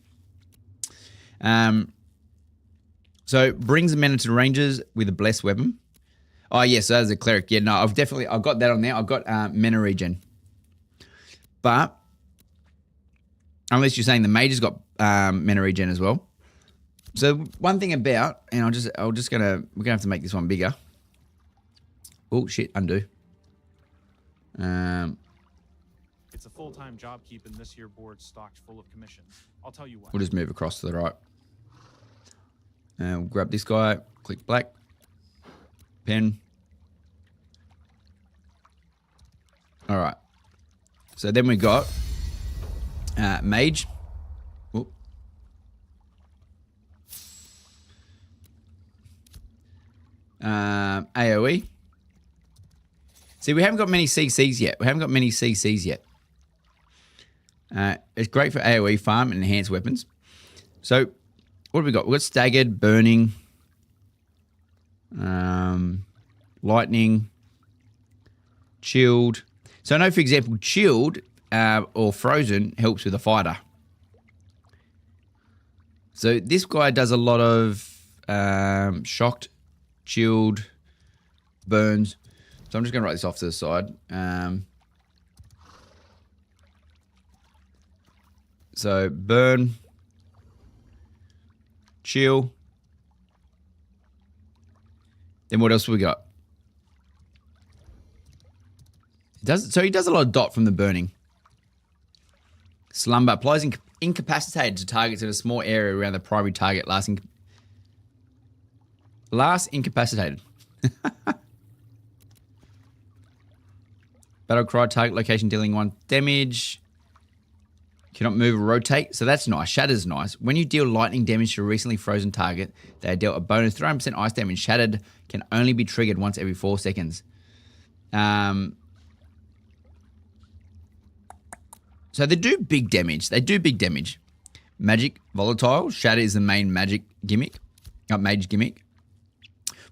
So brings the men to rangers with a blessed weapon. Oh yes, so as a cleric, yeah, no, I've got that on there. I've got mana regen, but unless you're saying the mage has got mana regen as well. So one thing about, and we're gonna have to make this one bigger. Oh shit, undo. It's a full-time job keeping this year board stocked full of commissions. I'll tell you what. We'll just move across to the right. We'll grab this guy, click black, pen. All right. So then we got mage. Whoop. AoE. See, we haven't got many CCs yet. It's great for AoE farm and enhanced weapons. So, what have we got? We've got staggered, burning, lightning, chilled. So I know, for example, chilled or frozen helps with a fighter. So this guy does a lot of shocked, chilled, burns. So I'm just going to write this off to the side. So burn, chill. Then what else have we got? So he does a lot of dot from the burning. Slumber applies incapacitated to targets in a small area around the primary target. Last incapacitated. Battle cry, target location dealing 1 damage. Cannot move or rotate. So that's nice. Shatter's nice. When you deal lightning damage to a recently frozen target, they are dealt a bonus 300% ice damage. Shattered can only be triggered once every 4 seconds. So they do big damage. Magic, volatile. Shatter is the main magic gimmick. Mage gimmick.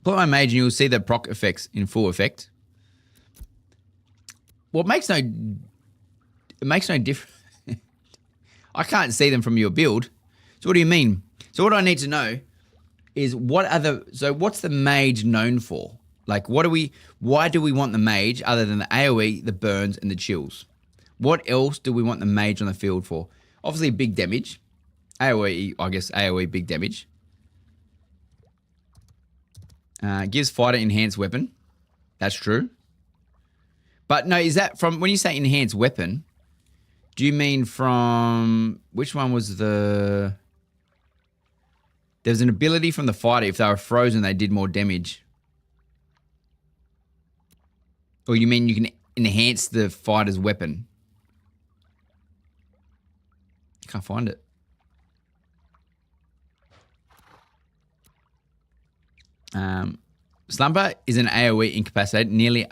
Pull out my mage and you'll see the proc effects in full effect. Well, it makes no difference. I can't see them from your build. So what do you mean? So what I need to know is what's the mage known for? Like why do we want the mage other than the AoE, the burns, and the chills? What else do we want the mage on the field for? Obviously big damage. AoE, I guess AoE big damage. Gives fighter enhanced weapon. That's true. But no, is that from, when you say enhanced weapon, do you mean from, which one was there's an ability from the fighter, if they were frozen, they did more damage. Or you mean you can enhance the fighter's weapon? Can't find it. Slumber is an AoE incapacitated. Nearly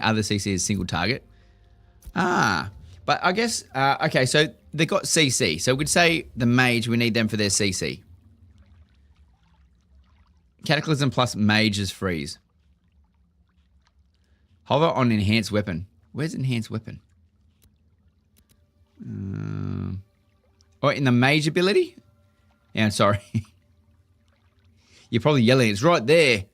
other CC is single target. But I guess, okay, so they got CC. So we could say the mage, we need them for their CC. Cataclysm plus mage's freeze. Hover on enhanced weapon. Where's enhanced weapon? Oh, in the mage ability? Yeah, sorry. You're probably yelling. It's right there.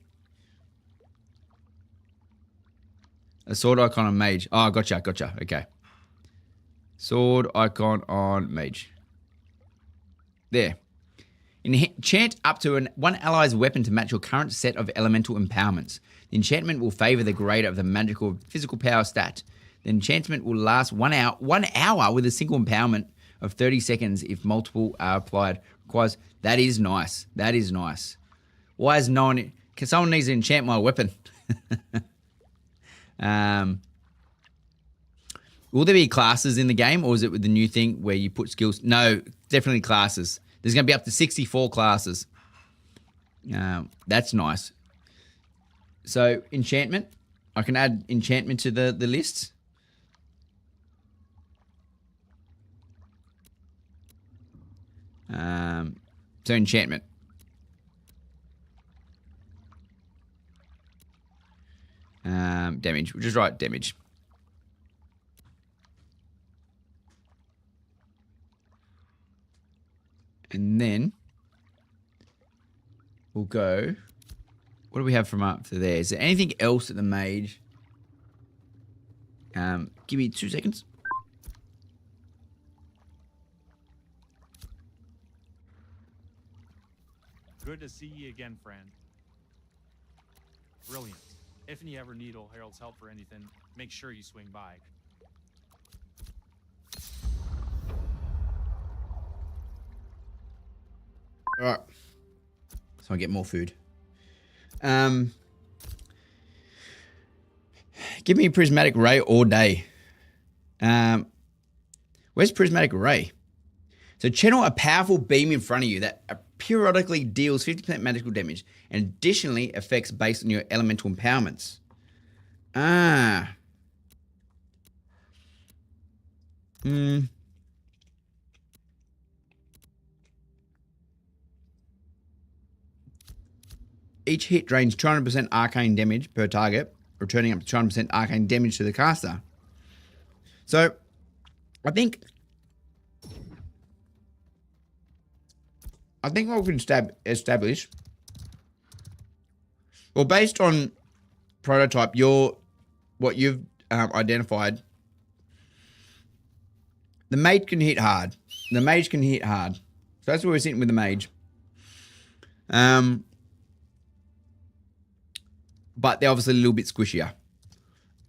A sword icon on mage. Oh, gotcha. Okay. Sword icon on mage. There. Enchant up to one ally's weapon to match your current set of elemental empowerments. The enchantment will favor the greater of the magical physical power stat. The enchantment will last 1 hour. 1 hour with a single empowerment of 30 seconds if multiple are applied. Requires. That is nice. Why is no one? Because someone needs to enchant my weapon. Will there be classes in the game, or is it with the new thing where you put skills? No, definitely classes. There's going to be up to 64 classes. That's nice. So enchantment, I can add enchantment to the list. So enchantment. Damage. We'll just write damage. And then we'll go. What do we have from up to there? Is there anything else at the mage? Give me 2 seconds. Good to see you again, friend. Brilliant. If you ever need old Harold's help for anything, make sure you swing by. All right. So I get more food. Give me a prismatic ray all day. Where's prismatic ray? So channel a powerful beam in front of you that periodically deals 50% magical damage and additionally effects based on your elemental empowerments. Each hit drains 200% arcane damage per target, returning up to 200% arcane damage to the caster. So, I think I think what we can establish. Well, based on prototype, what you've identified, the mage can hit hard. The mage can hit hard. So that's where we're sitting with the mage. But they're obviously a little bit squishier.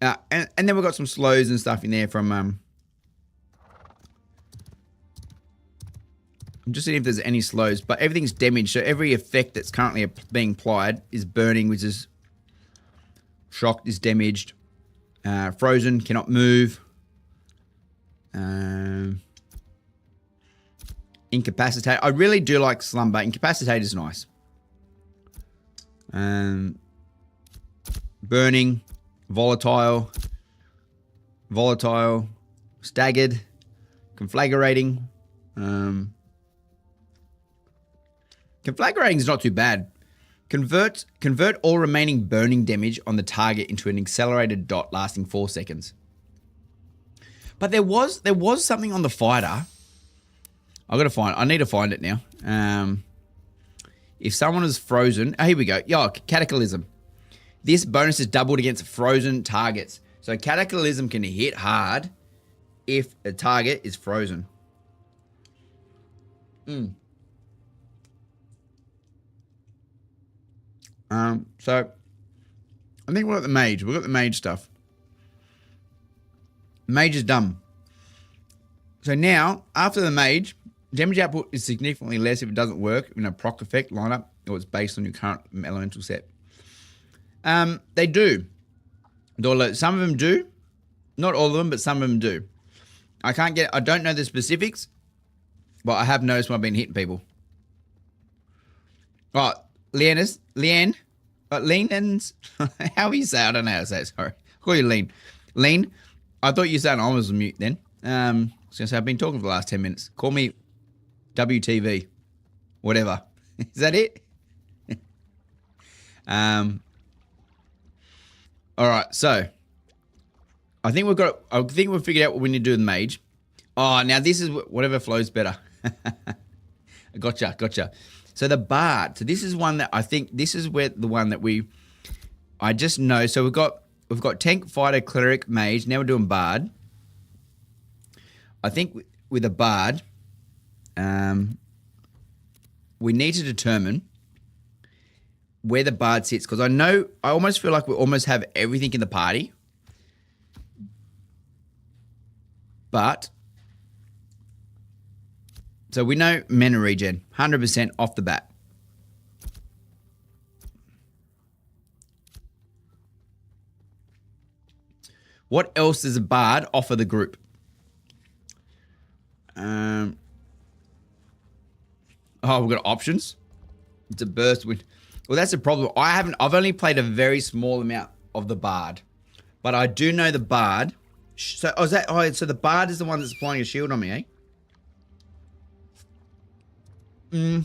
And then we've got some slows and stuff in there from... I'm just seeing if there's any slows, but everything's damaged. So every effect that's currently being applied is burning, which is shocked, is damaged. Frozen, cannot move. Incapacitate. I really do like slumber. Incapacitate is nice. Burning, volatile, staggered, conflagrating. Conflagrating is not too bad. Convert all remaining burning damage on the target into an accelerated dot lasting 4 seconds. But there was something on the fighter. I need to find it now. If someone is frozen, here we go. Yeah, Cataclysm. This bonus is doubled against frozen targets. So Cataclysm can hit hard if a target is frozen. So I think we've got the mage. We've got the mage stuff. Mage is dumb. So now, after the mage, damage output is significantly less if it doesn't work in a proc effect lineup or it's based on your current elemental set. They do. Some of them do. Not all of them, but some of them do. I don't know the specifics, but I have noticed when I've been hitting people. Oh, Leanne's, how do you say it? I don't know how to say it, sorry. I'll call you Lean. Lean, I thought you said I was on mute then. I was going to say, I've been talking for the last 10 minutes. Call me WTV. Whatever. Is that it? All right, so I think we've figured out what we need to do with mage. Oh, now this is whatever flows better. Gotcha. So the bard. So this is one that I think this is where the one that I just know. So we've got tank, fighter, cleric, mage. Now we're doing bard. I think with a bard, we need to determine where the bard sits, because I almost feel like we almost have everything in the party. But, so we know mana regen, 100% off the bat. What else does a bard offer the group? We've got options. It's a burst wind. Well, that's the problem. I've only played a very small amount of the bard, but I do know the bard. So the bard is the one that's applying a shield on me, eh?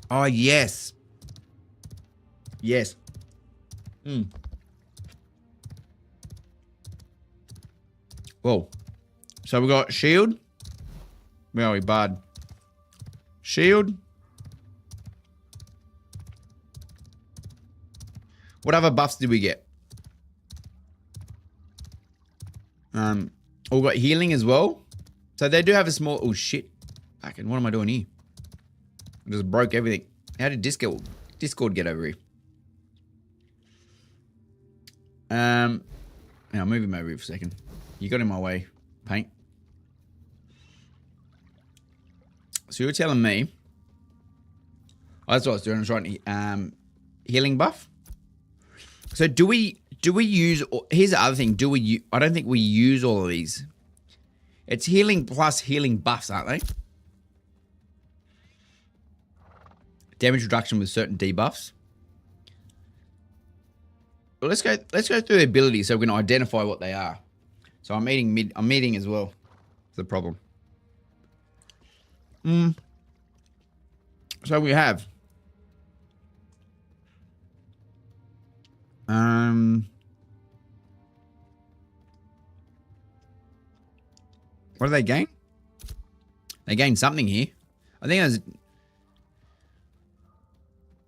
Oh, yes. Yes. Whoa. So we got shield. Where are we, bard? Shield. What other buffs did we get? We've got healing as well. So they do have a small... Oh, shit. Fucking, what am I doing here? I just broke everything. How did Discord get over here? Now, I'll move him over here for a second. You got in my way, Paint. So you're telling me... Oh, that's what I was doing. I was trying healing buff. So do we use... Here's the other thing. I don't think we use all of these. It's healing plus healing buffs, aren't they? Damage reduction with certain debuffs. Well, let's go through the abilities so we can identify what they are. So I'm eating as well. That's the problem. So we have what do they gain? They gained something here. I think it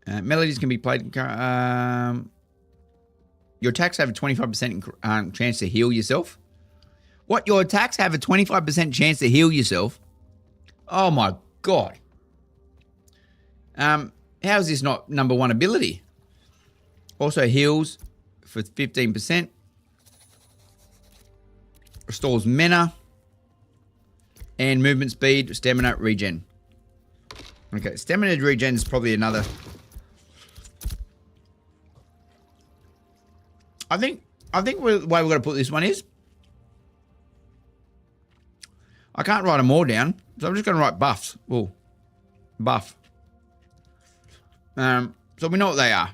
was... melodies can be played... your attacks have a 25% chance to heal yourself. What? Your attacks have a 25% chance to heal yourself? Oh my god. How is this not number 1 ability? Also heals for 15%. Restores mana. And movement speed, stamina, regen. Okay, stamina regen is probably another... I think the way we've got to put this one is... I can't write them all down, so I'm just going to write buffs. Oh, buff. So we know what they are.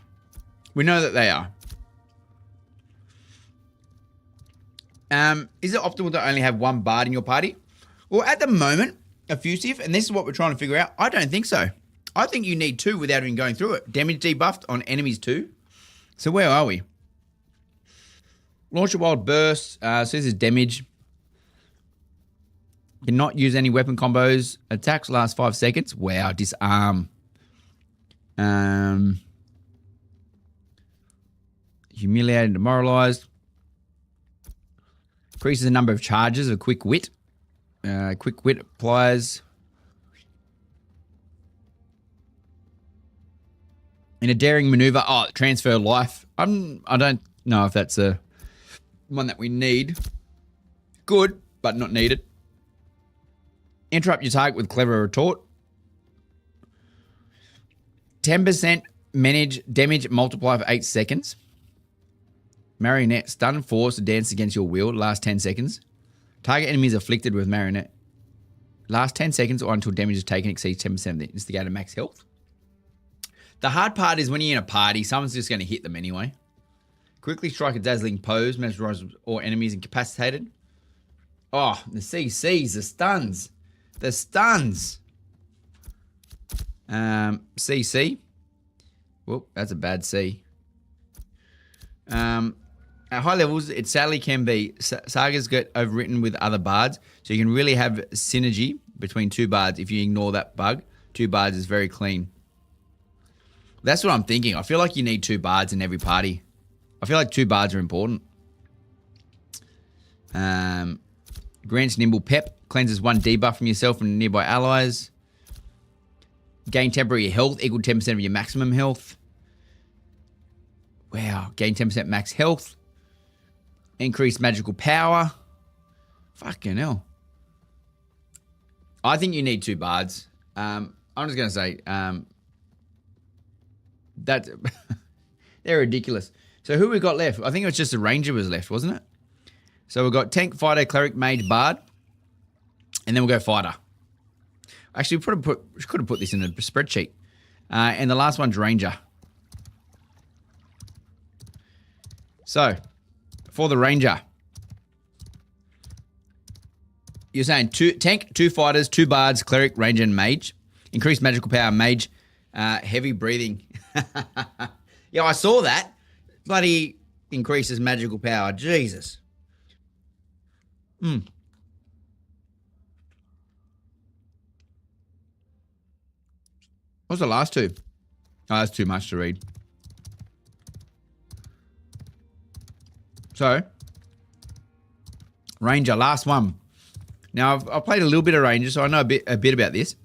We know that they are. Is it optimal to only have one bard in your party? Well, at the moment, effusive, and this is what we're trying to figure out, I don't think so. I think you need 2 without even going through it. Damage debuffed on enemies too. So where are we? Launch a wild burst. So this is damage. Cannot use any weapon combos. Attacks last 5 seconds. Wow, disarm. Humiliated, demoralized. Increases the number of charges of quick wit. Quick wit applies. In a daring maneuver. Oh, transfer life. I don't know if that's a one that we need. Good, but not needed. Interrupt your target with clever retort. 10% manage damage multiply for 8 seconds. Marionette stun force to dance against your will. Last 10 seconds. Target enemies afflicted with marionette. Last 10 seconds or until damage is taken exceeds 10% of the instigator max health. The hard part is when you're in a party, someone's just going to hit them anyway. Quickly strike a dazzling pose, mesmerize all enemies incapacitated. Oh, the CCs, the stuns. The stuns. CC. Whoop, that's a bad C. At high levels, it sadly can be. Sagas get overwritten with other bards, so you can really have synergy between 2 bards if you ignore that bug. 2 bards is very clean. That's what I'm thinking. I feel like you need 2 bards in every party. I feel like 2 bards are important. Grants Nimble Pep. Cleanses 1 debuff from yourself and nearby allies. Gain temporary health equal 10% of your maximum health. Wow. Gain 10% max health. Increase magical power. Fucking hell. I think you need 2 bards. I'm just going to say that they're ridiculous. So who we got left? I think it was just a ranger was left, wasn't it? So we've got tank, fighter, cleric, mage, bard. And then we'll go fighter. Actually, we could have put this in the spreadsheet. And the last one's ranger. So, for the ranger. You're saying 2 tank, 2 fighters, 2 bards, cleric, ranger, and mage. Increased magical power, mage. Heavy breathing. Yeah, I saw that. Bloody increases magical power. Jesus. What's the last 2? Oh, that's too much to read. So, Ranger, last one. Now, I've played a little bit of Ranger, so I know a bit about this.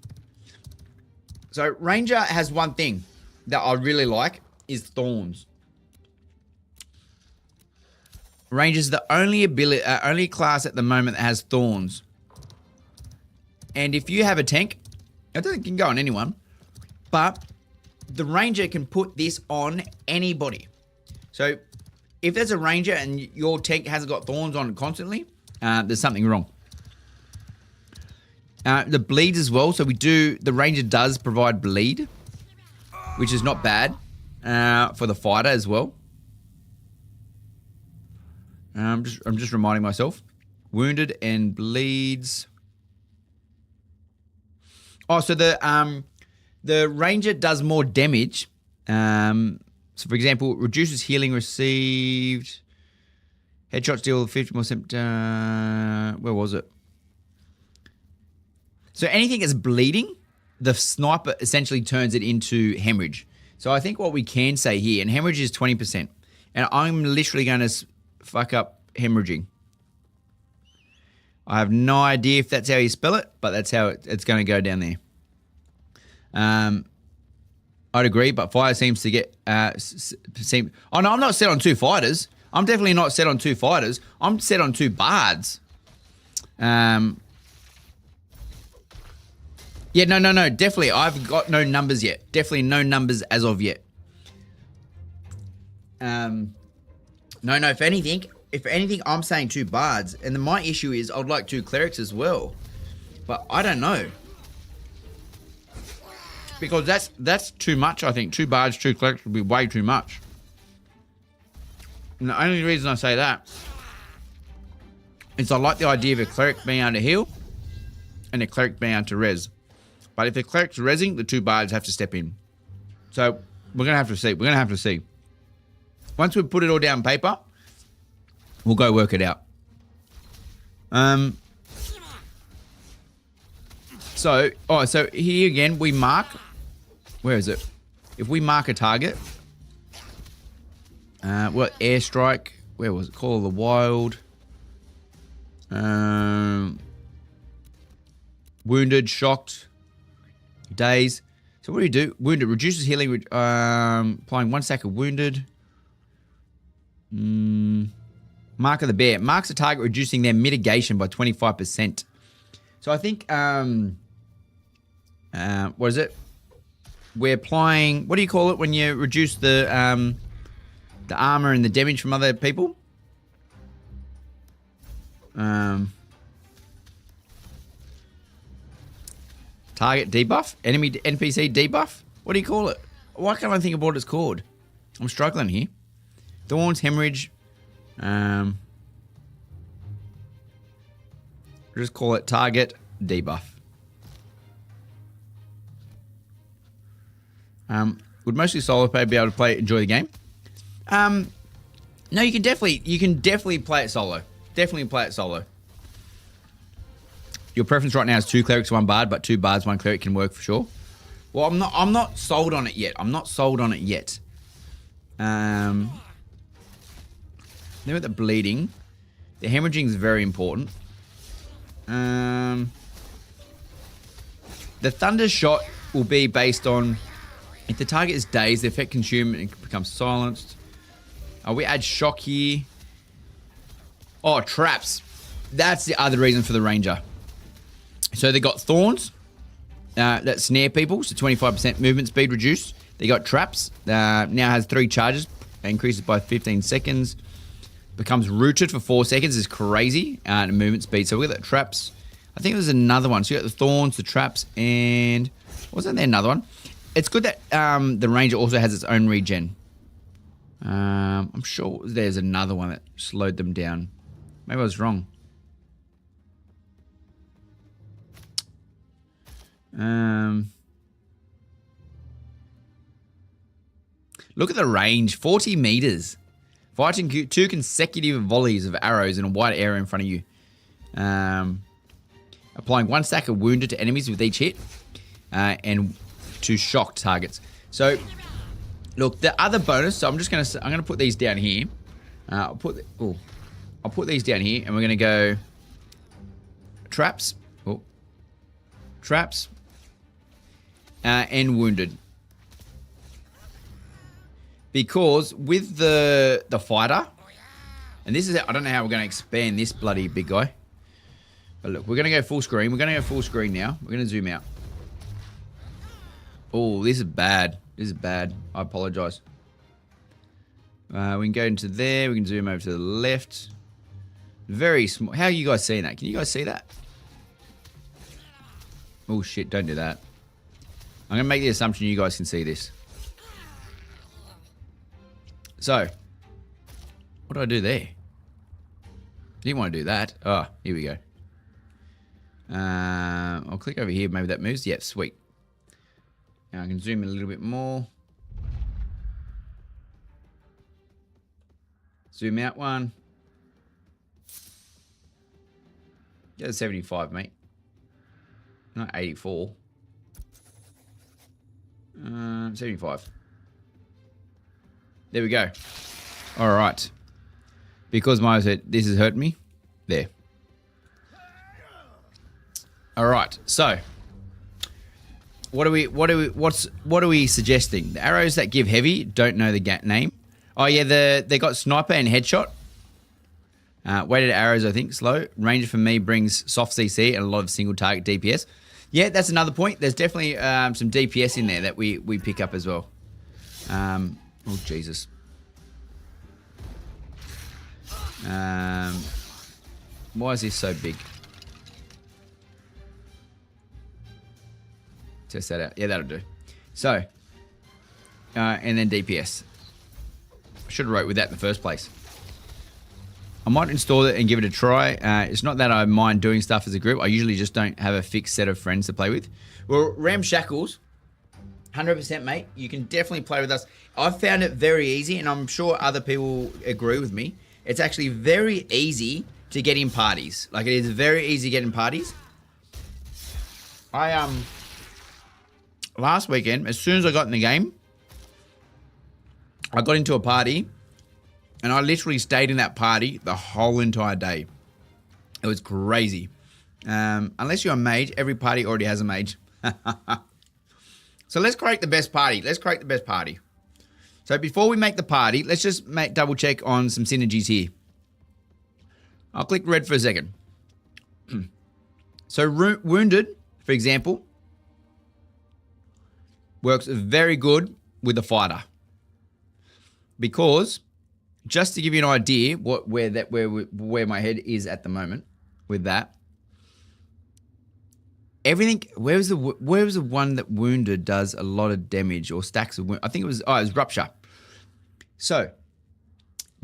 So, Ranger has one thing that I really like, is Thorns. Ranger's the only class at the moment that has Thorns. And if you have a tank, I don't think it can go on anyone, but the Ranger can put this on anybody. So, if there's a Ranger and your tank hasn't got Thorns on constantly, there's something wrong. The bleeds as well. So the Ranger does provide bleed, which is not bad for the fighter as well. I'm just reminding myself. Wounded and bleeds. Oh, so the Ranger does more damage. So, for example, reduces healing received. Headshots deal 50%. Where was it? So anything that's bleeding, the sniper essentially turns it into hemorrhage. So I think what we can say here, and hemorrhage is 20%, and I'm literally going to fuck up hemorrhaging. I have no idea if that's how you spell it, but that's how it's going to go down there. I'd agree, but fire seems to get Oh no, I'm not set on 2 fighters. I'm definitely not set on 2 fighters. I'm set on 2 bards. Yeah, no. Definitely, I've got no numbers yet. Definitely no numbers as of yet. No. If anything, I'm saying 2 bards, and then my issue is I'd like 2 clerics as well, but I don't know because that's too much. I think 2 bards, 2 clerics would be way too much. And the only reason I say that is I like the idea of a cleric being able to heal and a cleric being able to res. But if the cleric's resing, the 2 bards have to step in. So we're going to have to see. We're going to have to see. Once we put it all down on paper, we'll go work it out. So here again, we mark. Where is it? If we mark a target, airstrike. Where was it? Call of the Wild. Wounded, shocked, daze. So what do you do? Wounded reduces healing. Applying 1 stack of wounded. Mark of the Bear marks a target, reducing their mitigation by 25%. So I think what is it? We're applying. What do you call it when you reduce the armor and the damage from other people? Target debuff? Enemy NPC debuff? What do you call it? Why can't I think of what it's called? I'm struggling here. Thorns, hemorrhage. Just call it target debuff. Would mostly solo player be able to enjoy the game? No, you can definitely play it solo. Definitely play it solo. Your preference right now is 2 clerics, 1 bard, but 2 bards, 1 cleric can work for sure. Well, I'm not sold on it yet. Then with the bleeding, the hemorrhaging is very important. The thunder shot will be based on if the target is dazed, the effect consumed and it becomes silenced. We add shock here. Oh, traps. That's the other reason for the ranger. So they got thorns that snare people, so 25% movement speed reduced. They got traps. Now has 3 charges, increases by 15 seconds. Becomes rooted for 4 seconds, is crazy. And movement speed. So we got the traps. I think there's another one. So you got the thorns, the traps, and wasn't there another one? It's good that the ranger also has its own regen. I'm sure there's another one that slowed them down. Maybe I was wrong. Look at the range, 40 meters. Fighting 2 consecutive volleys of arrows in a wide area in front of you. Applying 1 stack of wounded to enemies with each hit. And 2 shocked targets. So, look, the other bonus. So I'm gonna put these down here. I'll put these down here, and we're gonna go traps. Oh, traps. And wounded. Because with the fighter, and this is, I don't know how we're going to expand this bloody big guy. But look, we're going to go full screen. We're going to go full screen now. We're going to zoom out. Oh, this is bad. This is bad. I apologize. We can go into there. We can zoom over to the left. Very small. How are you guys seeing that? Can you guys see that? Oh, shit. Don't do that. I'm going to make the assumption you guys can see this. So, what do I do there? Didn't want to do that. Oh, here we go. I'll click over here. Maybe that moves. Yep, sweet. Now I can zoom in a little bit more. Zoom out one. Go to 75, mate. Not 84. 75. There we go. All right. Because my said this has hurt me. There. All right. So, what are we suggesting? The arrows that give heavy, don't know the name. Oh yeah, they got sniper and headshot. Weighted arrows, I think, slow. Ranger for me brings soft CC and a lot of single target DPS. Yeah, that's another point. There's definitely some DPS in there that we pick up as well. Oh, Jesus. Why is this so big? Test that out. Yeah, that'll do. So, and then DPS. I should have wrote with that in the first place. I might install it and give it a try. It's not that I mind doing stuff as a group. I usually just don't have a fixed set of friends to play with. Well, Ramshackles, 100% mate. You can definitely play with us. I've found it very easy, and I'm sure other people agree with me. It's actually very easy to get in parties. Like, it is very easy to get in parties. Last weekend, as soon as I got in the game, I got into a party, and I literally stayed in that party the whole entire day. It was crazy. Unless you're a mage, every party already has a mage. So let's create the best party. So before we make the party, let's just double check on some synergies here. I'll click red for a second. So Wounded, for example, works very good with a fighter. Because, just to give you an idea where my head is at the moment with that, everything. Where was the one that Wounded does a lot of damage or stacks of wound? I think it was Rupture. So,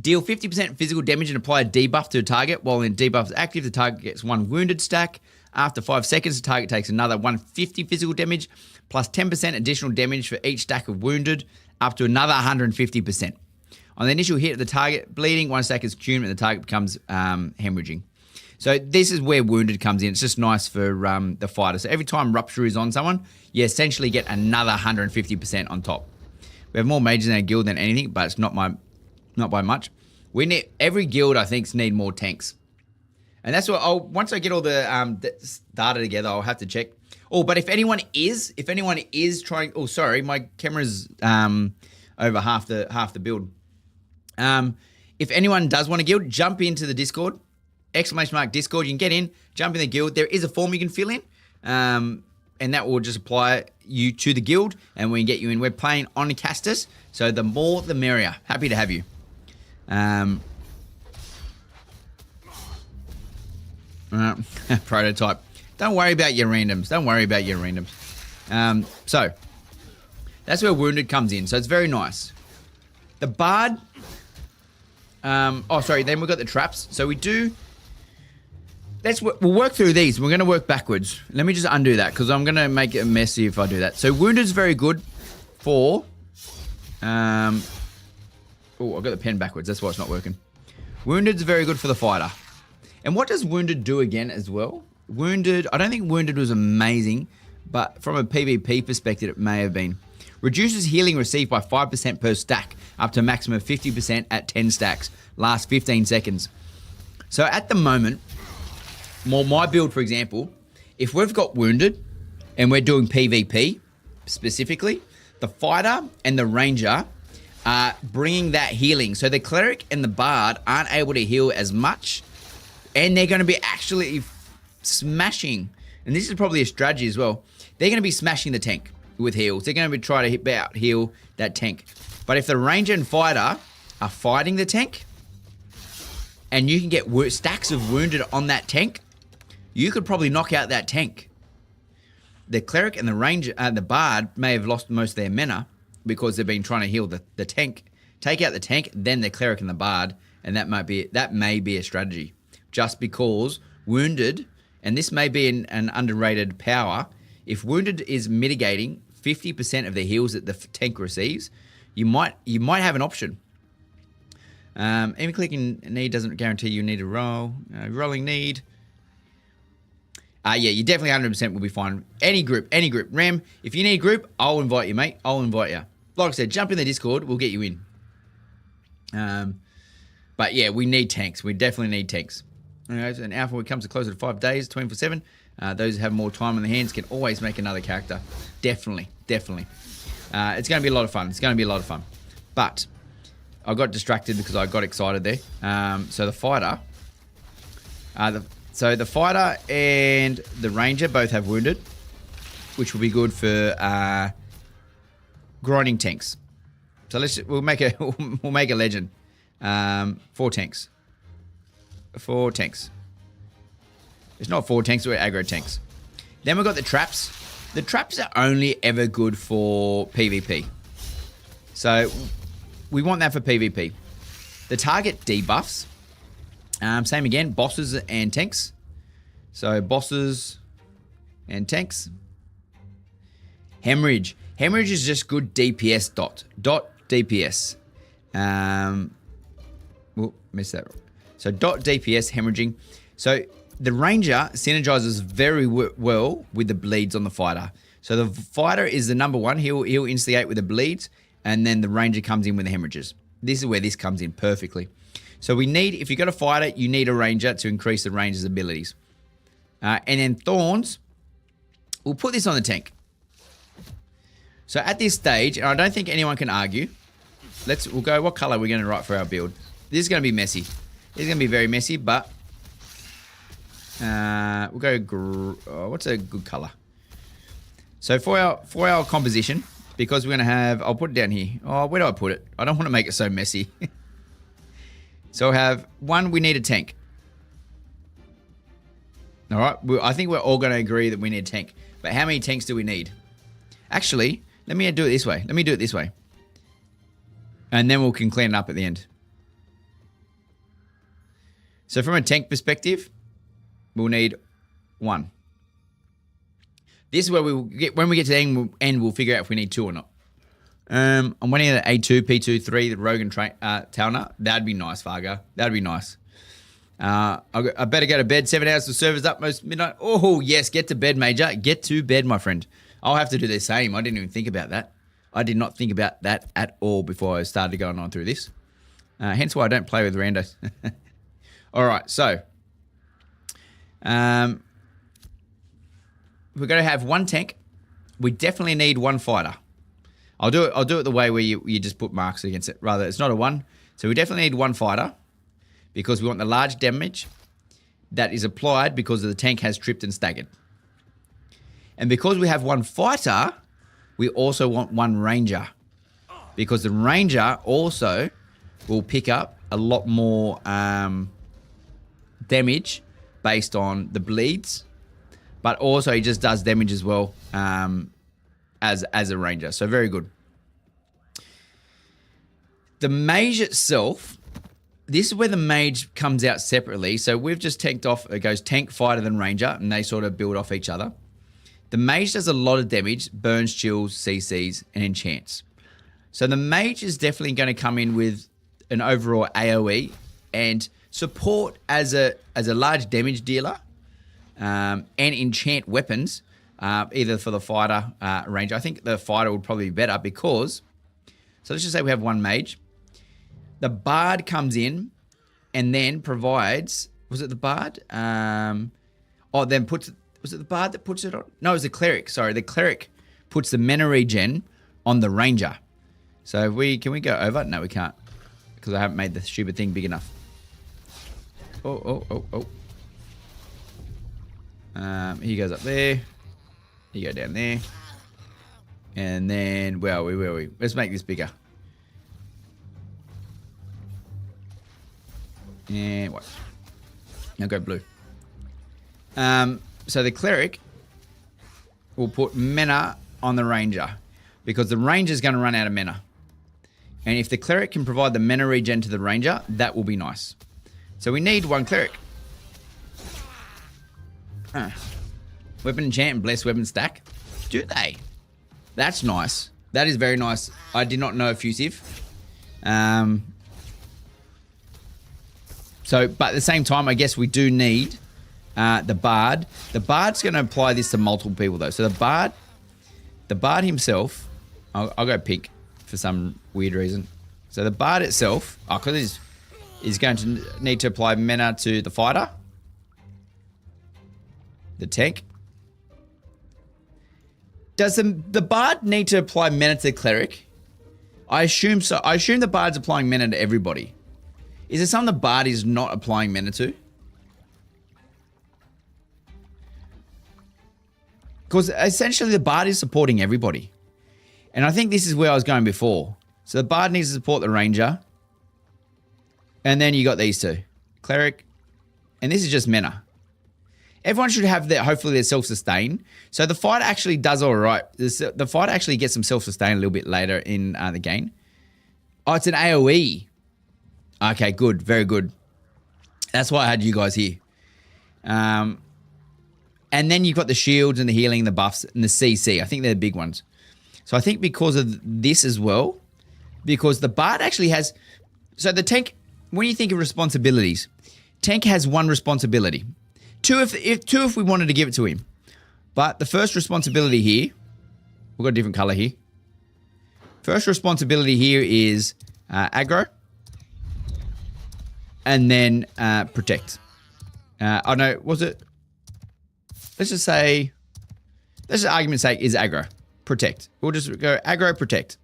deal 50% physical damage and apply a debuff to a target. While in debuff is active, the target gets 1 wounded stack. After 5 seconds, the target takes another 150 physical damage plus 10% additional damage for each stack of wounded, up to another 150%. On the initial hit of the target bleeding, 1 stack is consumed and the target becomes hemorrhaging. So this is where Wounded comes in. It's just nice for the fighter. So every time Rupture is on someone, you essentially get another 150% on top. We have more mages in our guild than anything, but it's not by much. We need every guild, I think, need more tanks. And that's what once I get all the data together, I'll have to check. Oh, but if anyone is trying, oh sorry, my camera's over half the build. If anyone does want a guild, jump into the Discord, !Discord. You can get in, jump in the guild. There is a form you can fill in, and that will just apply you to the guild, and we can get you in. We're playing on Castus, so the more the merrier. Happy to have you. Prototype. Don't worry about your randoms. So that's where Wounded comes in. So it's very nice. The Bard. Then we've got the traps. So we do. We'll work through these. We're going to work backwards. Let me just undo that because I'm going to make it messy if I do that. So Wounded's very good for. I've got the pen backwards. That's why it's not working. Wounded's very good for the fighter. And what does Wounded do again as well? Wounded, I don't think Wounded was amazing, but from a PvP perspective, it may have been. Reduces healing received by 5% per stack, up to a maximum of 50% at 10 stacks. Lasts 15 seconds. So at the moment, my build, for example, if we've got Wounded and we're doing PvP specifically, the fighter and the ranger are bringing that healing. So the cleric and the bard aren't able to heal as much, and they're going to be actually smashing, and this is probably a strategy as well, they're going to be smashing the tank with heals. They're going to be trying to heal that tank. But if the ranger and fighter are fighting the tank, and you can get stacks of wounded on that tank, you could probably knock out that tank. The cleric and the ranger, the bard may have lost most of their mana because they've been trying to heal the tank. Take out the tank, then the cleric and the bard, and that may be a strategy. Just because Wounded, and this may be an underrated power, if Wounded is mitigating 50% of the heals that the tank receives, you might have an option. Even clicking need doesn't guarantee you need a roll. Rolling need. Yeah, you definitely 100% will be fine. Any group. Ram, if you need a group, I'll invite you, mate. I'll invite you. Like I said, jump in the Discord. We'll get you in. But yeah, we need tanks. We definitely need tanks. Okay, so an alpha, when it comes to closer to 5 days, 24/7. Those who have more time on their hands can always make another character. Definitely. It's going to be a lot of fun. But I got distracted because I got excited there. So the fighter, the fighter and the ranger both have wounded, which will be good for grinding tanks. So we'll make a legend. 4 tanks. 4 tanks. It's not 4 tanks, we're aggro tanks. Then we've got the traps. The traps are only ever good for PvP. So we want that for PvP. The target debuffs. Same again, bosses and tanks. So bosses and tanks. Hemorrhage. Hemorrhage is just good DPS dot DPS. Missed that. So dot DPS hemorrhaging. So the ranger synergizes very well with the bleeds on the fighter. So the fighter is the number one. He'll instigate with the bleeds, and then the ranger comes in with the hemorrhages. This is where this comes in perfectly. So we need, if you've got a fighter, you need a ranger to increase the ranger's abilities. And then thorns, we'll put this on the tank. So at this stage, and I don't think anyone can argue, we'll go, what color are we going to write for our build? This is going to be messy. This is going to be very messy, but we'll go, what's a good color? So for our composition, because we're going to have, I'll put it down here. Oh, where do I put it? I don't want to make it so messy. So we'll have one, we need a tank. All right, I think we're all going to agree that we need a tank. But how many tanks do we need? Actually, let me do it this way. And then we can clean it up at the end. So from a tank perspective, we'll need 1. This is where when we get to the end, we'll figure out if we need 2 or not. I'm wanting an A2, P2, 3, the Rogan Talner. That'd be nice, Fargo. That'd be nice. I better go to bed. 7 hours to servers up most midnight. Oh, yes. Get to bed, Major. Get to bed, my friend. I'll have to do the same. I didn't even think about that. I did not think about that at all before I started going on through this. Hence why I don't play with randos. All right, so we're going to have 1 tank. We definitely need 1 fighter. I'll do it the way where you just put marks against it. Rather, it's not a 1. So we definitely need 1 fighter because we want the large damage that is applied because the tank has tripped and staggered. And because we have 1 fighter, we also want 1 ranger because the ranger also will pick up a lot more damage based on the bleeds, but also he just does damage as well as a ranger. So very good. The mage itself, this is where the mage comes out separately. So we've just tanked off, it goes tank, fighter, then ranger, and they sort of build off each other. The mage does a lot of damage, burns, chills, CCs, and enchants. So the mage is definitely going to come in with an overall AoE and support as a large damage dealer and enchant weapons, either for the fighter ranger. I think the fighter would probably be better because, so let's just say we have 1 mage. The bard comes in and then provides, was it the bard? Then puts, was it the bard that puts it on? No, it was the cleric. Sorry, the cleric puts the mana regen on the ranger. So can we go over? No, we can't because I haven't made the stupid thing big enough. Oh. He goes up there. You go down there. And then, where are we? Let's make this bigger. And what? Now go blue. So the cleric will put mana on the ranger because the ranger is going to run out of mana. And if the cleric can provide the mana regen to the ranger, that will be nice. So we need 1 cleric. Weapon enchant and bless weapon stack. Do they? That's nice. That is very nice. I did not know effusive. So, but at the same time, I guess we do need the Bard. The Bard's going to apply this to multiple people, though. So the Bard himself, I'll go pink for some weird reason. So the Bard itself, because he's going to need to apply mana to the fighter, the tank. Does the Bard need to apply mana to the cleric? I assume so. I assume the Bard's applying mana to everybody. Is there something the Bard is not applying mana to? Because essentially the Bard is supporting everybody. And I think this is where I was going before. So the Bard needs to support the Ranger. And then you got these two. Cleric. And this is just mana. Everyone should have hopefully their self-sustain. So the fight actually does all right. The fight actually gets some self-sustain a little bit later in the game. Oh, it's an AoE. Okay, good. Very good. That's why I had you guys here. And then you've got the shields and the healing, the buffs, and the CC. I think they're the big ones. So I think because of this as well, because the Bard actually has... So the tank, when you think of responsibilities, tank has one responsibility. Two if we wanted to give it to him. But the first responsibility here, we've got a different color here. First responsibility here is aggro. And then protect. Oh no, was it? Let's just argument's sake, is aggro. Protect. We'll just go aggro, protect.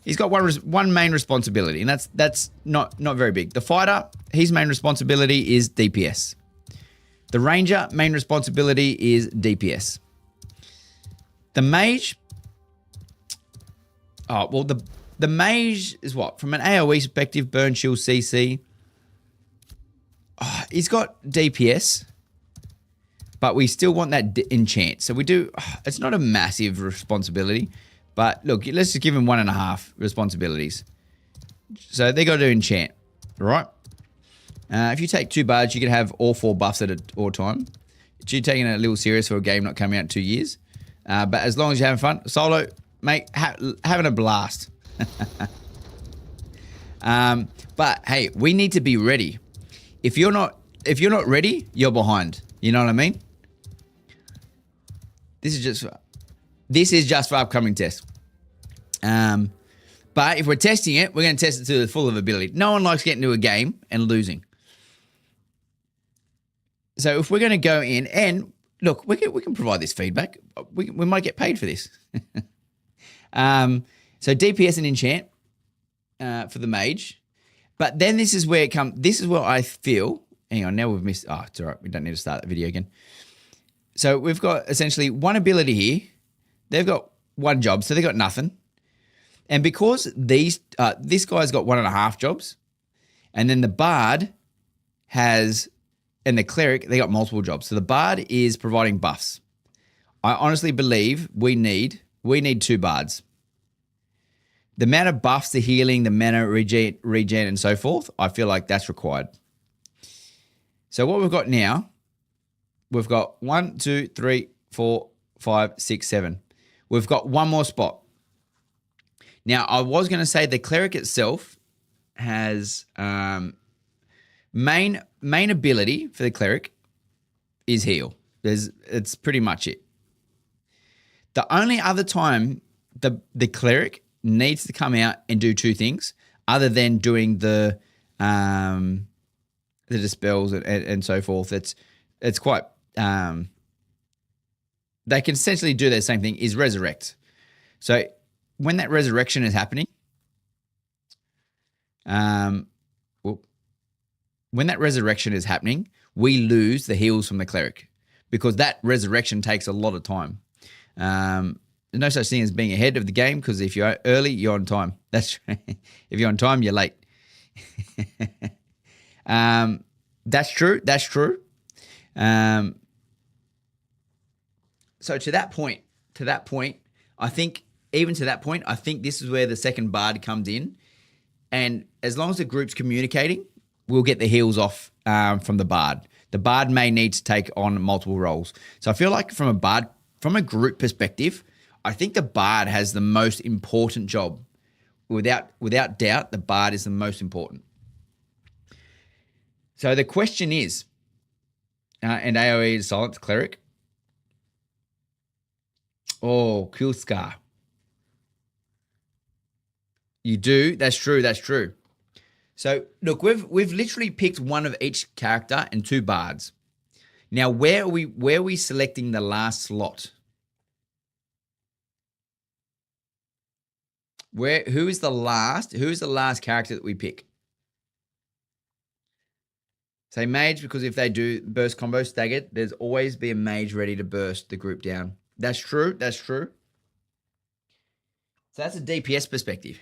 He's got one main responsibility, and that's not very big. The fighter, his main responsibility is DPS. The Ranger, main responsibility is DPS. The Mage... Oh, well, the Mage is what? From an AoE perspective, burn, shield, CC. Oh, he's got DPS, but we still want that enchant. So we do... it's not a massive responsibility, but look, let's just give him 1.5 responsibilities. So they got to enchant, right? If you take 2 bards, you can have all 4 buffs at all time. You're taking it a little serious for a game not coming out in 2 years. But as long as you're having fun, solo, mate, having a blast. But hey, we need to be ready. If you're not ready, you're behind. You know what I mean? This is just for upcoming tests. But if we're testing it, we're going to test it to the full of ability. No one likes getting to a game and losing. So if we're going to go in and look, we can provide this feedback. We might get paid for this. So DPS and enchant for the mage. But then this is where it comes. This is where I feel. Hang on, now we've missed. Oh, it's all right. We don't need to start the video again. So we've got essentially one ability here. They've got one job, so they've got nothing. And because this guy's got 1.5 jobs, and then the Bard has, and the Cleric, they got multiple jobs. So the Bard is providing buffs. I honestly believe we need 2 Bards. The amount of buffs, the healing, the mana, regen, and so forth, I feel like that's required. So what we've got now, we've got 1, 2, 3, 4, 5, 6, 7. We've got one more spot. Now, I was going to say the Cleric itself has main ability for the Cleric is heal. It's pretty much it. The only other time the Cleric needs to come out and do 2 things other than doing the dispels and so forth, it's quite... they can essentially do the same thing, is resurrect. So when that resurrection is happening, we lose the heals from the Cleric because that resurrection takes a lot of time. There's no such thing as being ahead of the game because if you're early, you're on time. That's if you're on time, you're late. That's true. That's true. So to that point, I think this is where the second Bard comes in. And as long as the group's communicating, we'll get the heals off from the Bard. The Bard may need to take on multiple roles. So I feel like from a group perspective, I think the Bard has the most important job. Without doubt, the Bard is the most important. So the question is, And AoE is silence cleric. Oh, kill scar. You do? That's true. That's true. So look, we've literally picked one of each character and 2 bards. Now, where are we selecting the last slot? Who is the last character that we pick? Say mage, because if they do burst combo staggered, there's always be a mage ready to burst the group down. That's true. That's true. So that's a DPS perspective.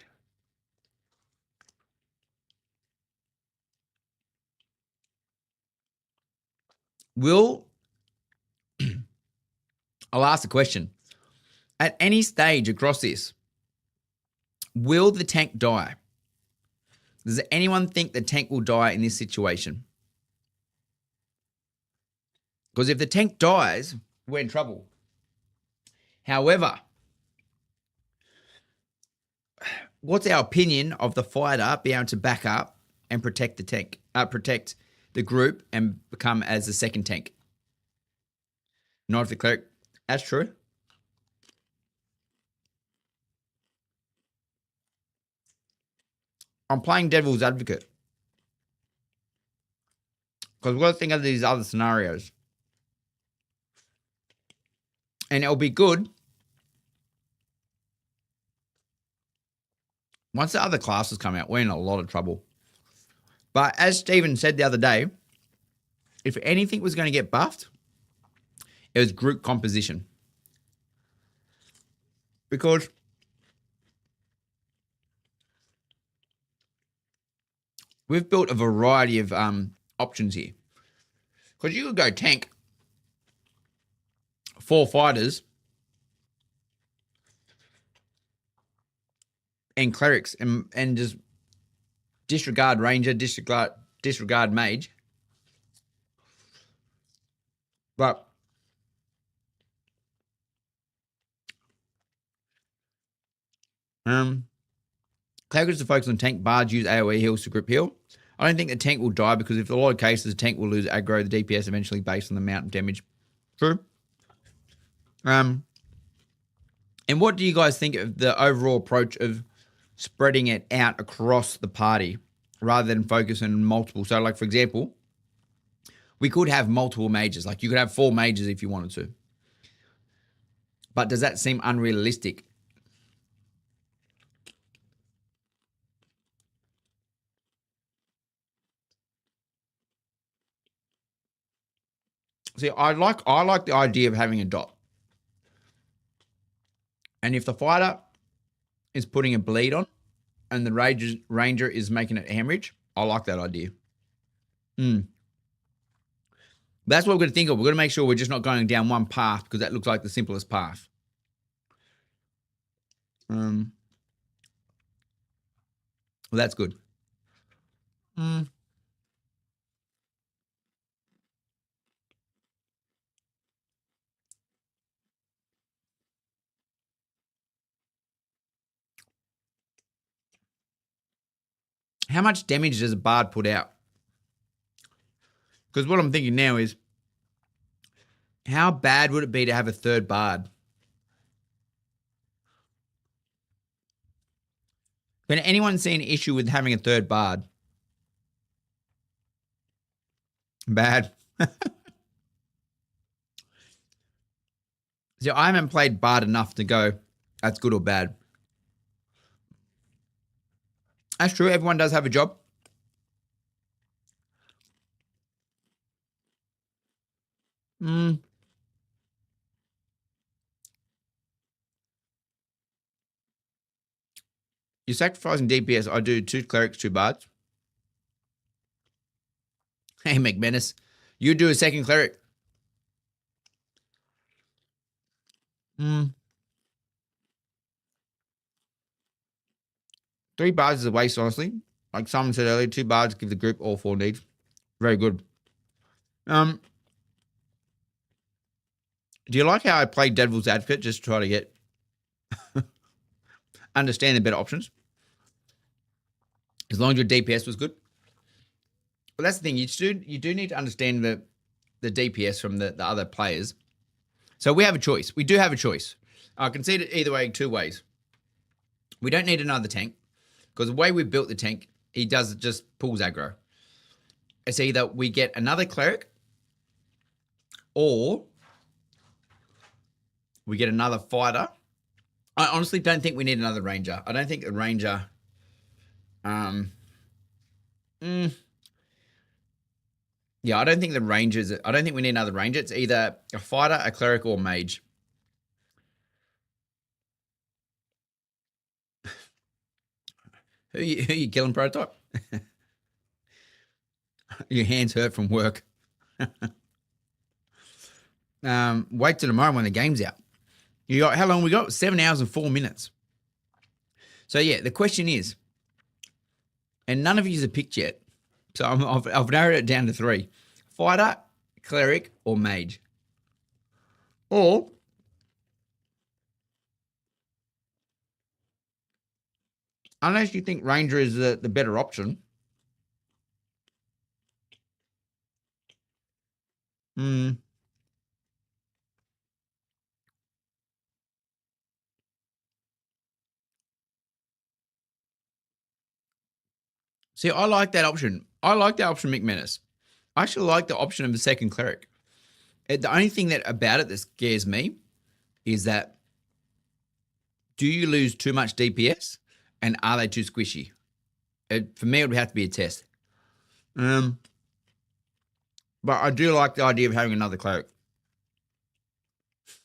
I'll ask the question. At any stage across this, will the tank die? Does anyone think the tank will die in this situation? Because if the tank dies, we're in trouble. However, what's our opinion of the fighter being able to back up and protect the tank, protect the group and become as the second tank? Not if the cleric. That's true. I'm playing devil's advocate because we've got to think of these other scenarios. And it'll be good once the other classes come out. We're in a lot of trouble. But as Stephen said the other day, if anything was going to get buffed, it was group composition. Because we've built a variety of options here. Because you could go tank, 4 fighters, and clerics, and just disregard ranger, disregard mage. But clerics to focus on tank, bards use AoE heals to group heal. I don't think the tank will die because if a lot of cases, the tank will lose aggro, the DPS eventually based on the amount of damage. True. And what do you guys think of the overall approach of spreading it out across the party rather than focus on multiple? So, like, for example, we could have multiple mages. Like, you could have 4 mages if you wanted to. But does that seem unrealistic? See, I like the idea of having a dot. And if the fighter is putting a bleed on and the ranger is making it hemorrhage, I like that idea. That's what we're going to think of. We're going to make sure we're just not going down one path because that looks like the simplest path. Well, that's good. How much damage does a bard put out? Because what I'm thinking now is, how bad would it be to have a third bard? Can anyone see an issue with having a third bard? Bad. See, I haven't played bard enough to go, that's good or bad. That's true. Everyone does have a job. You're sacrificing DPS. I do 2 clerics, 2 bards. Hey, McManus, you do a second cleric. 3 bards is a waste, honestly. Like someone said earlier, 2 bards give the group all 4 needs. Very good. Do you like how I play devil's advocate just to try to get understand the better options? As long as your DPS was good. But that's the thing. You do need to understand the the DPS from the other players. So we have a choice. We do have a choice. I can see it either way, two ways. We don't need another tank because the way we built the tank, he does just pulls aggro. It's either we get another cleric or we get another fighter. I honestly don't think we need another ranger. I don't think a ranger. Yeah, I don't think the rangers. I don't think we need another ranger. It's either a fighter, a cleric, or a mage. Who you killing, prototype? Your hands hurt from work. Wait till tomorrow when the game's out. You got how long we got? 7 hours and 4 minutes. So yeah, the question is, and none of you have picked yet. So I've narrowed it down to 3: fighter, cleric, or mage. Or unless you think ranger is the better option. See, I like that option. I like that option, McManus. I actually like the option of the second cleric. The only thing about it that scares me is that do you lose too much DPS and are they too squishy? For me, it would have to be a test. But I do like the idea of having another cleric.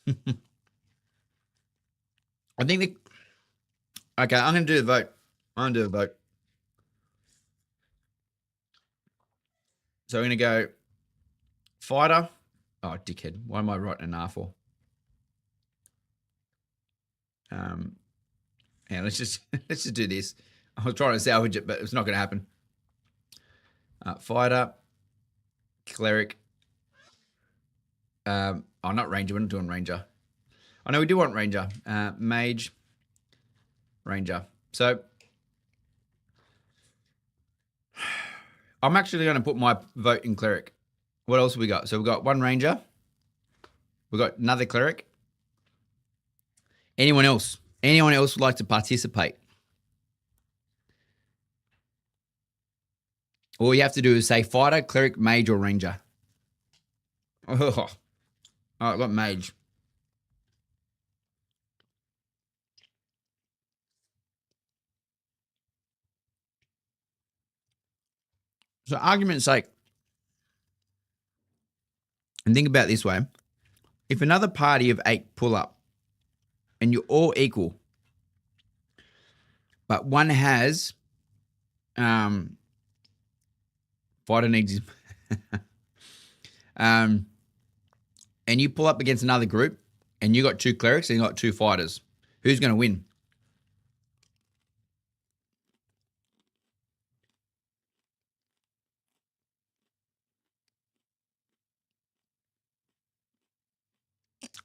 I think okay, I'm going to do the vote. I'm going to do a vote. So we're going to go fighter. Oh, dickhead. Why am I writing an R for? Yeah, let's just do this. I was trying to salvage it, but it's not going to happen. Fighter, cleric. Not ranger. We're not doing ranger. I know we do want ranger. Mage, ranger. So I'm actually going to put my vote in cleric. What else have we got? So we've got one ranger. We've got another cleric. Anyone else? Anyone else would like to participate? All you have to do is say fighter, cleric, mage, or ranger. Oh, I got mage. So argument's sake, and think about it this way. If another party of 8 pull up and you're all equal, but one has fighter needs his and you pull up against another group and you got 2 clerics and you got 2 fighters, who's going to win?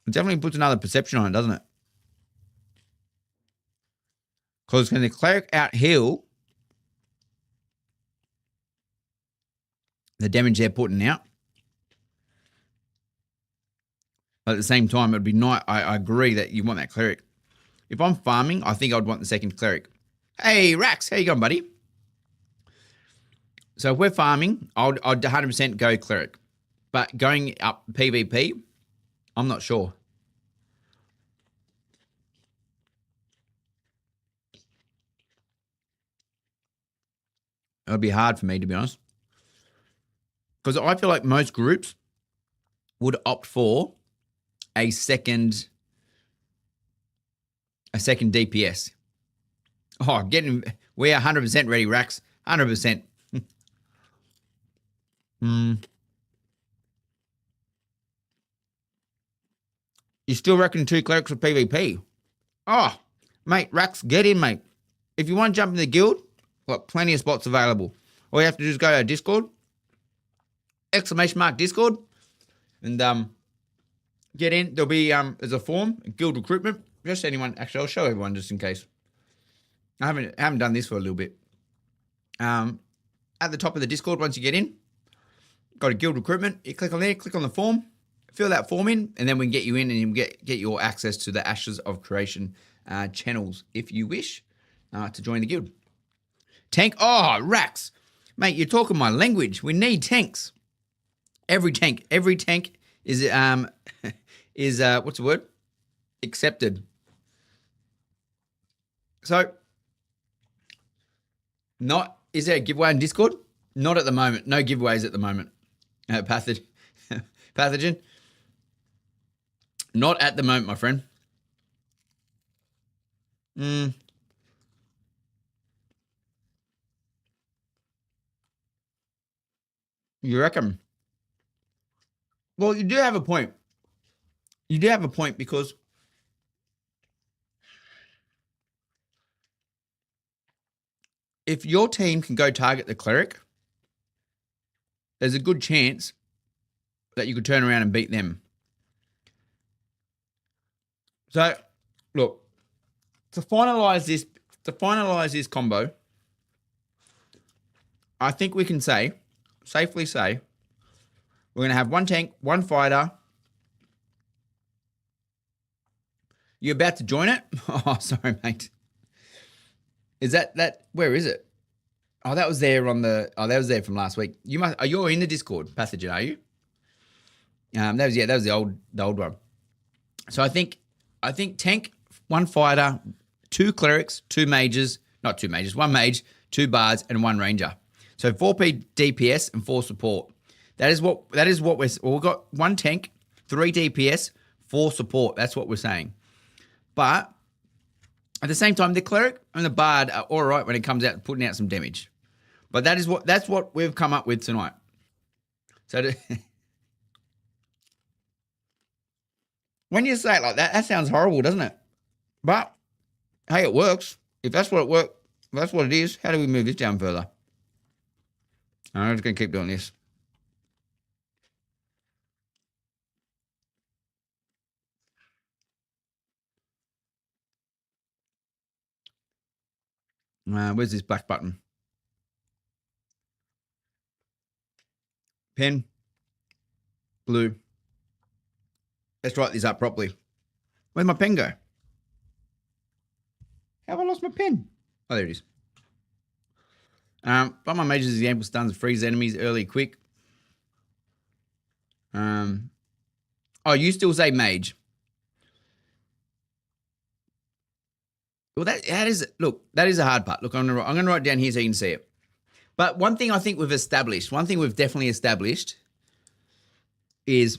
It definitely puts another perception on it, doesn't it? Because can the cleric out heal the damage they're putting out? But at the same time, it would be nice. I agree that you want that cleric. If I'm farming, I think I'd want the second cleric. Hey, Rax, how you going, buddy? So if we're farming, I'd 100% go cleric. But going up PvP, I'm not sure. It would be hard for me, to be honest. Because I feel like most groups would opt for a second DPS. Oh, we are 100% ready, Rax. 100%. You still reckon 2 clerics for PvP? Oh, mate, Rax, get in, mate. If you want to jump in the guild, got plenty of spots available. All you have to do is go to our Discord, !Discord, and get in. There'll be there's a form, guild recruitment. Just anyone. Actually, I'll show everyone just in case. I haven't done this for a little bit. At the top of the Discord, once you get in, Go to Guild Recruitment. You click on there, click on the form, fill that form in, and then we can get you in and you get your access to the Ashes of Creation channels if you wish to join the guild. Tank. Oh, Rax. Mate, you're talking my language. We need tanks. Every tank is is what's the word? Accepted. So, is there a giveaway in Discord? Not at the moment. No giveaways at the moment. Pathogen. Not at the moment, my friend. You reckon? Well, you do have a point. You do have a point because if your team can go target the cleric, there's a good chance that you could turn around and beat them. So, look, to finalize this combo, I think we can safely say, we're going to have one tank, one fighter. You about to join it? Oh, sorry, mate. Is that where is it? Oh, that was there that was there from last week. You're in the Discord, Pathogen, are you? That was the old one. So I think tank, one fighter, two clerics, one mage, two bards, and one ranger. So 4p DPS and 4 support. That is what we've got. One tank, 3 DPS, 4 support. That's what we're saying. But at the same time, the cleric and the bard are all right when it comes out putting out some damage. But that's what we've come up with tonight. So when you say it like that sounds horrible, doesn't it? But hey, it works. If that's what it is. How do we move this down further? I'm just going to keep doing this. Where's this black button? Pen. Blue. Let's write this up properly. Where'd my pen go? How have I lost my pen? Oh, there it is. But my mages example stuns freeze enemies early quick. You still say mage. Well, that is a hard part. Look, I'm going to write it down here so you can see it. But one thing we've definitely established is,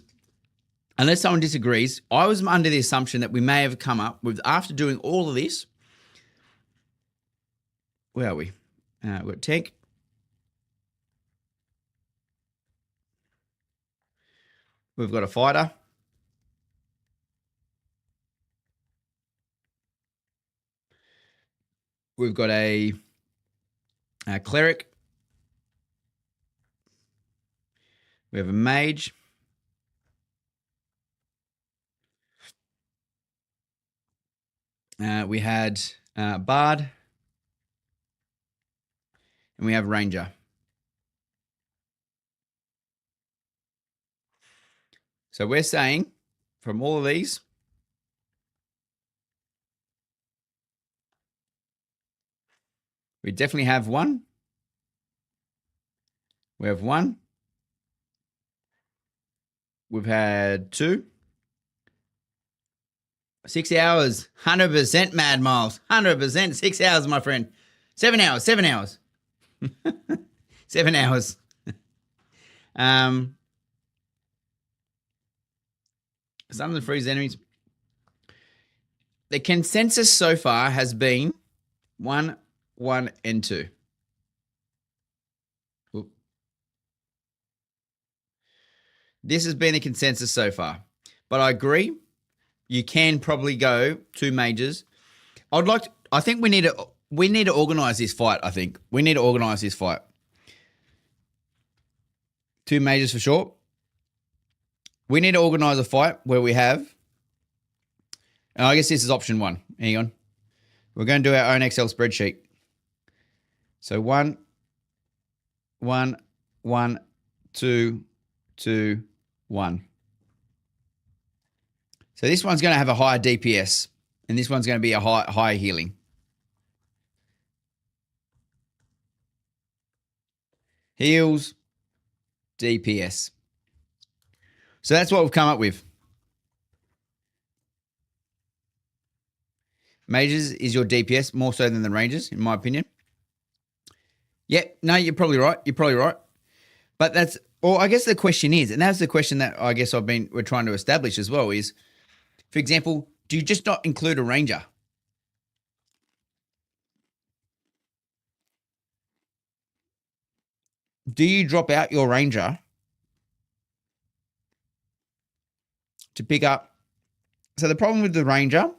unless someone disagrees, I was under the assumption that we may have come up with, after doing all of this, where are we? We've got tank. We've got a fighter. We've got a cleric. We have a mage. We had bard. And we have ranger. So we're saying from all of these, we definitely have one. We have one. We've had 2. 6 hours. 100% Mad Miles. 100%. 6 hours, my friend. 7 hours. 7 hours. 7 hours. Some of the freeze enemies. The consensus so far has been 1, 1, and 2. Oop. This has been the consensus so far. But I agree, you can probably go 2 mages. I think we need to organise this fight, I think. We need to organise this fight. 2 mages for sure. We need to organise a fight where we have, and I guess this is option 1. Hang on. We're going to do our own Excel spreadsheet. So 1, 1, 1, 2, 2, 1. So this one's going to have a higher DPS, and this one's going to be a higher healing. Heals, DPS. So that's what we've come up with. Mages is your DPS more so than the rangers, in my opinion. Yeah, no, you're probably right. You're probably right. But that's, or I guess the question is, and that's the question that I guess we're trying to establish as well is, for example, do you just not include a ranger? Do you drop out your ranger to pick up? So the problem with the ranger,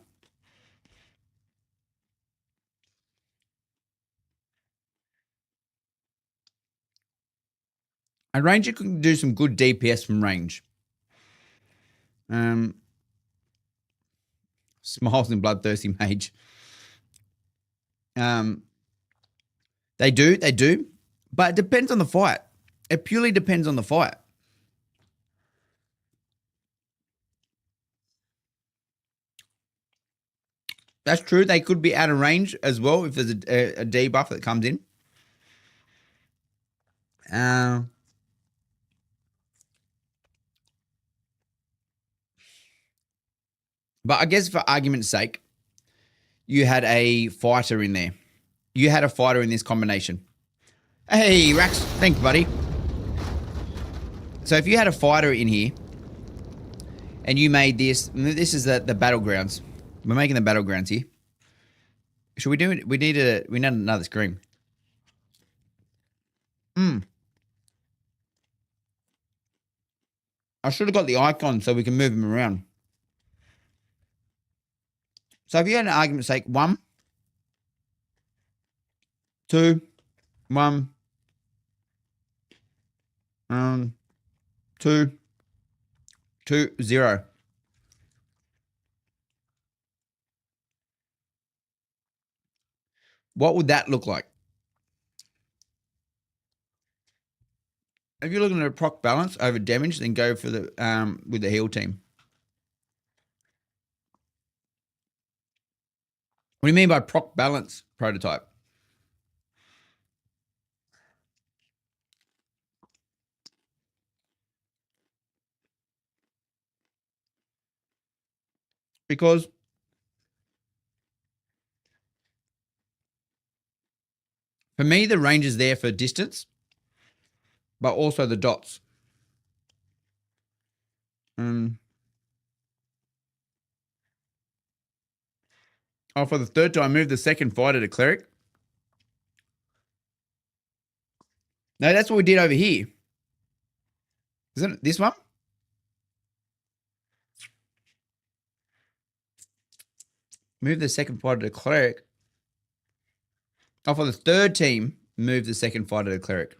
a ranger can do some good DPS from range. Smiles and bloodthirsty mage. They do, but it depends on the fight. It purely depends on the fight. That's true. They could be out of range as well if there's a debuff that comes in. But I guess for argument's sake, you had a fighter in there. You had a fighter in this combination. Hey, Rax. Thanks, buddy. So if you had a fighter in here and you made this is the battlegrounds. We're making the battlegrounds here. Should we do it? We need another screen. I should have got the icon so we can move them around. So if you had an argument's sake, 1, 2, 1, 2, 2, 0. What would that look like? If you're looking at a proc balance over damage, then go for the with the heal team. What do you mean by proc balance prototype? Because for me, the range is there for distance, but also the dots. For the third time, move the second fighter to cleric. No, that's what we did over here. Isn't it this one? Move the second fighter to cleric. For the third team, move the second fighter to cleric.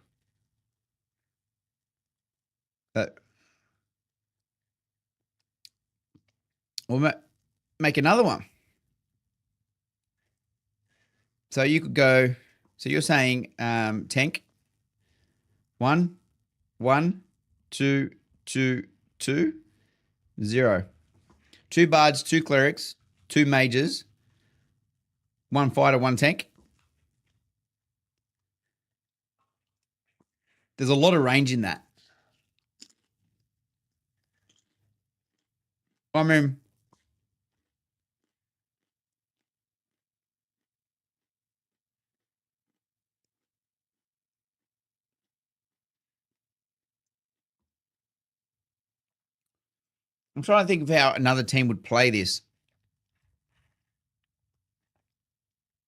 We'll make another one. So you could go, so you're saying tank 1, 1, 2, 2, 2, 0. 2 bards, 2 clerics, 2 mages, 1 fighter, 1 tank. There's a lot of range in that. I mean, I'm trying to think of how another team would play this.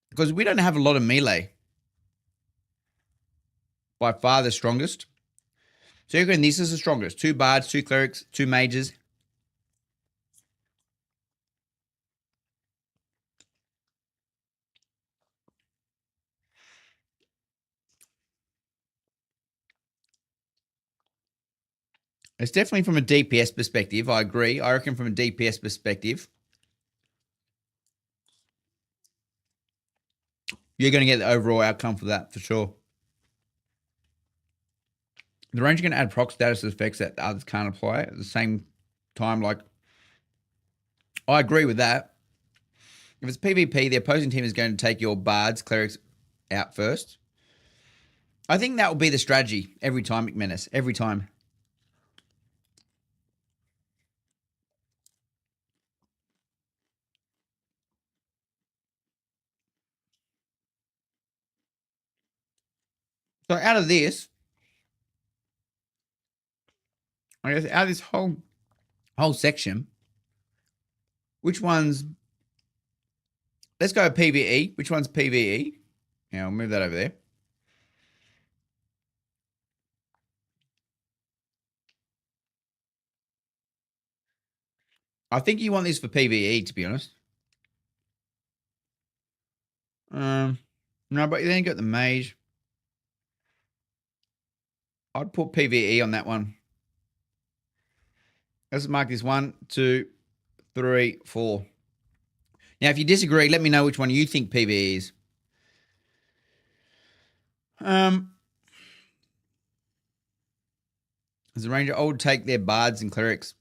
Because we don't have a lot of melee. By far the strongest. So you're going, this is the strongest. 2 bards, 2 clerics, 2 mages. It's definitely from a DPS perspective. I agree. I reckon from a DPS perspective, you're going to get the overall outcome for that for sure. The ranger can add proc status effects that others can't apply at the same time. Like, I agree with that. If it's PvP, the opposing team is going to take your bards, clerics out first. I think that will be the strategy every time, McManus. Every time. So out of this, I guess out of this whole section, which one's, let's go PvE. Which one's PvE? Yeah, I'll move that over there. I think you want this for PvE, to be honest. No, but then you got the mage. I'd put PvE on that one. Let's mark this 1, 2, 3, 4. Now, if you disagree, let me know which one you think PvE is. As a ranger, I would take their bards and clerics.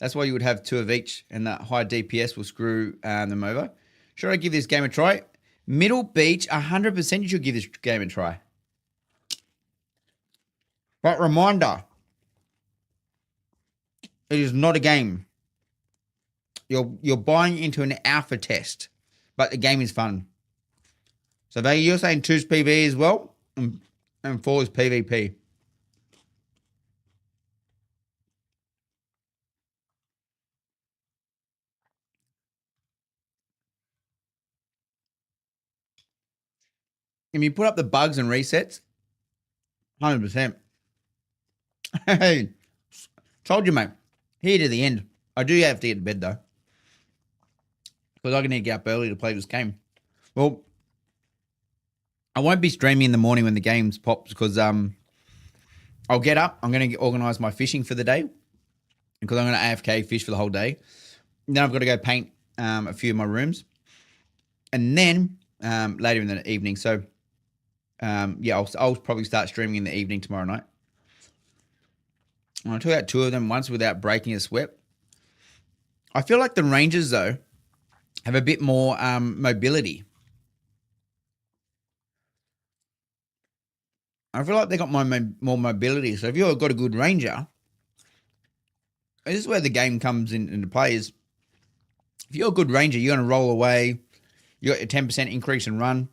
That's why you would have 2 of each, and that high DPS will screw them over. Should I give this game a try? Middle Beach, 100% you should give this game a try. But reminder, it is not a game. You're buying into an alpha test, but the game is fun. So you're saying 2's PvE as well, and 4 is PvP. If you put up the bugs and resets, 100%. Hey, told you, mate. Here to the end. I do have to get to bed, though. Because I need to get up early to play this game. Well, I won't be streaming in the morning when the games pops because I'll get up. I'm going to organise my fishing for the day because I'm going to AFK fish for the whole day. Then I've got to go paint a few of my rooms. And then later in the evening. So, yeah, I'll probably start streaming in the evening tomorrow night. I took out 2 of them once without breaking a sweat. I feel like the Rangers, though, have a bit more mobility. I feel like they got more mobility. So if you've got a good Ranger, this is where the game comes into play. Is if you're a good Ranger, you're going to roll away. You got your 10% increase in run.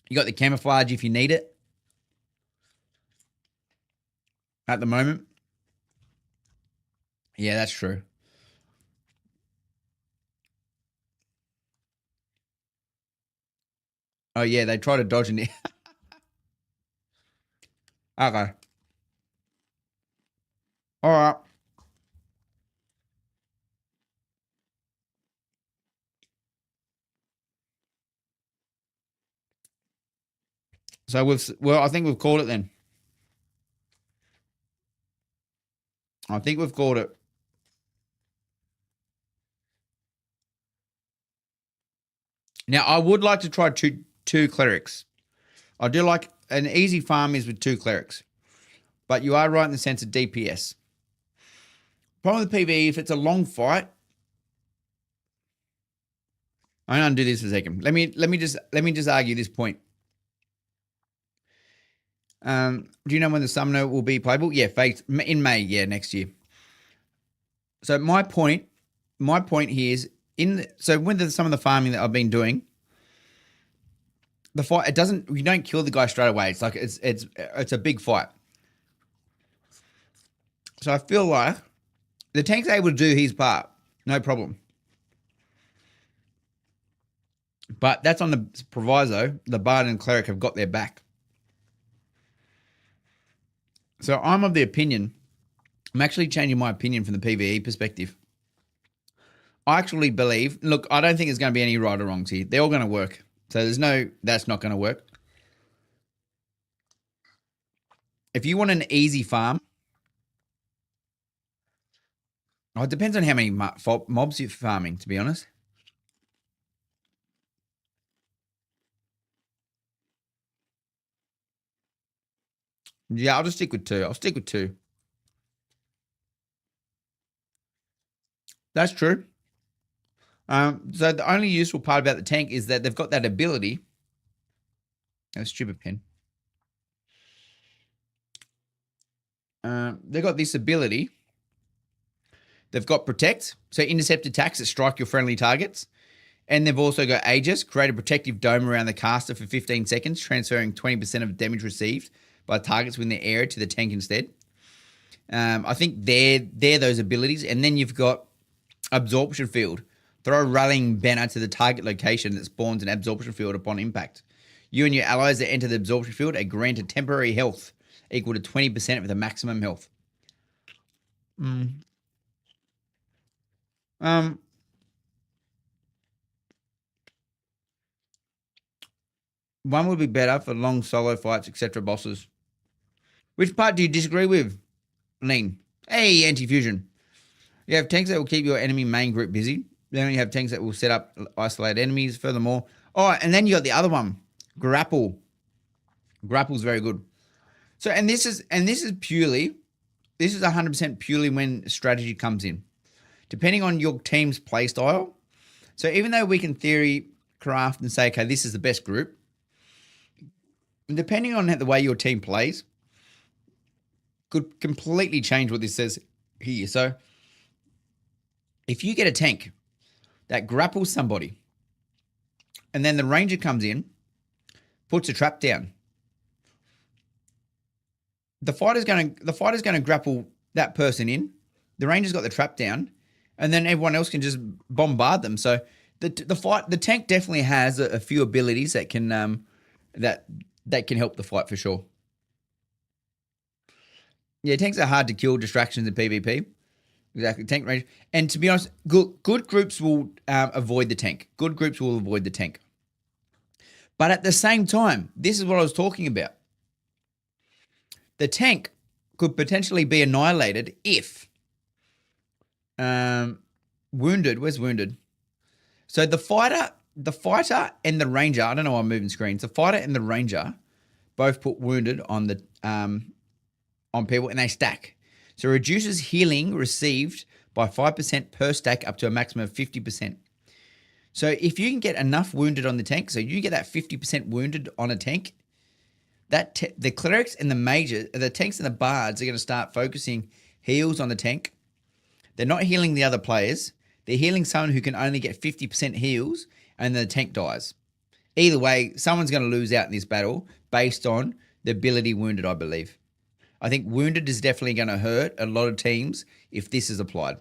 You got the camouflage if you need it. At the moment. Yeah, that's true. Oh, yeah, they try to dodge in it. Okay. All right. So I think we've called it then. I think we've called it. Now, I would like to try two clerics. I do like an easy farm is with 2 clerics. But you are right in the sense of DPS. Problem with PvE, if it's a long fight, I'm gonna undo this for a second. Let me just argue this point. Do you know when the summoner will be playable? Yeah, in May. Yeah, next year. So my point here is with some of the farming that I've been doing, the fight you don't kill the guy straight away. It's like it's a big fight. So I feel like the tank's able to do his part, no problem. But that's on the proviso. The Bard and Cleric have got their back. So I'm of the opinion, I'm actually changing my opinion from the PvE perspective. I actually believe, look, I don't think there's going to be any right or wrongs here. They're all going to work. So that's not going to work. If you want an easy farm, it depends on how many mobs you're farming, to be honest. Yeah, I'll just stick with 2. I'll stick with 2. That's true. So the only useful part about the tank is that they've got that ability. Oh, stupid pen. They've got this ability. They've got protect, so intercept attacks that strike your friendly targets. And they've also got Aegis, create a protective dome around the caster for 15 seconds, transferring 20% of damage received by targets within the area to the tank instead. I think they're those abilities. And then you've got absorption field. Throw a rallying banner to the target location that spawns an absorption field upon impact. You and your allies that enter the absorption field are granted temporary health equal to 20% of the maximum health. One would be better for long solo fights, etc. bosses. Which part do you disagree with, Lean? Hey, anti-fusion. You have tanks that will keep your enemy main group busy. Then you have tanks that will set up isolated enemies. Furthermore, and then you got the other one, grapple. Grapple's very good. So, and this is 100% purely when strategy comes in, depending on your team's play style. So even though we can theory craft and say, okay, this is the best group, depending on the way your team plays, could completely change what this says here. So if you get a tank that grapples somebody, and then the ranger comes in, puts a trap down, the fighter's going to grapple that person in. The ranger's got the trap down, and then everyone else can just bombard them. So the tank definitely has a few abilities that can that can help the fight for sure. Yeah, tanks are hard to kill distractions in PvP. Exactly, tank range. And to be honest, good groups will avoid the tank. Good groups will avoid the tank. But at the same time, this is what I was talking about. The tank could potentially be annihilated if wounded. Where's wounded? So the fighter and the ranger. I don't know why I'm moving screens. The fighter and the ranger both put wounded on the on people, and they stack. So it reduces healing received by 5% per stack up to a maximum of 50%. So if you can get enough wounded on the tank, so you get that 50% wounded on a tank, the clerics and the mages, the tanks and the bards are going to start focusing heals on the tank. They're not healing the other players. They're healing someone who can only get 50% heals, and the tank dies. Either way, someone's going to lose out in this battle based on the ability wounded, I believe. I think wounded is definitely going to hurt a lot of teams if this is applied.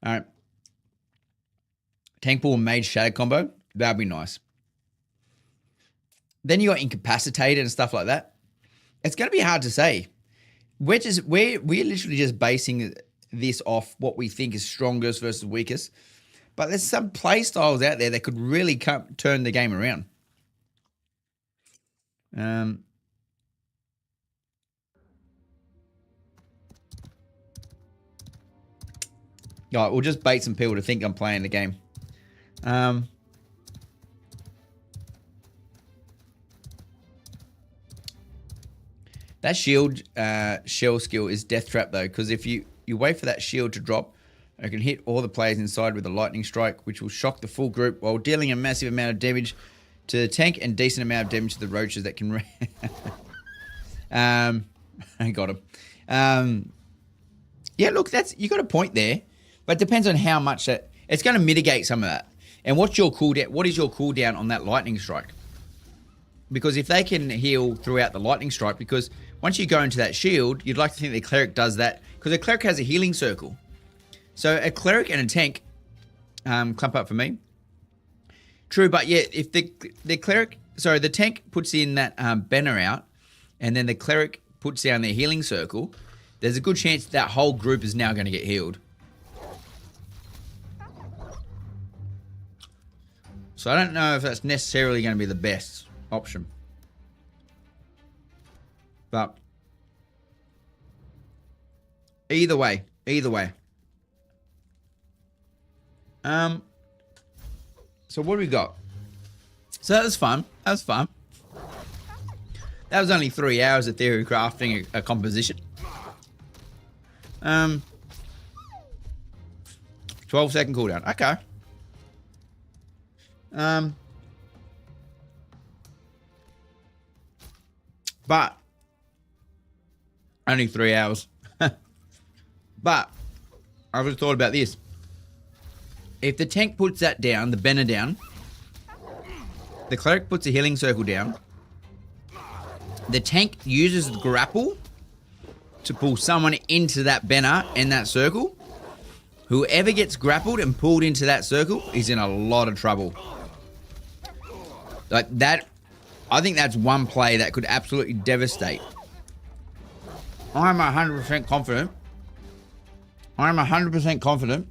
All right. Tank pool and mage shadow combo. That'd be nice. Then you got incapacitated and stuff like that. It's going to be hard to say. We're literally just basing this off what we think is strongest versus weakest. But there's some play styles out there that could really turn the game around. All right, we'll just bait some people to think I'm playing the game. That shield shell skill is death trap though, because if you wait for that shield to drop, it can hit all the players inside with a lightning strike, which will shock the full group while dealing a massive amount of damage to the tank and decent amount of damage to the roaches that can. I got him. Yeah, look, you got a point there, but it depends on how much it's going to mitigate some of that. And what's your cooldown? What is your cooldown on that lightning strike? Because if they can heal throughout the lightning strike, because once you go into that shield, you'd like to think the cleric does that, because a cleric has a healing circle. So a cleric and a tank, clump up for me. True, but yeah, if the tank puts in that banner out, and then the cleric puts down their healing circle, there's a good chance that whole group is now going to get healed. So I don't know if that's necessarily going to be the best option. But either way. So what do we got? So that was fun. That That was only 3 hours of theory crafting a composition. 12-second cooldown. Okay. But only 3 hours. But I've just thought about this. If the tank puts that down, the banner down, the cleric puts a healing circle down, the tank uses the grapple to pull someone into that banner and that circle. Whoever gets grappled and pulled into that circle is in a lot of trouble. Like that, I think that's one play that could absolutely devastate. I'm 100% confident. I'm 100% confident.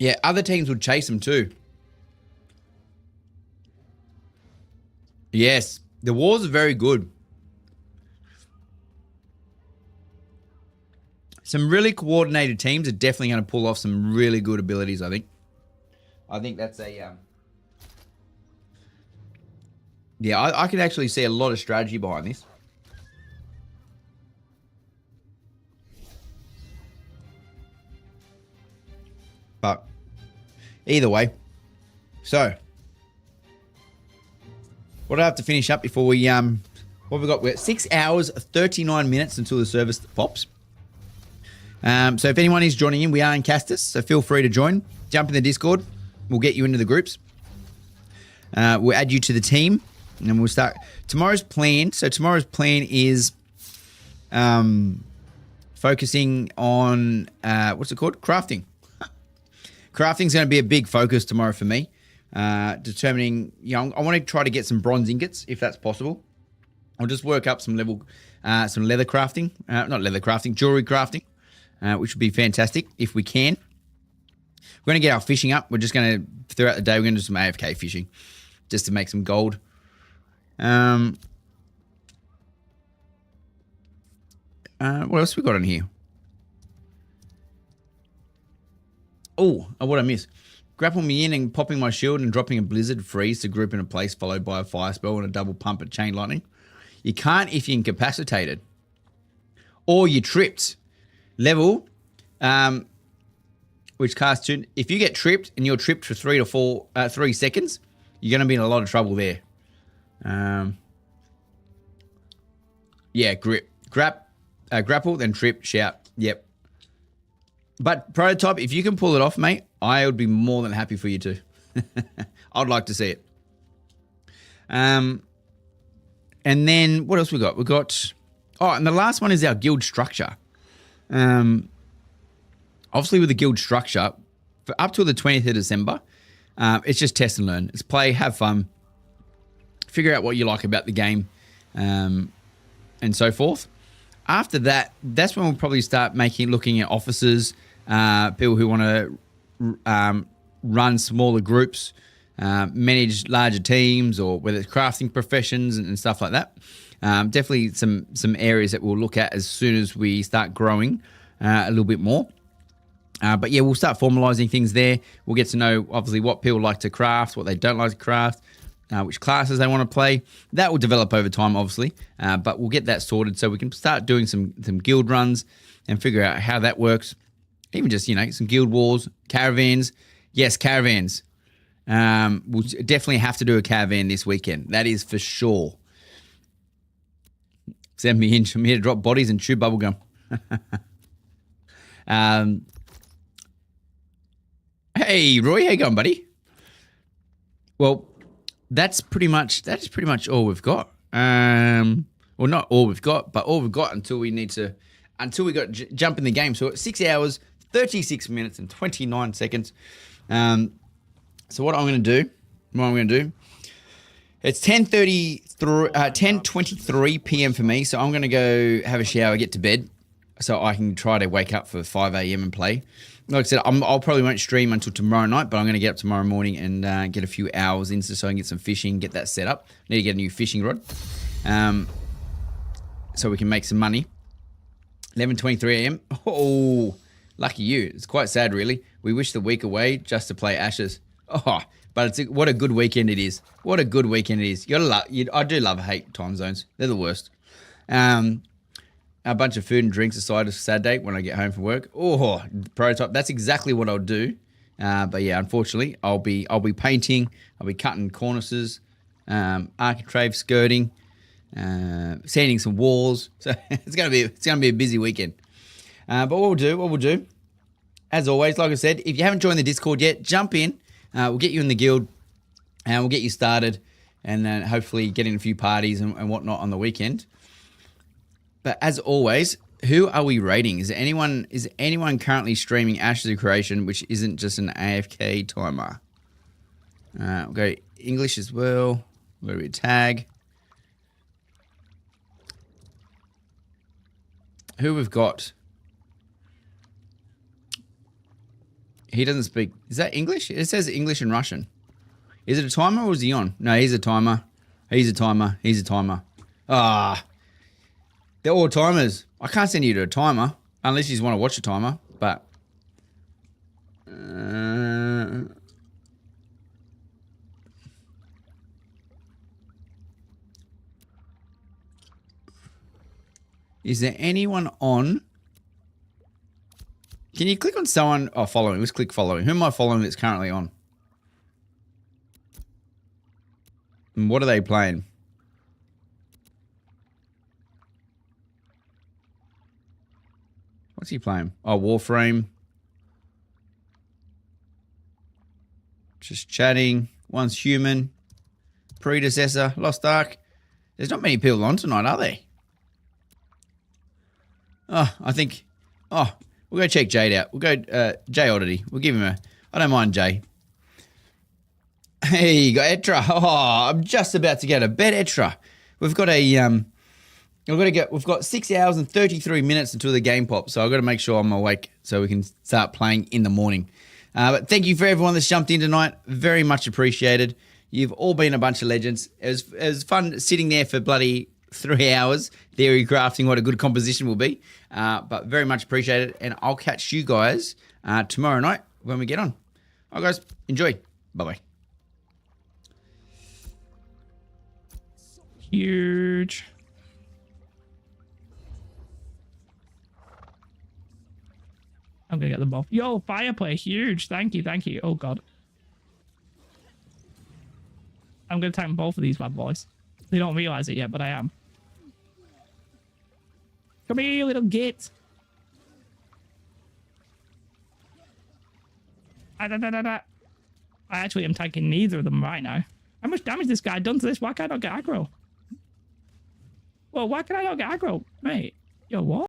Yeah, other teams would chase them too. Yes, the wars are very good. Some really coordinated teams are definitely going to pull off some really good abilities, I think. I think that's a... Yeah, I can actually see a lot of strategy behind this. But either way. So, what do I have to finish up before we... what have we got? We're at 6 hours, 39 minutes until the service pops. So if anyone is joining in, we are in Castus, so feel free to join. Jump in the Discord. We'll get you into the groups. We'll add you to the team, and we'll start. Tomorrow's plan is focusing on, what's it called? Crafting. Crafting's going to be a big focus tomorrow for me. Determining, I want to try to get some bronze ingots, if that's possible. I'll just work up some leather crafting. Not leather crafting, jewelry crafting. Which would be fantastic if we can. We're going to get our fishing up. We're just going to, throughout the day, we're going to do some AFK fishing just to make some gold. What else we got on here? Oh, what I missed. Grapple me in and popping my shield and dropping a blizzard freeze to group in a place followed by a fire spell and a double pump at chain lightning. You can't if you're incapacitated. Or you're tripped. Level, which casts two. If you get tripped and you're tripped for 3 seconds, you're going to be in a lot of trouble there. Yeah, grapple, then trip, shout. Yep. But prototype, if you can pull it off, mate, I would be more than happy for you to. I'd like to see it. And then what else we got? We got. Oh, and the last one is our guild structure. Obviously with the guild structure, for up till the 20th of December, it's just test and learn. It's play, have fun, figure out what you like about the game, and so forth. After that, that's when we'll probably start looking at officers, people who want to run smaller groups, manage larger teams, or whether it's crafting professions and stuff like that. Definitely some areas that we'll look at as soon as we start growing a little bit more. But yeah, we'll start formalizing things there. We'll get to know, obviously, what people like to craft, what they don't like to craft, which classes they want to play. That will develop over time, obviously. But we'll get that sorted so we can start doing some guild runs and figure out how that works. Even just, some guild wars, caravans. Yes, caravans. We'll definitely have to do a caravan this weekend. That is for sure. Send me in. I'm here to drop bodies and chew bubblegum. Hey, Roy, how you going, buddy? Well, that is pretty much all we've got. Well, not all we've got, but all we've got until we jump in the game. So it's 6 hours, 36 minutes and 29 seconds. So what I'm going to do, it's 10:23 p.m. for me, so I'm going to go have a shower, get to bed, so I can try to wake up for 5 a.m. and play. Like I said, I'll probably won't stream until tomorrow night, but I'm going to get up tomorrow morning and get a few hours in so I can get some fishing, get that set up. Need to get a new fishing rod, so we can make some money. 11:23 a.m. Oh, lucky you. It's quite sad, really. We wish the week away just to play Ashes. Oh, But what a good weekend it is. What a good weekend it is. You gotta love. I do love hate time zones. They're the worst. A bunch of food and drinks aside of Saturday when I get home from work. Oh, prototype. That's exactly what I'll do. But yeah, unfortunately, I'll be painting. I'll be cutting cornices, architrave skirting, sanding some walls. So it's gonna be a busy weekend. But what we'll do, as always, like I said, if you haven't joined the Discord yet, jump in. We'll get you in the guild, and we'll get you started, and then hopefully get in a few parties and whatnot on the weekend. But as always, who are we rating? Is anyone currently streaming Ashes of Creation, which isn't just an AFK timer? We'll go English as well. We'll go to tag. Who we've got? He doesn't speak. Is that English? It says English and Russian. Is it a timer or is he on? No, he's a timer. He's a timer. He's a timer. Ah. They're all timers. I can't send you to a timer unless you just want to watch a timer, but is there anyone on? Can you click on someone? Oh, following. Let's click following. Who am I following that's currently on? And what are they playing? What's he playing? Oh, Warframe. Just chatting. One's human. Predecessor. Lost Ark. There's not many people on tonight, are there? Oh, I think... Oh, we'll go check Jade out. We'll go... Jay Oddity. We'll give him a... I don't mind Jay. Hey, you got Etra. Oh, I'm just about to go to bed, Etra. We've got a... We've got 6 hours and 33 minutes until the game pops, so I've got to make sure I'm awake so we can start playing in the morning. But thank you for everyone that's jumped in tonight. Very much appreciated. You've all been a bunch of legends. It was fun sitting there for bloody 3 hours, theory crafting what a good composition will be. But very much appreciated, and I'll catch you guys tomorrow night when we get on. All right, guys, enjoy. Bye-bye. Huge. I'm gonna get them both. Yo, fireplace, huge. Thank you, thank you. Oh god. I'm gonna attack both of these bad boys. They don't realize it yet, but I am. Come here, you little git. I actually am taking neither of them right now. How much damage this guy done to this? Why can't I not get aggro? Well, why can I not get aggro? Mate, yo, what?